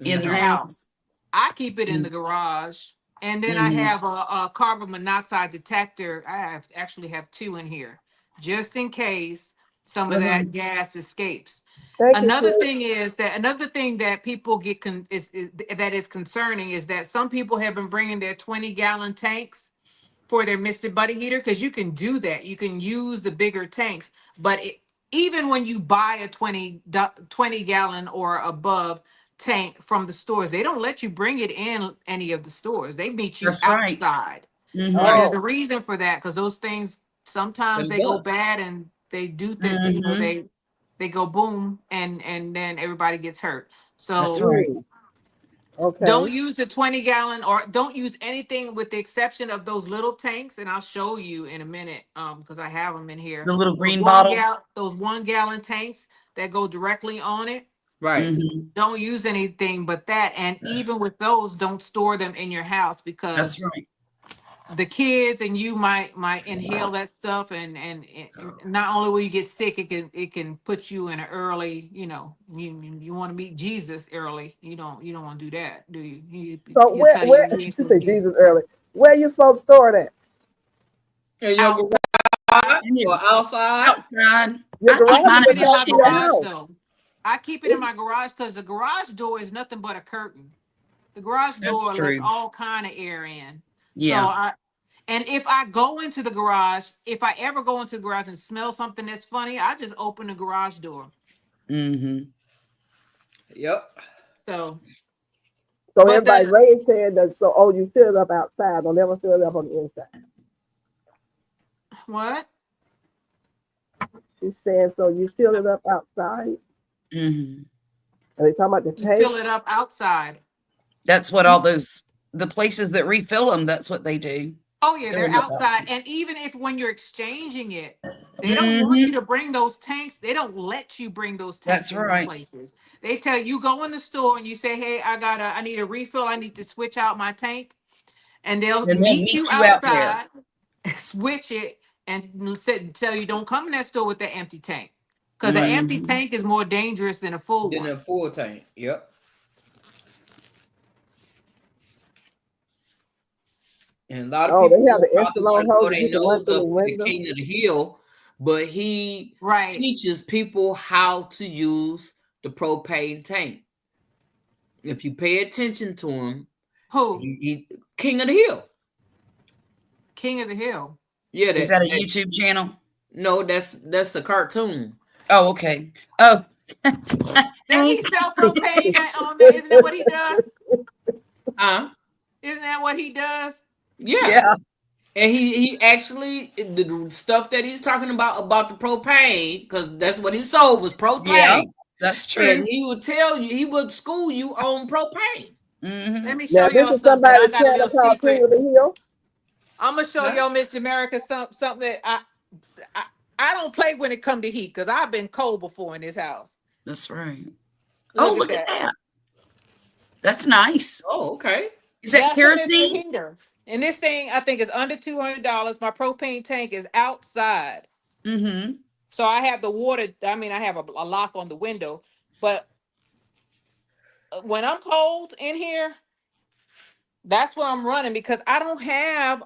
In your the house. I keep it in the garage, and then I Mhm. have a carbon monoxide detector. I actually have two in here, just in case some of that gas escapes. Thank you, Another Swoop. thing that people get that is concerning is that some people have been bringing their 20-gallon tanks for their Mr. Buddy heater, because you can do that. You can use the bigger tanks, but even when you buy a 20-gallon or above tank from the stores, they don't let you bring it in any of the stores. They meet you That's right. outside. Mhm. And there's Oh, a reason for that, because those things sometimes Them they go bust. bad and they do Mhm. they go boom, and then everybody gets hurt. That's So right. ooh, okay. don't use the 20-gallon, or don't use anything with the exception of those little tanks, and I'll show you in a minute, because I have them in here. The little green bottles. Those 1-gallon tanks that go directly on it. Right. Mhm. Don't use anything but that, and even with those, don't store them in your house, because That's right. the kids and you might inhale that stuff, and not only will you get sick, it can put you in an early, you want to meet Jesus early. You don't want to do that, do you? So He'll tell you where you she ain't said supposed to do. Jesus early. Where you supposed to store that? In your garage or outside? Outside. Your I keep garage mine Keep is it in in the my attached to your shed. garage house. though. I keep it in my garage because the garage door is nothing but a curtain. The garage That's door lets true. all kind of air in. Yeah. And if I go into the garage, if I ever go into the garage and smell something that's funny, I just open the garage door. Mm-hmm. Yep. So, So but everybody raised said that. So you fill it up outside. Don't ever fill it up on the inside. what? She's saying so you fill it up outside. Mm-hmm. Are they talking about the You tank? fill it up outside. That's what all the places that refill them, that's what they do. Oh yeah, they're Fill 'em up outside. outside. And even if when you're exchanging it, they don't want you to bring those tanks. They don't let you bring those tanks That's in right. places. They tell you go in the store and you say, "Hey, I need a refill. I need to switch out my tank," and they'll And then meet you out there. outside, switch it, and tell you don't come in that store with that empty tank, because an empty Mhm. tank is more dangerous than a full Then one. a full tank. Yep. And a lot of Oh, they people have the probably Estolon want to blow hoses their you can run nose through the up to the window. king of the hill, but he Right. teaches people how to use the propane tank. If you pay attention to him, Who? he king of the hill. King of the Hill. Yeah, Is that a YouTube channel? No, that's a cartoon. Oh, okay. Oh. Does he sell propane on there? Isn't that what he does? Huh? Isn't that what he does? Yeah. And he actually the stuff that he's talking about the propane, because that's what he sold was propane. Yeah, that's true. And he would tell you, he would school you on propane. Let me Now show this y'all is something. I somebody's got a channel little called King secret. of the Hill. I'm gonna show Huh? y'all, Miss America, something that I I don't play when it come to heat because I've been cold before in this house. That's right. Oh, Look at look at that. that. That's nice. Oh, okay. Is that That's what it's a kerosene? heater. And this thing I think is under $200. My propane tank is outside. Mm-hmm. So I have the water. I mean, I have a lock on the window, but when I'm cold in here, that's what I'm running because I don't have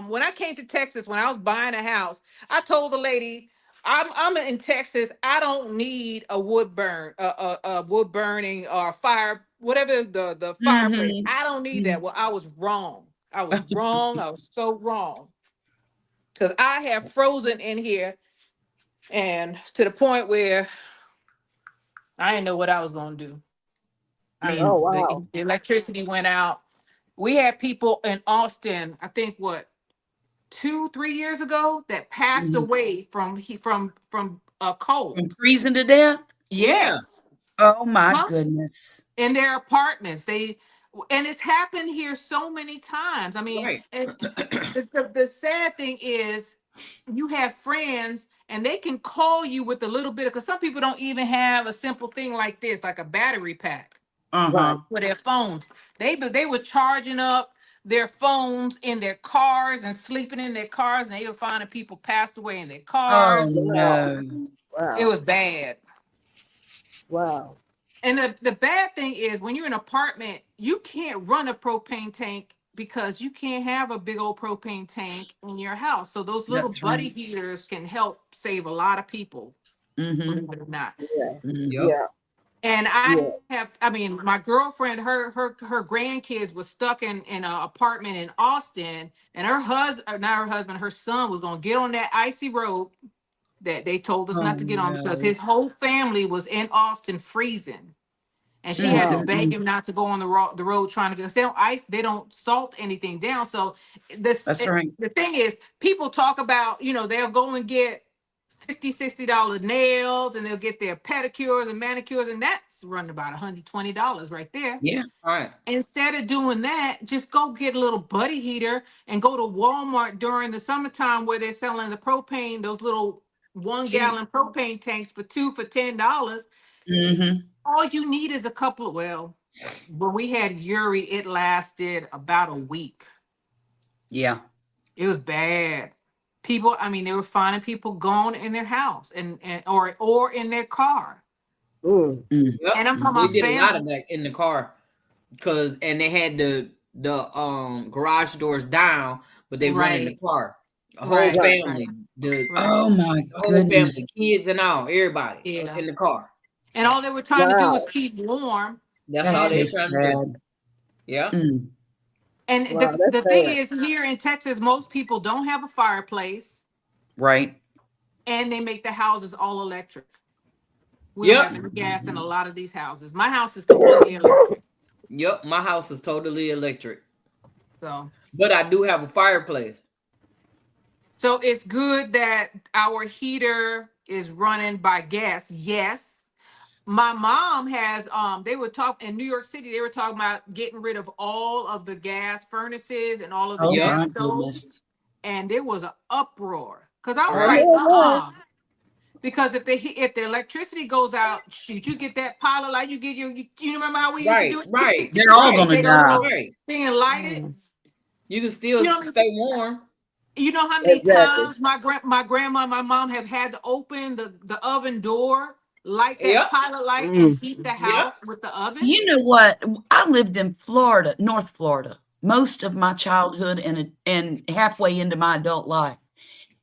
when I came to Texas when I was buying a house, I told the lady I'm in Texas, I don't need a wood burn a wood burning or fire whatever the fireplace. I don't need Mm-hmm. that. Well, I was wrong. I was wrong. I was so wrong. Cuz I have frozen in here and to the point where I didn't know what I was going to do. I Mm. Oh mean, wow. the electricity went out. We had people in Austin, I think what 2, 3 years ago that passed Mhm. away from a From cold. freezing to death? Yeah. Yes. Oh my Huh? goodness. In their apartments. And it's happened here so many times. I mean, Right. and the sad thing is you have friends and they can call you with a little bit of because some people don't even have a simple thing like this, like a battery pack Right. Uh-huh. for their phones. They were charging up their phones in their cars and sleeping in their cars, and they were finding people passed away in their Oh cars. Wow. no. It Wow. was bad. Wow. And the bad thing is when you're in an apartment, you can't run a propane tank because you can't have a big old propane tank in your house. So those little That's buddy right. heaters can help save a lot of people, Mm-hmm. believe it or not. Yeah. Mm-hmm. Yep. Yeah. And Yeah. I mean, my girlfriend, her grandkids was stuck in an apartment in Austin, and her husband, not her husband, her son was gonna get on that icy road that they told us Oh not to get on because no. his whole family was in Austin freezing. And she had to Wow. beg Mm-mm-mm. him not to go on the road trying to get. They don't ice, they don't salt anything down. So That's right. the thing is, people talk about, they'll go and get $50, $60 nails, and they'll get their pedicures and manicures, and that's running about $120 right there. Yeah. All right. Instead of doing that, just go get a little buddy heater and go to Walmart during the summertime where they're selling the propane, those little one Cheap. gallon propane tanks for $10. Mm-hmm. All you need is a couple of, well, when we had Uri, it lasted about a week. Yeah. It was bad. People, I mean, they were finding people gone in their house and or in their car. Mm. Yep. And I'm talking We about did a lot of that families. in the car. And they had the garage doors down, but they run in the Right, car. A whole right, Right. right, family, the right. Oh my the whole goodness. family, kids and all, everybody Yeah. in the car. And all they were trying to do was Wow. keep warm. That's That's all And they so were trying to do. sad. Yeah. Mm. and Wow. the That's thing sad. is, here in Texas, most people don't have a fireplace, Right. and they make the houses all electric. We don't Yep. have any gas in a lot of these houses. My house is completely electric. Yep. My house is totally electric, So but I do have a fireplace. So it's good that our heater is running by gas. Yes. My mom has they were talking in New York City, they were talking about getting rid of all of the gas furnaces and all of the Oh Yep. gas my stoves. goodness. And there was an uproar. Because I was I Right. like, know it was. because if the electricity goes out, shoot, you get that pilot light, you get you remember how we used to Right. do it? Tick, Right. tick, tick, They're tick, all tick, Right. gonna take a die. little Right. thing and light it. Mm. You can You still know, stay warm. you know how many Exactly. times my grandma, my mom have had to open the oven door, light that Yep. pilot light, and Mm. heat the Yep. house with the oven? You know what? I lived in Florida, North Florida, most of my childhood and halfway into my adult life.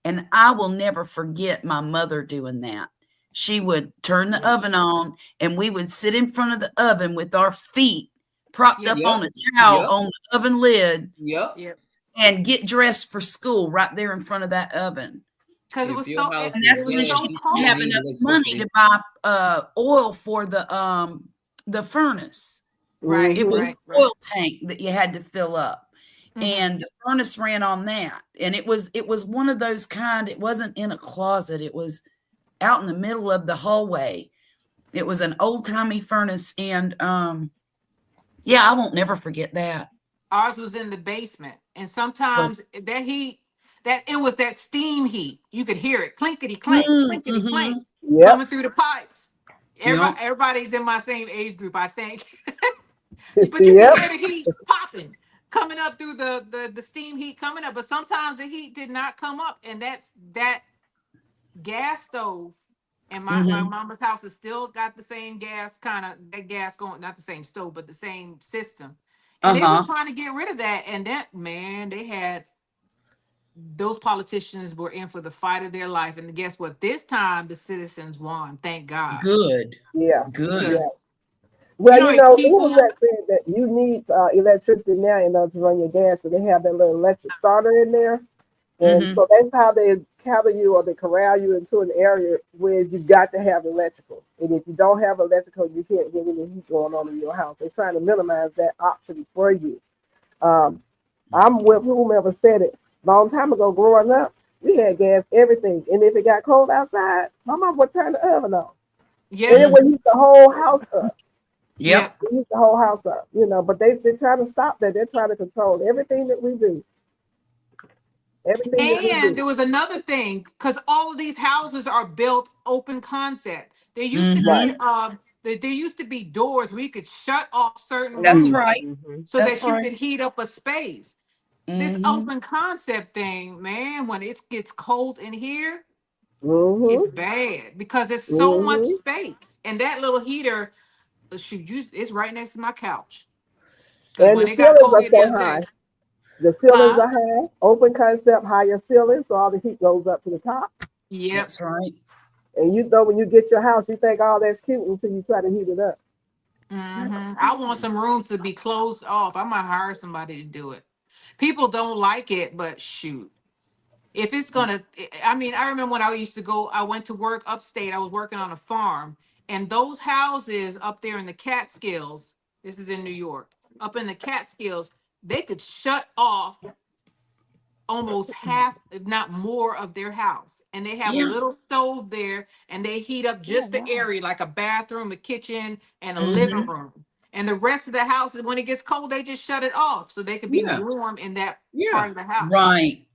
And I will never forget my mother doing that. She would turn the oven on, and we would sit in front of the oven with our feet propped Yep, up Yep. on a towel Yep. on the oven lid Yep. yep. and get dressed for school right there in front of that oven. Because If your house And is that's it when was gas, so she you didn't still have cold. need enough money to electricity. buy oil for the furnace. Right, It was Mm-hmm. right, an right. oil tank that you had to fill up. and the furnace ran on that. And it was one of those kind, it wasn't in a closet, it was out in the middle of the hallway. It was an old-timey furnace, and yeah, I won't never forget that. Ours was in the basement, and sometimes that heat, that it was that steam heat. You could hear it clinkety clink, clinkety clink, Yep. coming through the pipes. Yep. Everybody's in my same age group, I think. But you Yep. can hear the heat popping, coming up through the steam heat coming up. But sometimes the heat did not come up, and that's that gas stove. And my mama's house has still got the same gas, kind of that gas going, not the same stove, but the same system. And they were trying to get rid of that. And that, man, they had, those politicians were in for the fight of their life. And guess what? This time the citizens won. Thank God. Good. Yeah. Good. Yeah. Well, You you know, know, keep who was on- that said that you need electricity now in order to run your gas? So they have that little electric starter in there. And so that's how they cattle you or they corral you into an area where you got to have electrical. And if you don't have electrical, you can't get any heat going on in your house. They're trying to minimize that option for you. I'm with whomever said it. Long time ago, growing up, we had gas, everything. And if it got cold outside, my mom would turn the oven on. Yeah. And it would heat the whole house up. Yep. It heat the whole house up, you know. But they're trying to stop that. They're trying to control everything that we do. Everything that we And do. there was another thing, because all of these houses are built open concept. There used to be there used to be doors where you could shut off certain That's rooms right. so That's that you right. could heat up a space. This open concept thing, man, when it gets cold in here, it's bad because there's so much space. And that little heater, it's right next to my couch. Because And when the it got ceilings cold are here the so other high. day, The ceilings are high, open concept, higher ceilings, so all the heat goes up to the top. yep. That's right. And you know, when you get your house, you think, oh, that's cute until you try to heat it up. I want some rooms to be closed off. I might hire somebody to do it. People don't like it, but shoot. If it's gonna, I mean, I remember when I used to go, I went to work upstate. I was working on a farm, and those houses up there in the Catskills, this is in New York, up in the Catskills, they could shut off almost half, if not more, of their house. And they have a Yeah. little stove there, and they heat up just the area, like a bathroom, a kitchen, and a living room. And the rest of the house, when it gets cold, they just shut it off so they could be warm in that part of the house. Right.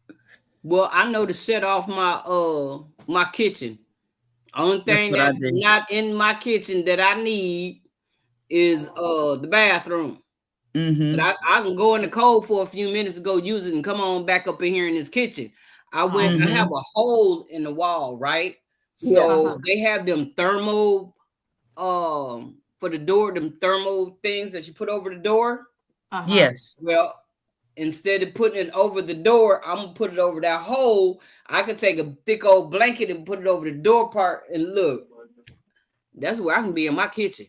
Well, I know to shut off my kitchen. Only thing what I that's do. not in my kitchen that I need is the bathroom. But I can go in the cold for a few minutes to go use it and come on back up in here in this kitchen. I have a hole in the wall, right? So they have them thermal for the door, them thermal things that you put over the door. Yes. Well, instead of putting it over the door, I'm gonna put it over that hole. I could take a thick old blanket and put it over the door part, and look, that's where I can be in my kitchen.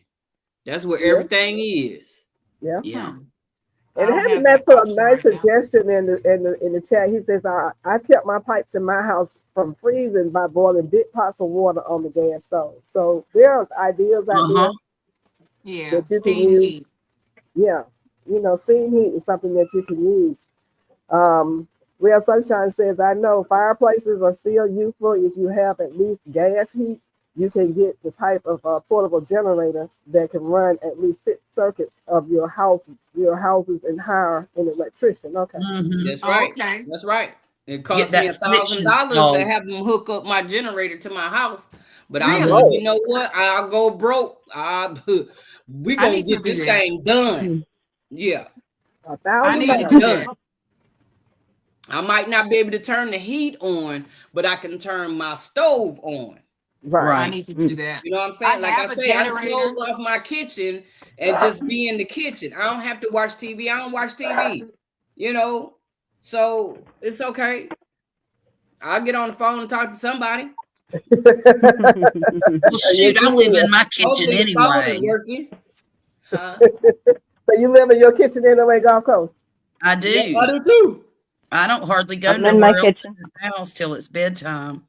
That's where everything is. Yeah. Yeah. And Henry Matt put a nice suggestion in the chat. He says, I kept my pipes in my house from freezing by boiling big pots of water on the gas stove. So there are ideas out there. Yeah, that you can steam use. heat. Yeah, you know, steam heat is something that you can use. Real Sunshine says, I know fireplaces are still useful if you have at least gas heat. You can get the type of portable generator that can run at least 6 circuits of your houses and hire an electrician. Okay. That's right. Okay. That's right. It Get cost that me switch $1,000 installed. to have them hook up my generator to my house. But Really? you know what? I'll go broke. We I gonna need to get do this that. thing done. Yeah. I need to $1,000. do that. I might not be able to turn the heat on, but I can turn my stove on. Right. I need to do that. You know what I'm saying? I Like I have a say, I generator. close off my kitchen and just be in the kitchen. I don't have to watch TV. I don't watch TV. You know, so it's okay. I'll get on the phone and talk to somebody. Well, shoot, I live in my kitchen Hopefully the phone anyway. is working. Huh? So you live in your kitchen anyway, Gulf Coast? I do. Yeah, I do too. I don't hardly go I'm in my nowhere else kitchen. in the house till it's bedtime.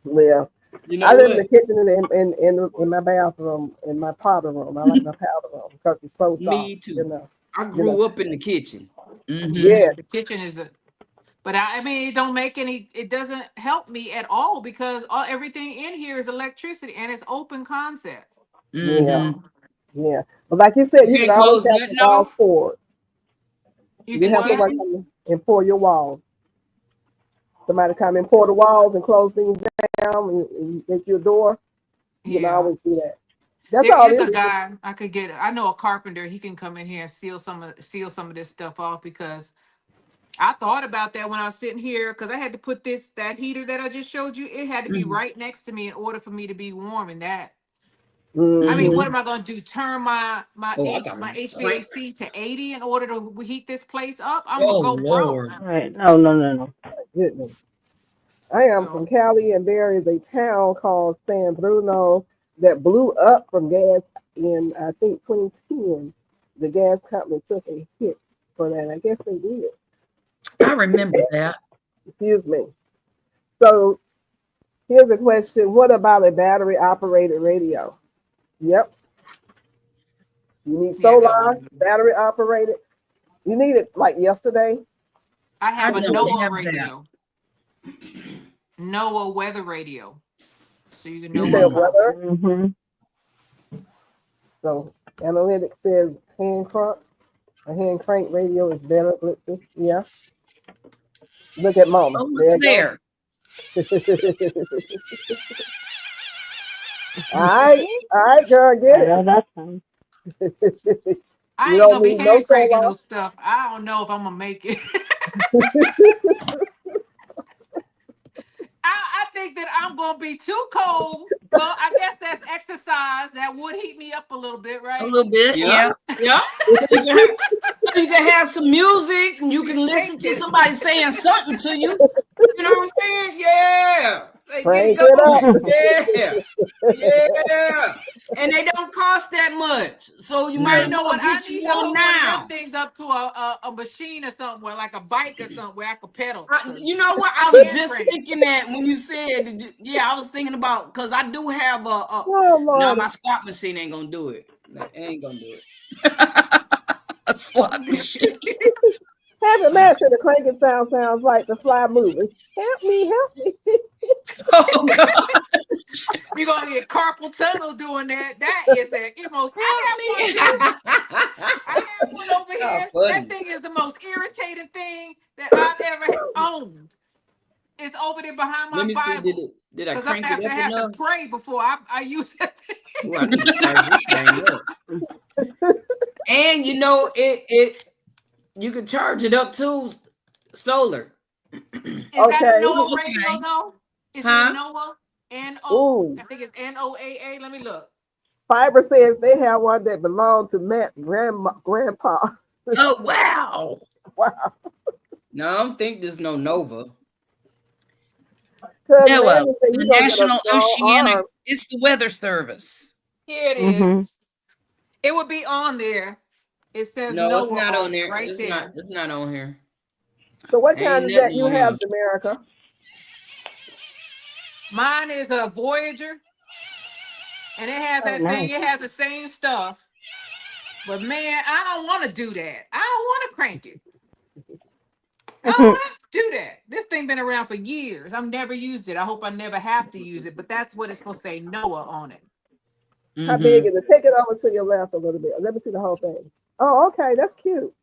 Well, You know I live in what? the kitchen and in my bathroom, in my powder room. I like my powder room because it's closed off. Me too. You know. I grew up in the kitchen. Yeah. The kitchen is a. But I mean, it don't make any. It doesn't help me at all because everything in here is electricity and it's open concept. Yeah. Mm-hmm. Yeah. But like you said, You you can can't always close have the nothing walls off. poured. You You can have what? someone come in and pour your walls. Somebody come and pour the walls and close things down and make your door. You can Yeah. always do that. That's There all is it a is. guy I could get. I know a carpenter. He can come in here and seal some of this stuff off because I thought about that when I was sitting here because I had to put that heater that I just showed you. It had to be Mhm. right next to me in order for me to be warm. And that, I mean, Mm-hmm. what am I going to do? Turn my Oh, I got my one. Sorry. HVAC to 80 in order to heat this place up? I'm gonna Oh go broke. Lord. Right. No, no, no, no. Goodness. I am So from Cali, and there is a town called San Bruno that blew up from gas in, I think, 2010. The gas company took a hit for that. I guess they did. I remember that. Excuse me. So here's a question. What about a battery operated radio? Yep. You need yeah, that solar, one. battery operated. You need it like yesterday. I I have a don't NOAA have that. radio, NOAA weather radio, so you can You know said what Mm. kind. weather. Mm-hmm. So analytics says a hand crank radio is better. Yeah. Look at mama. Oh, look There at you go. there. All right, girl, I get know that sounds. it. I You ain't don't gonna be need no hand cranking solar. no stuff. I don't know if I'm gonna make it. I think that I'm gonna be too cold. Well, I guess that's exercise. That would heat me up a little bit, A right? little bit, Yeah. yeah. Yeah. You can have, so you can have some music and you can listen to Shaking. somebody saying something to you. You know what I'm saying? Yeah. Say, get it Crank it going. up. Yeah. Yeah. And they don't cost that much. So you might You as No. know well what? I get you need to one hook one of them now. things up to a machine or something, where like a bike or something, where I could pedal. You know what? I was Hand just crank. thinking that when you said, yeah, I was thinking about because I do have Oh, now Lord. my squat machine ain't gonna do it. It ain't gonna do it. A slot machine. Have it matching the cranking sounds like the fly moving. Help me, help me. Oh God. You're gonna get carpal tunnel doing that. That is the most. I have one too. Help me. I have one over Oh, here. That funny. thing is the most irritating thing that I've ever owned. It's over there behind my Let me see. Bible. Did I Because I crank it up have to enough? pray before I use that thing. Oh, I need to charge this thing up. And you know, it you can charge it up to solar. Is that a Okay. Noah radio Okay. though? Is it a Huh? Noah? N-O, Ooh. I think it's NOAA. Let me look. Fiber says they have one that belonged to Matt's grandpa. Oh wow. Wow. No, I don't think there's no Nova. Cousin NOAA, Andy said the you're gonna get a National strong Oceanic. arm. It's the Weather Service. Here it Mm-hmm. is. It would be on there. It says No, it's Noah not on on it there. right there. It's not on here. So what kind Ain't is that nothing you on here. have, America? Mine is a Voyager, and it has Oh, that thing. nice. It has the same stuff. But man, I don't want to do that. I don't want to crank it. I don't want to do that. This thing been around for years. I've never used it. I hope I never have to use it. But that's what it's supposed to say Noah on it. How big is it? Take it over to your left a little bit. Let me see the whole thing. Oh, okay. That's cute.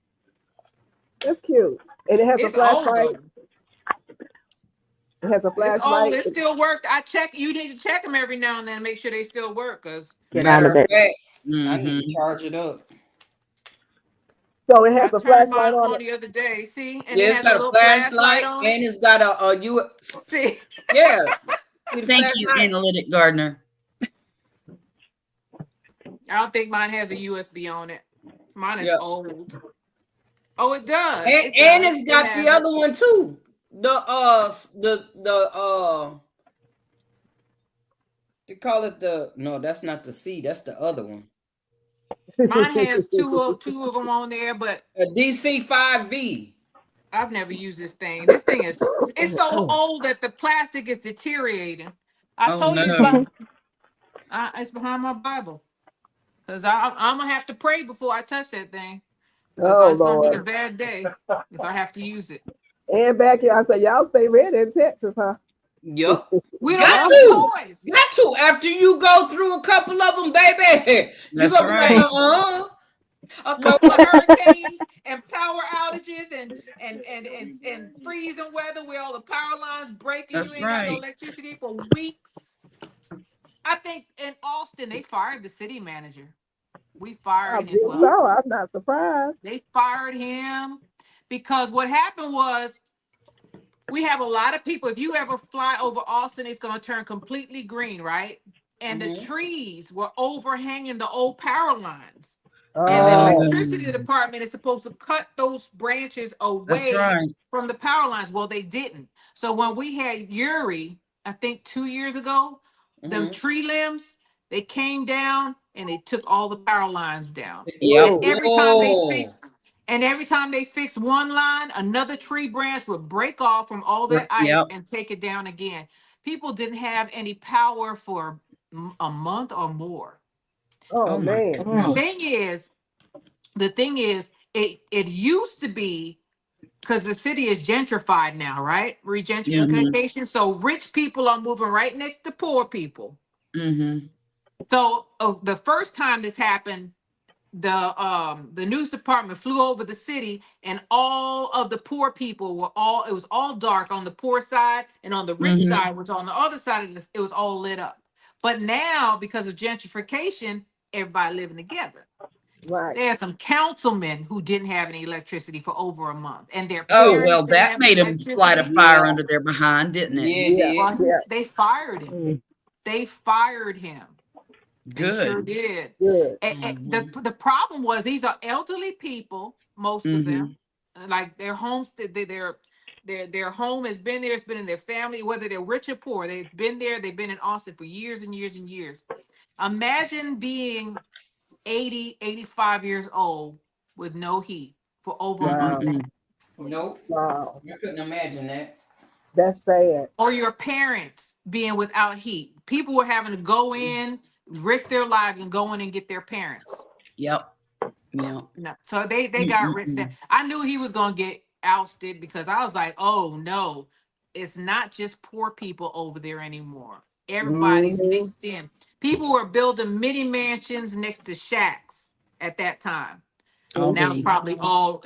That's cute. And it has a It's old flashlight. though. It has a It's flashlight. old. It still worked. I check. You need to check them every now and then, make sure they still work. Cause Get out Matter of of it. fact, I Mm-hmm. need to charge it up. So it I has a turned flashlight mine on on it. the other day. See, and Yeah, it it's has a got a little flashlight flashlight on and it. it's got a you See, yeah. Need a Thank you, flashlight. Analytic Gardener. I don't think mine has a USB on it. Mine is Yeah. old. Oh, it does. And, It and does. it's It got the has other one too. They call it no, that's not the C, that's the other one. Mine has two of them on there, but A DC5V. I've never used this thing. This thing is it's so old that the plastic is deteriorating. I Oh told you no. it's behind my Bible. Because I'm gonna have to pray before I touch that thing. Because Oh it's gonna be a Lord. bad day if I have to use it. And back here, I said, y'all stay ready in Texas, huh? Yep. We don't Got have to. toys. Got to. After you go through a couple of them, baby, you That's gonna be like, right. A No. couple of hurricanes and power outages and freezing weather where all the power lines break and you That's ain't got no right. electricity for weeks. I think in Austin they fired the city manager. We I fired him. bet Well, so. I'm not surprised. they fired him because what happened was we have a lot of people. If you ever fly over Austin, it's going to turn completely green, right? And the Mhm. trees were overhanging the old power lines. And the Oh, electricity department is supposed to cut those branches That's away right. from the power lines. Well, they didn't. So when we had Uri, I think 2 years ago, them Mhm. tree limbs, they came down and they took all the power lines down. Yep. And oh, every time they fixed one line, another tree branch would break off from all that ice Yep. and take it down again. People didn't have any power for a month or more. oh Oh my man. The God. thing is, it used to be because the city is gentrified now, right? Mm-hmm. Regentrification. So rich people are moving right next to poor people. Mm-hmm. So the first time this happened, the news department flew over the city and all of the poor people were all it was all dark on the poor side, and on the rich Mm-hmm. side, which on the other side of it was all lit up. But now because of gentrification, everybody living together. Right. There are some councilmen who didn't have any electricity for over a month, and their Oh, parents well, didn't that have any made them light a electricity. fire Yeah. under their behind, didn't it? Yeah, it Yeah. did. Well, Yeah. they fired him. Mm, They fired him. They sure Good. did. good. Mm-hmm. The problem was these are elderly people, most of Mm-hmm. them. Like their homes, their home has been there. It's been in their family, whether they're rich or poor. They've been there. They've been in Austin for years and years and years. Imagine being 80, 85 years old with no heat for over a month. Wow. Mm-mm-mm. Nope. Wow. I couldn't imagine that. That's sad. Or your parents being without heat. People were having to go in, risk their lives, and go in and get their parents. Yep. Yep. No, so they got rid. Mm-mm-mm. I knew he was gonna get ousted because I was like, oh no, it's not just poor people over there anymore. Everybody's Hmm. mixed in. People were building mini mansions next to shacks at that time. I'll Now it's be. probably all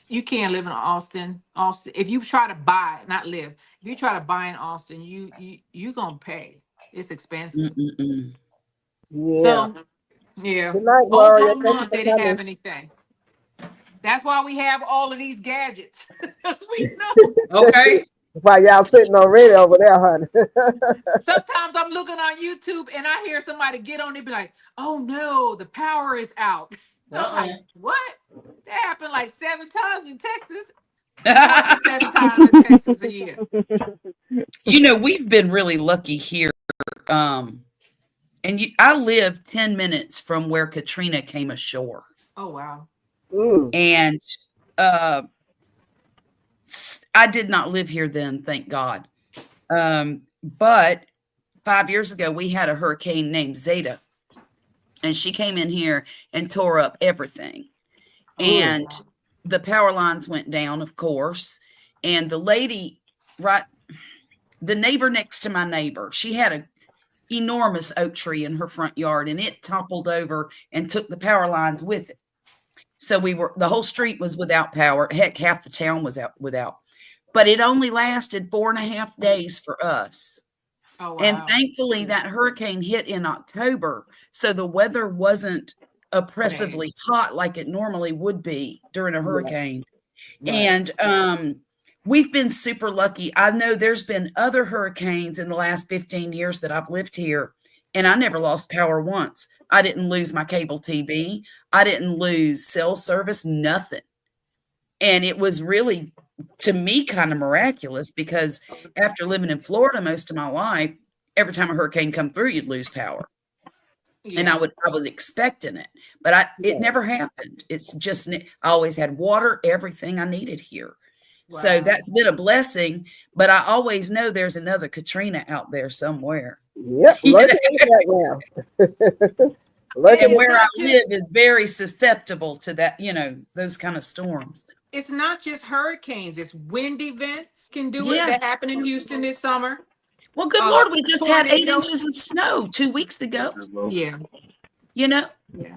you can't live in Austin. Austin, if you try to buy, not live, if you try to buy in Austin, you gonna pay. It's expensive. Mm-mm-mm. Yeah. So yeah, Good night, Gloria. Oklahoma Thank you month for they didn't coming. have anything. That's why we have all of these gadgets. Because we know. Okay. While y'all sitting already over there, honey. Sometimes I'm looking on YouTube and I hear somebody get on it, be like, "Oh no, the power is out." I'm Uh-uh. like, "What?" That happened like 7 times in Texas. More than 7 times in Texas a year. We've been really lucky here. Um, I live 10 minutes from where Katrina came ashore. Oh wow. Mm, And uh, I did not live here then, thank God. But 5 years ago, we had a hurricane named Zeta, and she came in here and tore up everything. mm. And the power lines went down, of course. And the lady, right, the neighbor next to my neighbor, she had a enormous oak tree in her front yard, and it toppled over and took the power lines with it. So the whole street was without power. Heck, half the town was out without. But it only lasted 4.5 days for us. Oh And wow. thankfully, that hurricane hit in October. So the weather wasn't oppressively hot like it normally would be during a Right. hurricane. Right. And we've been super lucky. I know there's been other hurricanes in the last 15 years that I've lived here, and I never lost power once. I didn't lose my cable TV. I didn't lose cell service, nothing. And it was really, to me, kind of miraculous because after living in Florida most of my life, every time a hurricane come through, you'd lose power. And Yeah. I was expecting it, but it Yeah. never happened. It's just, I always had water, everything I needed here. So Wow. that's been a blessing, but I always know there's another Katrina out there somewhere. Yep. You Lurking in the background. Look at And it's where I not live just is very susceptible to that, those kind of storms. it's not just hurricanes. It's wind events can do it. That Yes. happened in Houston this summer. Well, good Lord, we just had 8 Tornadoes. inches of snow 2 weeks ago. Yeah, You know, yeah,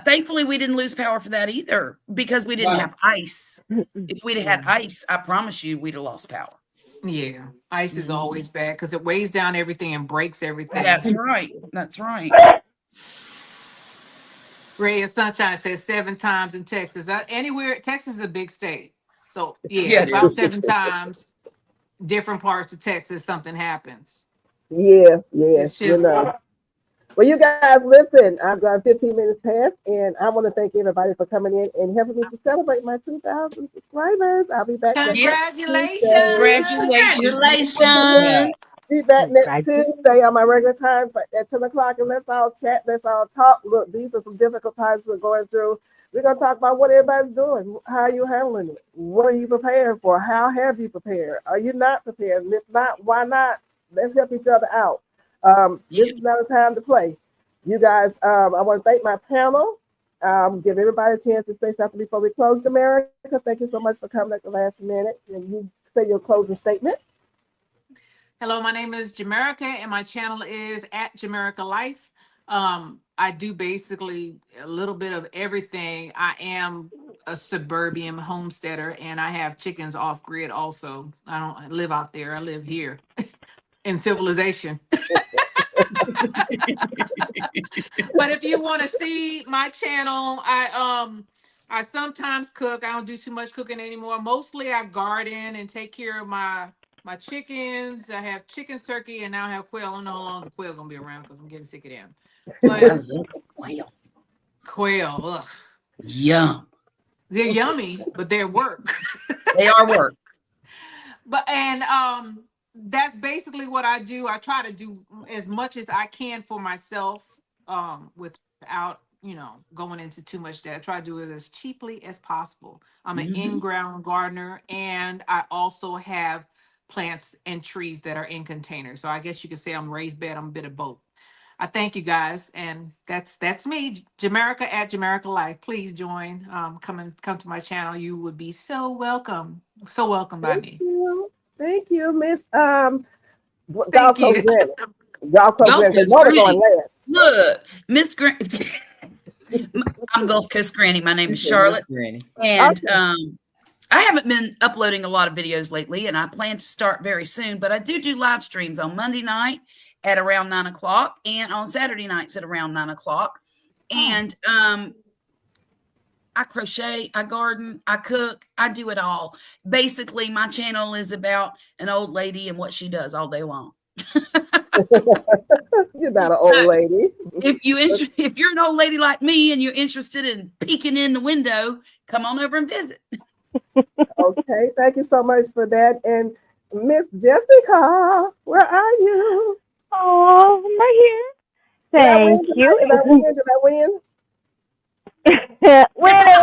thankfully we didn't lose power for that either because we didn't Right. have ice. If we'd have had ice, I promise you, we'd have lost power. yeah. Ice is always bad because it weighs down everything and breaks everything. That's right. That's right. Ray of Sunshine says 7 times in Texas. Anywhere, Texas is a big state. So, yeah, Yeah, it about is. 7 times, different parts of Texas, something happens. Yeah, It's you just, know. Well, you guys, listen, I've gone 15 minutes past, and I want to thank everybody for coming in and helping me to celebrate my 2,000 subscribers. I'll be back next Yes. Tuesday. congratulations. Yeah. Congratulations. Be back next Tuesday on my regular time at 10 o'clock, and let's all chat, let's all talk. Look, these are some difficult times we're going through. We're going to talk about what everybody's doing. How are you handling it? What are you preparing for? How have you prepared? Are you not prepared? And if not, why not? Let's help each other out. This is not a time to play. You guys, I want to thank my panel. Give everybody a chance to say something before we close. America, thank you so much for coming at the last minute. And you say your closing statement. Hello, my name is Jamerica, and my channel is at Jamerica Life. I do basically a little bit of everything. I am a suburban homesteader, and I have chickens off grid also. I don't live out there, I live here in civilization. But if you want to see my channel, I sometimes cook. I don't do too much cooking anymore. Mostly I garden and take care of my chickens. I have chickens, turkey, and now I have quail. I don't know how long the quail gonna be around because I'm getting sick of them. I But love quail. quail, ugh, Yum. they're yummy, but they're work. They are work. But that's basically what I do. I try to do as much as I can for myself, without going into too much debt. I try to do it as cheaply as possible. I'm an Mhm. in-ground gardener, and I also have plants and trees that are in containers. So I guess you could say I'm raised bed. I'm a bit of both. I thank you guys, and that's me, Jamerica at Jamerica Life. Please join. Come to my channel. You would be so welcome. So welcome by Thank me. you. Thank you, Miss Golf Thank Coast you. Granny. Golf Coast Gulf Granny. Coast Mona Granny. going last. Look, Miss Grant. I'm Gulf Coast Granny. My name is Charlotte. Granny. And Okay. I haven't been uploading a lot of videos lately, and I plan to start very soon. But I do live streams on Monday night at around 9 o'clock and on Saturday nights at around 9 o'clock. And I crochet, I garden, I cook, I do it all. Basically, my channel is about an old lady and what she does all day long. You're not an So old lady. if you're an old lady like me and you're interested in peeking in the window, come on over and visit. Okay. Thank you so much for that. And Miss Jessica, where are you? Oh, I'm right Did I here. win Thank tonight? you. Did I win? Did I win? Winner.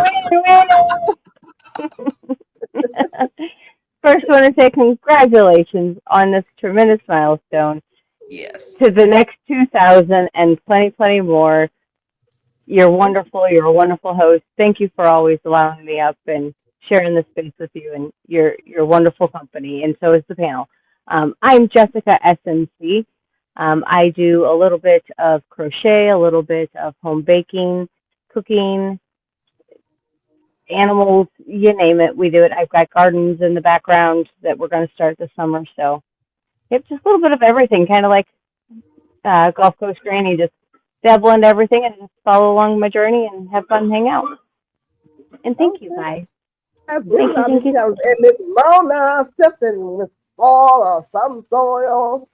First, I want to say congratulations on this tremendous milestone. Yes. To the next 2,000 and plenty more. You're wonderful. You're a wonderful host. Thank you for always allowing me up and sharing this space with you and your wonderful company. And so is the panel. I'm Jessica SMC. I do a little bit of crochet, a little bit of home baking, cooking, animals, you name it, we do it. I've got gardens in the background that we're going to start this summer. So, yep, just a little bit of everything, kind of like Gulf Coast Granny, just dabble into everything and just follow along my journey and have fun, hang out. And thank you, guys. That's good. Thank you. And Miss Mona sipping with soil or some soil.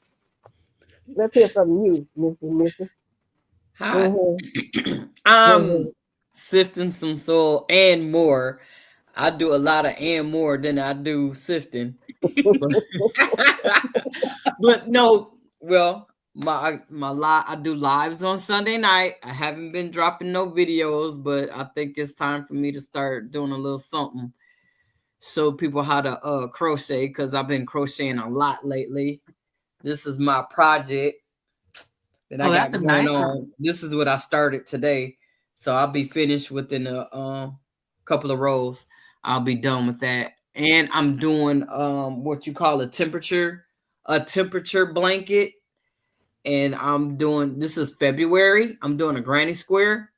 Let's hear from you, Missy. Hi. Mm-hmm. Sifting some soil and more. I do a lot of and more than I do sifting. But no, well, I do lives on Sunday night. I haven't been dropping no videos, but I think it's time for me to start doing a little something. Show people how to crochet, because I've been crocheting a lot lately. This is my project. that I Oh, got that's a going nice on. one. This is what I started today. So I'll be finished within a couple of rows. I'll be done with that. And I'm doing what you call a temperature blanket. And I'm doing, this is February. I'm doing a granny square.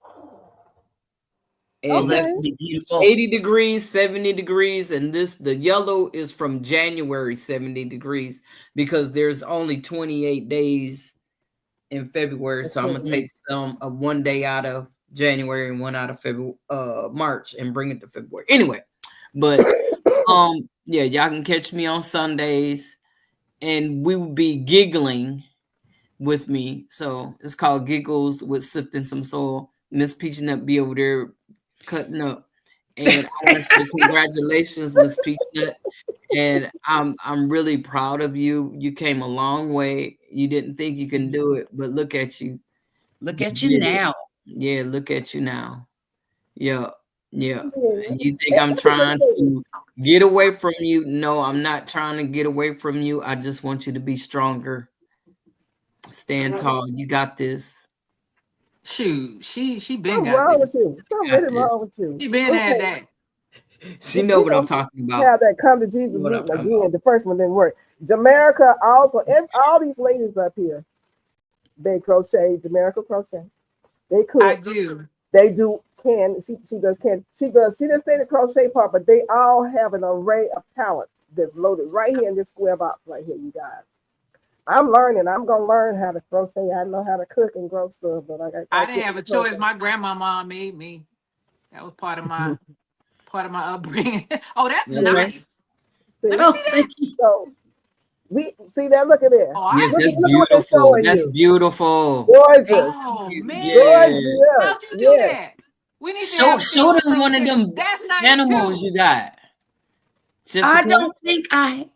Oh, And that's Okay. gonna be beautiful. 80 degrees, 70 degrees, and the yellow is from January 70 degrees because there's only 28 days in February. So I'm gonna take some of one day out of January and one out of February, March, and bring it to February. Anyway, but yeah, y'all can catch me on Sundays, and we will be giggling with me. So it's called Giggles with Sifting Some Soil. Miss Peachnut be over there cutting up. And I want to say congratulations, Miss Peachnut. And I'm really proud of you. You came a long way. You didn't think you can do it, but look at you. Look You at you did it. now. Yeah, look at you now. Yeah, yeah. Yeah. And you think I'm trying to get away from you? No, I'm not trying to get away from you. I just want you to be stronger. Stand tall. You got this. Shoot, she been What's got wrong with this. you? What's Got really this. wrong with you? She been had Okay. that. She know what I'm talking about. Have that come to Jesus What I'm meeting talking again. The first one didn't work. Jamaica also, all these ladies up here, they crochet, Jamaica crochet. They cook. I do. They do can. She does can. She does. She didn't say the crochet part, but they all have an array of talent that's loaded right here in this square box right here, you guys. I'm learning. I'm gonna learn how to crochet. I know how to cook and grow stuff, but I didn't have a choice. My grandmama made me. That was part of my upbringing. Oh, that's Okay. nice. Let me Oh, see that. thank you. So we see that. Look at there. Oh, I Yes, Look, see. that's look what they're beautiful. showing That's you. beautiful. Gorgeous. Oh Yeah. man, Gorgeous. how'd you do Yes. that? We need to have Show silver them one of crochet. them That's nice animals too. you got. I Jessica, don't think I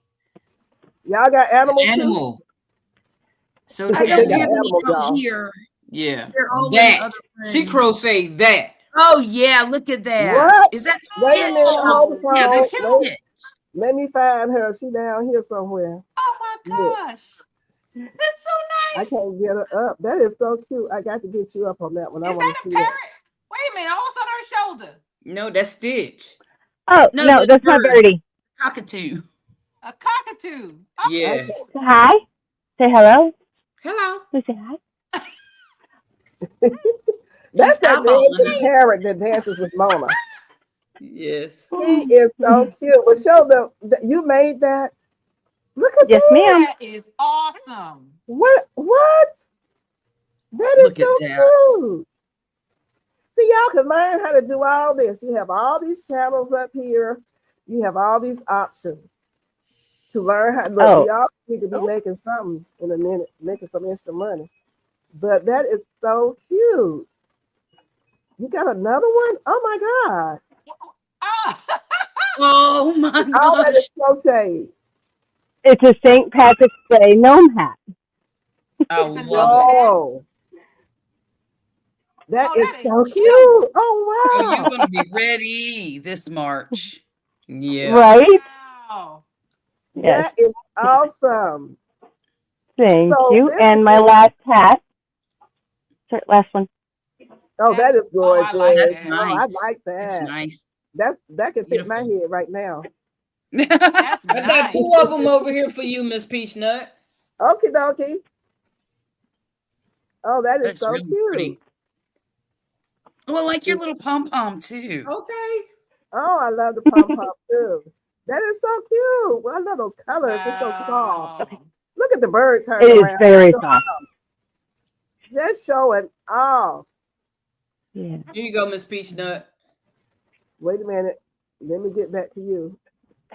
Y'all got animals too? animal. Show I the think don't they got have animal. any animals, out y'all. here. Yeah. They're all in That. other She things. crocheted that. Oh yeah, look at that. What? Is that Wait a Stitch? minute. Hold the Oh, Yeah, look phone. at that's you. Stitch. Let me find her. She down here somewhere. Oh my Look, gosh, that's so I nice. can't get her up. That is so cute. I got to get you up on that one. I Is want that to a see that. parrot? Wait a minute. Oh, it's on her shoulder. No, that's Stitch. Oh, No, no, the that's my bird, birdie. cockatoo. A cockatoo. Oh, Yeah. Okay. Say hi. Say hello. Hello. Who say hi? That's He's that eyeballing dancing us. parrot that dances with Mona. Yes. He is so cute. Well, show them. You made that. Look at Yes, that. ma'am. that is awesome. What? What? That is Look at so that. cute. See, y'all can learn how to do all this. You have all these channels up here. You have all these options to learn how. Look, Oh, y'all need to be making something in a minute, making some extra money. But that is so cute. You got another one? Oh my God. Oh, Oh my All that gosh. is crocheted. it's a St. Patrick's Day gnome hat. I it's a love gnome it. hat. Whoa. That Oh, is that is so cute. cute. Oh, Oh you're wow. gonna be ready this March. Yeah. Right? Wow. Yes. That is awesome. Thank So you. this And is my last hat. Sorry, last one. oh, that is Oh, I like gorgeous. That's that. Oh, I nice. like It's that. nice. That can fit my Beautiful. head right now. That's I got nice. two of them over here for you, Miss Peachnut. Okie dokie. Oh, that is That's so really cute. pretty. Well, like your little pom pom too. Okay. Oh, I love the pom pom too. That is so cute. Well, I love those colors. It's so soft. Wow. Look at the bird It turning is around. very soft. Just showing off. Yeah. Here you go, Miss Peachnut. Wait a minute. Let me get back to you.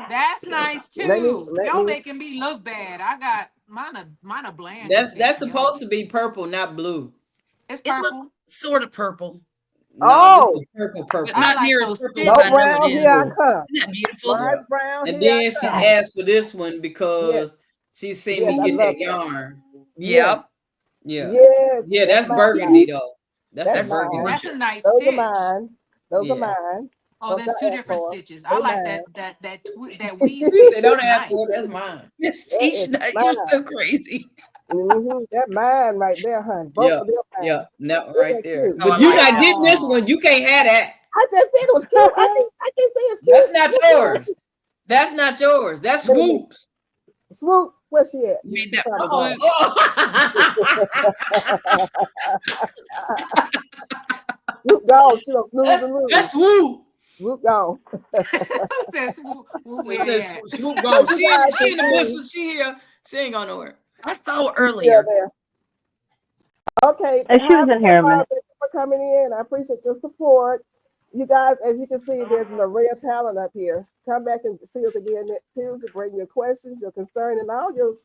That's nice Let too. Y'all me. making me look bad. I got mine are bland. That's compared to supposed yours. to be purple, not blue. It's It looks purple. sort of purple, No, this Oh, is purple, but purple. I not like near as those purple no as I stitches. know it brown. is. Here I come. Isn't that beautiful? Yeah. Mine's brown. And Here I then she come. asked for this one Yes, because she seen yes, me I get love that that. yarn. Yes, Yep. Yeah. yes, Yeah, that's that's mine, burgundy y'all. though. That's a That's That's mine. burgundy. That's a gorgeous. nice Those are stitch. mine. Those are Yeah. mine. Oh, Don't there's two I ask different for 'em. stitches. I They like mine. that weave She stitch. said, That's don't ask for it, nice. that's mine. Miss That is Peachnut, you're mine. so crazy. That mine right there, honey. Both Yeah, of them yeah, mine. that Isn't right that there. cute? Oh, I But you're like not that. getting this one. You can't have that. I just said it was cute. I can say it's cute. That's not yours. That's not yours. That's Wait a minute. Swoop's. Swoop, where's she at? You made She that probably for Oh. Swoop gone. She don't snooze and lose. That's Swoop. Swoop gone. Who said swoop? It says Yeah. Swoop gone. You She guys in the can see. bushes. She here. She ain't going nowhere. I saw Yeah, earlier. there. Okay. And she was in here a minute. Thank you for coming in. I appreciate your support. You guys, as you can see, there's an array of talent up here. Come back and see us again next Tuesday. Bring your questions, your concern, and all your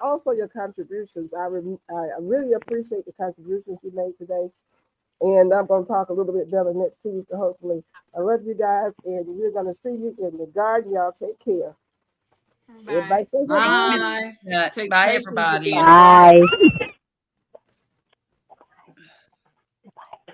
also your contributions. I really appreciate the contributions you made today. And I'm going to talk a little bit better next Tuesday, hopefully. I love you guys, and we're going to see you in the garden. Y'all take care. Bye. Everybody say Thanks, goodbye. Miss Bye. Peanut. Takes Bye, patience to everybody. be in the garden. Bye.